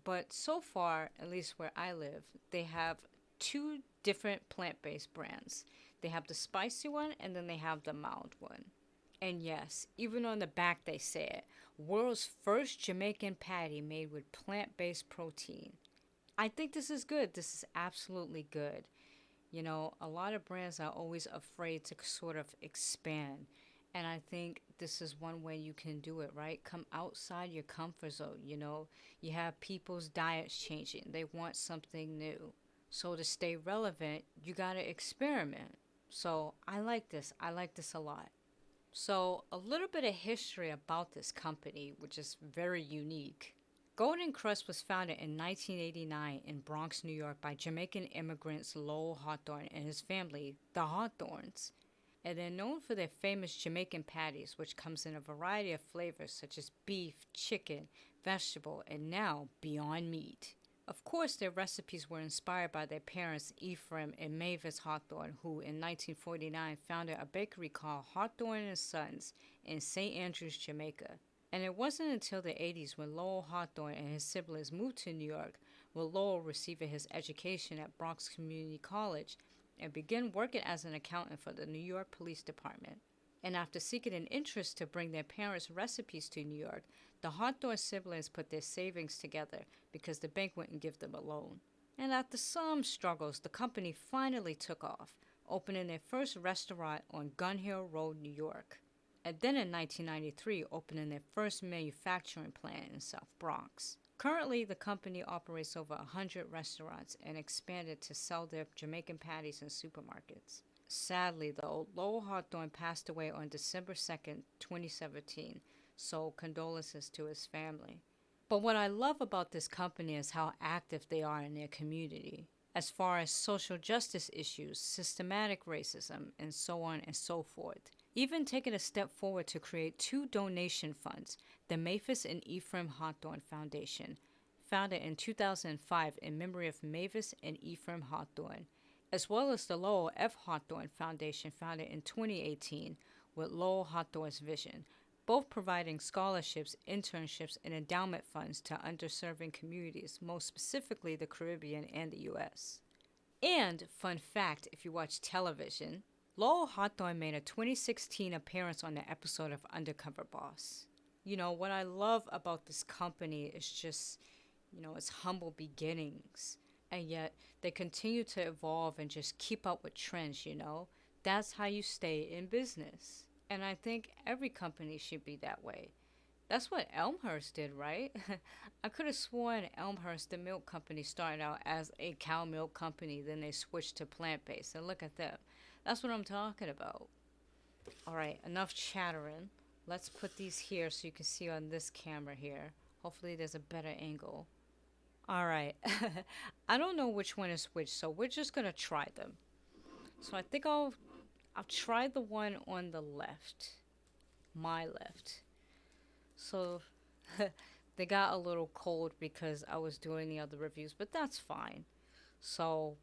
S1: But so far, at least where I live, they have two different plant-based brands. They have the spicy one and then they have the mild one. And yes, even on the back they say it, world's first Jamaican patty made with plant-based protein. I think this is good. This is absolutely good. You know, a lot of brands are always afraid to sort of expand. And I think this is one way you can do it, right? Come outside your comfort zone, you know. You have people's diets changing. They want something new. So to stay relevant, you got to experiment. So I like this. I like this a lot. So a little bit of history about this company, which is very unique. Golden Krust was founded in 1989 in Bronx, New York by Jamaican immigrants Lowell Hawthorne and his family, the Hawthorns. And they're known for their famous Jamaican patties, which comes in a variety of flavors such as beef, chicken, vegetable, and now Beyond Meat. Of course, their recipes were inspired by their parents, Ephraim and Mavis Hawthorne, who in 1949 founded a bakery called Hawthorne and Sons in St. Andrews, Jamaica. And it wasn't until the 80s when Lowell Hawthorne and his siblings moved to New York, with Lowell receiving his education at Bronx Community College and began working as an accountant for the New York Police Department. And after seeking an interest to bring their parents' recipes to New York, the Hawthorne siblings put their savings together because the bank wouldn't give them a loan. And after some struggles, the company finally took off, opening their first restaurant on Gun Hill Road, New York. And then in 1993, opening their first manufacturing plant in South Bronx. Currently, the company operates over 100 restaurants and expanded to sell their Jamaican patties in supermarkets. Sadly, though, Lowell Hawthorne passed away on December 2nd, 2017, so condolences to his family. But what I love about this company is how active they are in their community, as far as social justice issues, systematic racism, and so on and so forth. Even taking a step forward to create two donation funds, the Mavis and Ephraim Hawthorne Foundation, founded in 2005 in memory of Mavis and Ephraim Hawthorne, as well as the Lowell F. Hawthorne Foundation, founded in 2018 with Lowell Hawthorne's vision, both providing scholarships, internships, and endowment funds to underserving communities, most specifically the Caribbean and the U.S. And, fun fact, if you watch television, Lowell Hawthorne made a 2016 appearance on the episode of Undercover Boss. You know, what I love about this company is just, you know, its humble beginnings. And yet they continue to evolve and just keep up with trends, you know? That's how you stay in business. And I think every company should be that way. That's what Elmhurst did, right? I could have sworn Elmhurst, the milk company, started out as a cow milk company, then they switched to plant based. And look at them. That's what I'm talking about. All right, enough chattering. Let's put these here so you can see on this camera here. Hopefully, there's a better angle. All right. I don't know which one is which, so we're just gonna try them. So I think I'll try the one on the left, my left. So they got a little cold because I was doing the other reviews, but that's fine. So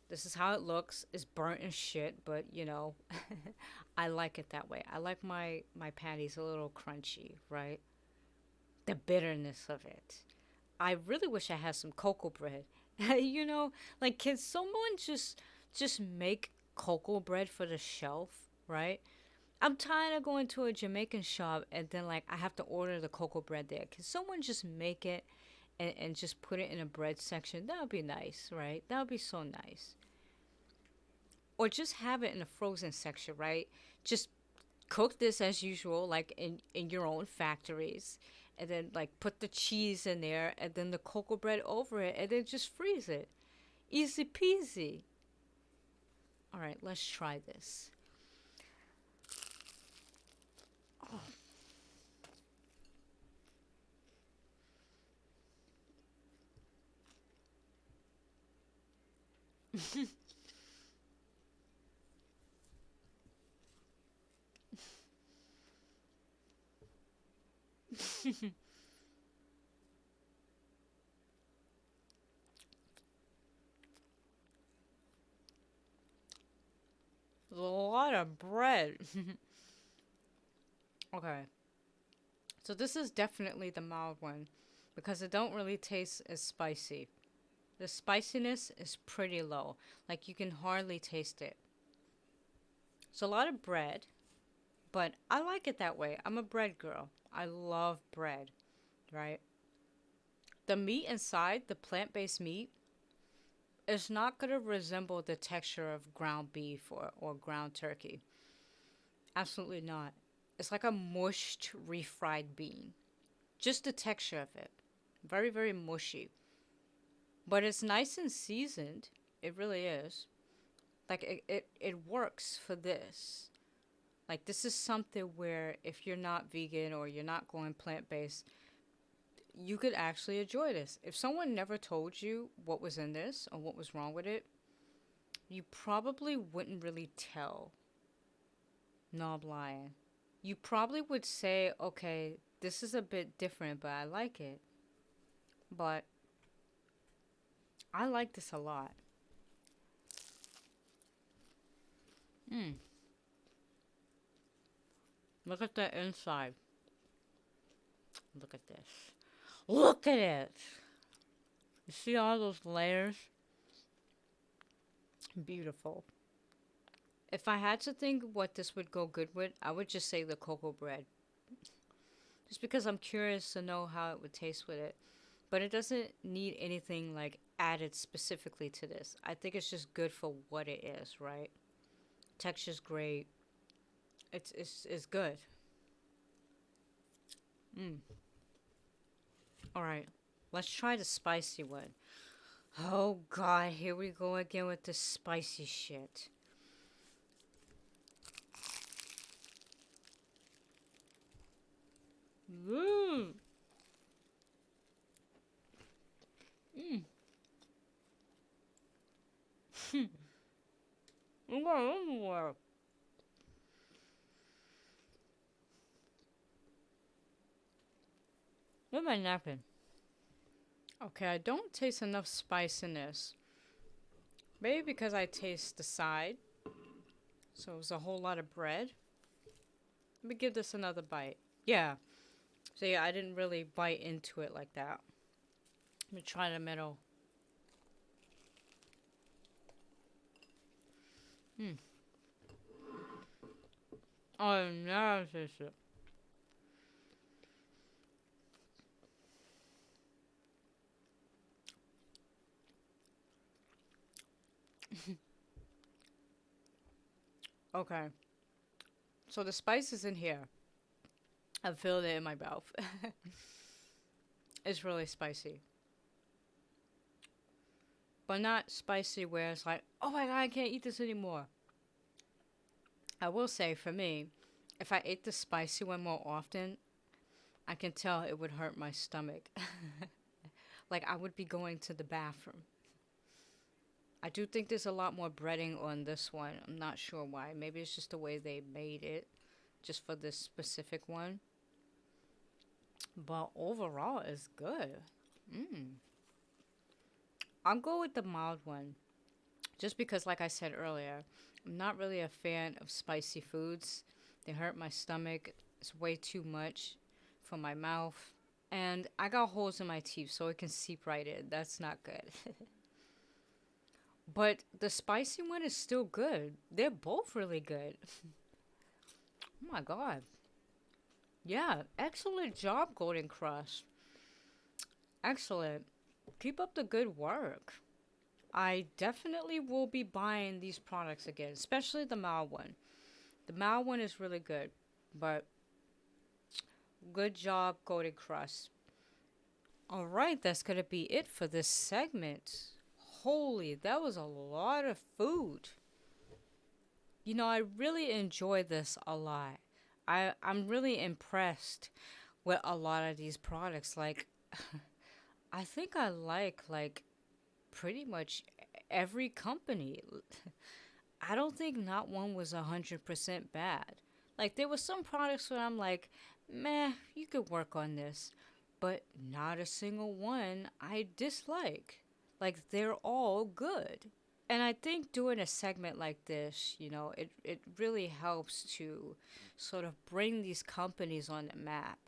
S1: this is how it looks. It's burnt and shit, but you know, I like it that way. I like my patties a little crunchy, right? The bitterness of it. I really wish I had some cocoa bread. You know, like can someone just make cocoa bread for the shelf, right? I'm tired of going to a Jamaican shop and then like I have to order the cocoa bread there. Can someone just make it and just put it in a bread section? That would be nice, right? That would be so nice. Or just have it in a frozen section, right? Just cook this as usual, like in your own factories, and then like put the cheese in there, and then the cocoa bread over it, and then just freeze it. Easy peasy. All right, let's try this. There's a lot of bread. Okay, so this is definitely the mild one because it don't really taste as spicy. The spiciness is pretty low. Like you can hardly taste it. It's a lot of bread, but I like it that way. I'm a bread girl. I love bread, right? The meat inside, the plant based meat, is not going to resemble the texture of ground beef or ground turkey. Absolutely not. It's like a mushed, refried bean. Just the texture of it. Very, very mushy. But it's nice and seasoned. It really is. Like, it works for this. Like, this is something where if you're not vegan or you're not going plant based, you could actually enjoy this. If someone never told you what was in this or what was wrong with it, you probably wouldn't really tell. No, I'm lying. You probably would say, okay, this is a bit different, but I like it. But I like this a lot. Mm. Look at the inside. Look at this. Look at it. You see all those layers? Beautiful. If I had to think what this would go good with, I would just say the cocoa bread. Just because I'm curious to know how it would taste with it. But it doesn't need anything like added specifically to this. I think it's just good for what it is, right? Texture's great. It's good. Mm. All right. Let's try the spicy one. Oh god, here we go again with the spicy shit. Mmm. Mmm. Everywhere. Where's my napkin? Okay, I don't taste enough spice in this. Maybe because I taste the side. So it was a whole lot of bread. Let me give this another bite. Yeah. So yeah, I didn't really bite into it like that. Let me try the middle. Hmm. Oh, now I taste it. Okay. So the spice is in here. I feel it in my mouth. It's really spicy. But not spicy where it's like, oh my god, I can't eat this anymore. I will say for me, if I ate the spicy one more often, I can tell it would hurt my stomach. Like I would be going to the bathroom. I do think there's a lot more breading on this one. I'm not sure why. Maybe it's just the way they made it, just for this specific one. But overall, it's good. Mm. I'll go with the mild one. Just because, like I said earlier, I'm not really a fan of spicy foods. They hurt my stomach. It's way too much for my mouth. And I got holes in my teeth, so it can seep right in. That's not good. But the spicy one is still good. They're both really good. Oh my god. Yeah, excellent job, Golden Krust. Excellent. Keep up the good work. I definitely will be buying these products again, especially the mild one. The mild one is really good, but good job, Golden Krust. All right, that's going to be it for this segment. Holy, that was a lot of food. You know, I really enjoy this a lot. I'm really impressed with a lot of these products. Like, I think I like pretty much every company. I don't think not one was 100% bad. Like there were some products where I'm like, meh, you could work on this, but not a single one I dislike. Like they're all good. And I think doing a segment like this, it really helps to sort of bring these companies on the map.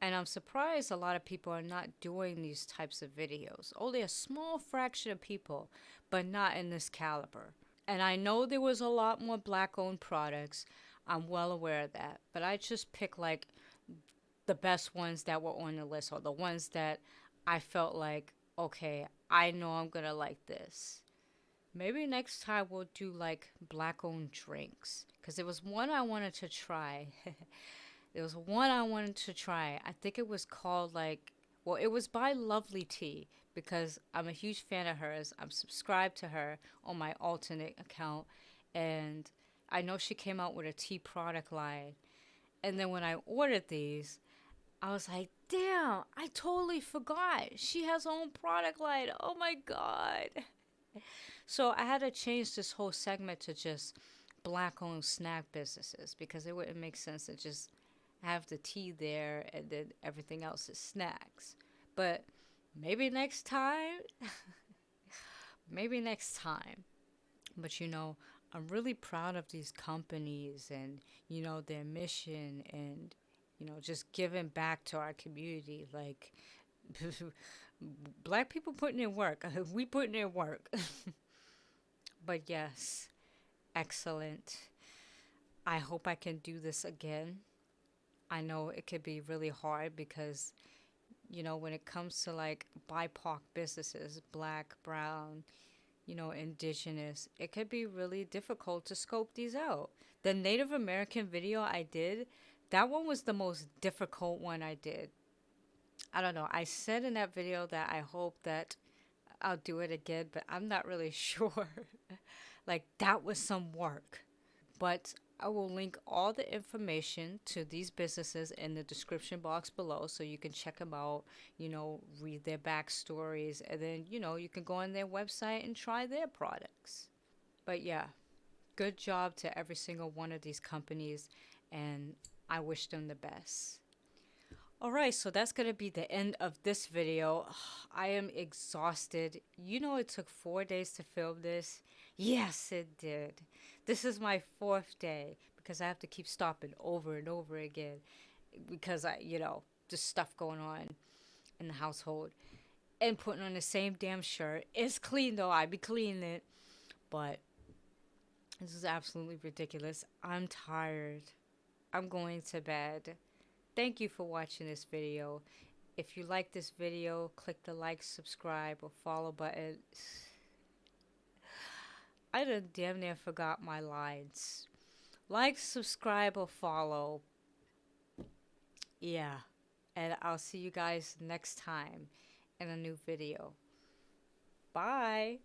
S1: And I'm surprised a lot of people are not doing these types of videos. Only a small fraction of people, but not in this caliber. And I know there was a lot more black owned products. I'm well aware of that. But I just picked like the best ones that were on the list, or the ones that I felt like, okay, I know I'm going to like this. Maybe next time we'll do like black owned drinks. Because there was one I wanted to try. There was one I wanted to try. I think it was called it was by Lovely Tea because I'm a huge fan of hers. I'm subscribed to her on my alternate account. And I know she came out with a tea product line. And then when I ordered these, I was like, damn, I totally forgot. She has her own product line. Oh my God. So I had to change this whole segment to just black owned snack businesses because it wouldn't make sense to just have the tea there and then everything else is snacks. But maybe next time. Maybe next time. But I'm really proud of these companies and, their mission and, just giving back to our community. Like, black people putting in work. We putting in work. But yes, excellent. I hope I can do this again. I know it could be really hard because, when it comes to like BIPOC businesses, black, brown, indigenous, it could be really difficult to scope these out. The Native American video I did, that one was the most difficult one I did. I don't know. I said in that video that I hope that I'll do it again, but I'm not really sure. Like, that was some work. But I will link all the information to these businesses in the description box below so you can check them out, read their backstories, and then, you can go on their website and try their products. But yeah, good job to every single one of these companies, and I wish them the best. Alright, so that's going to be the end of this video. I am exhausted. It took 4 days to film this. Yes, it did. This is my 4th day because I have to keep stopping over and over again because just stuff going on in the household and putting on the same damn shirt. It's clean though. I be cleaning it. But this is absolutely ridiculous. I'm tired. I'm going to bed. Thank you for watching this video. If you like this video, click the like, subscribe, or follow button. I done damn near forgot my lines. Like, subscribe, or follow. Yeah. And I'll see you guys next time in a new video. Bye.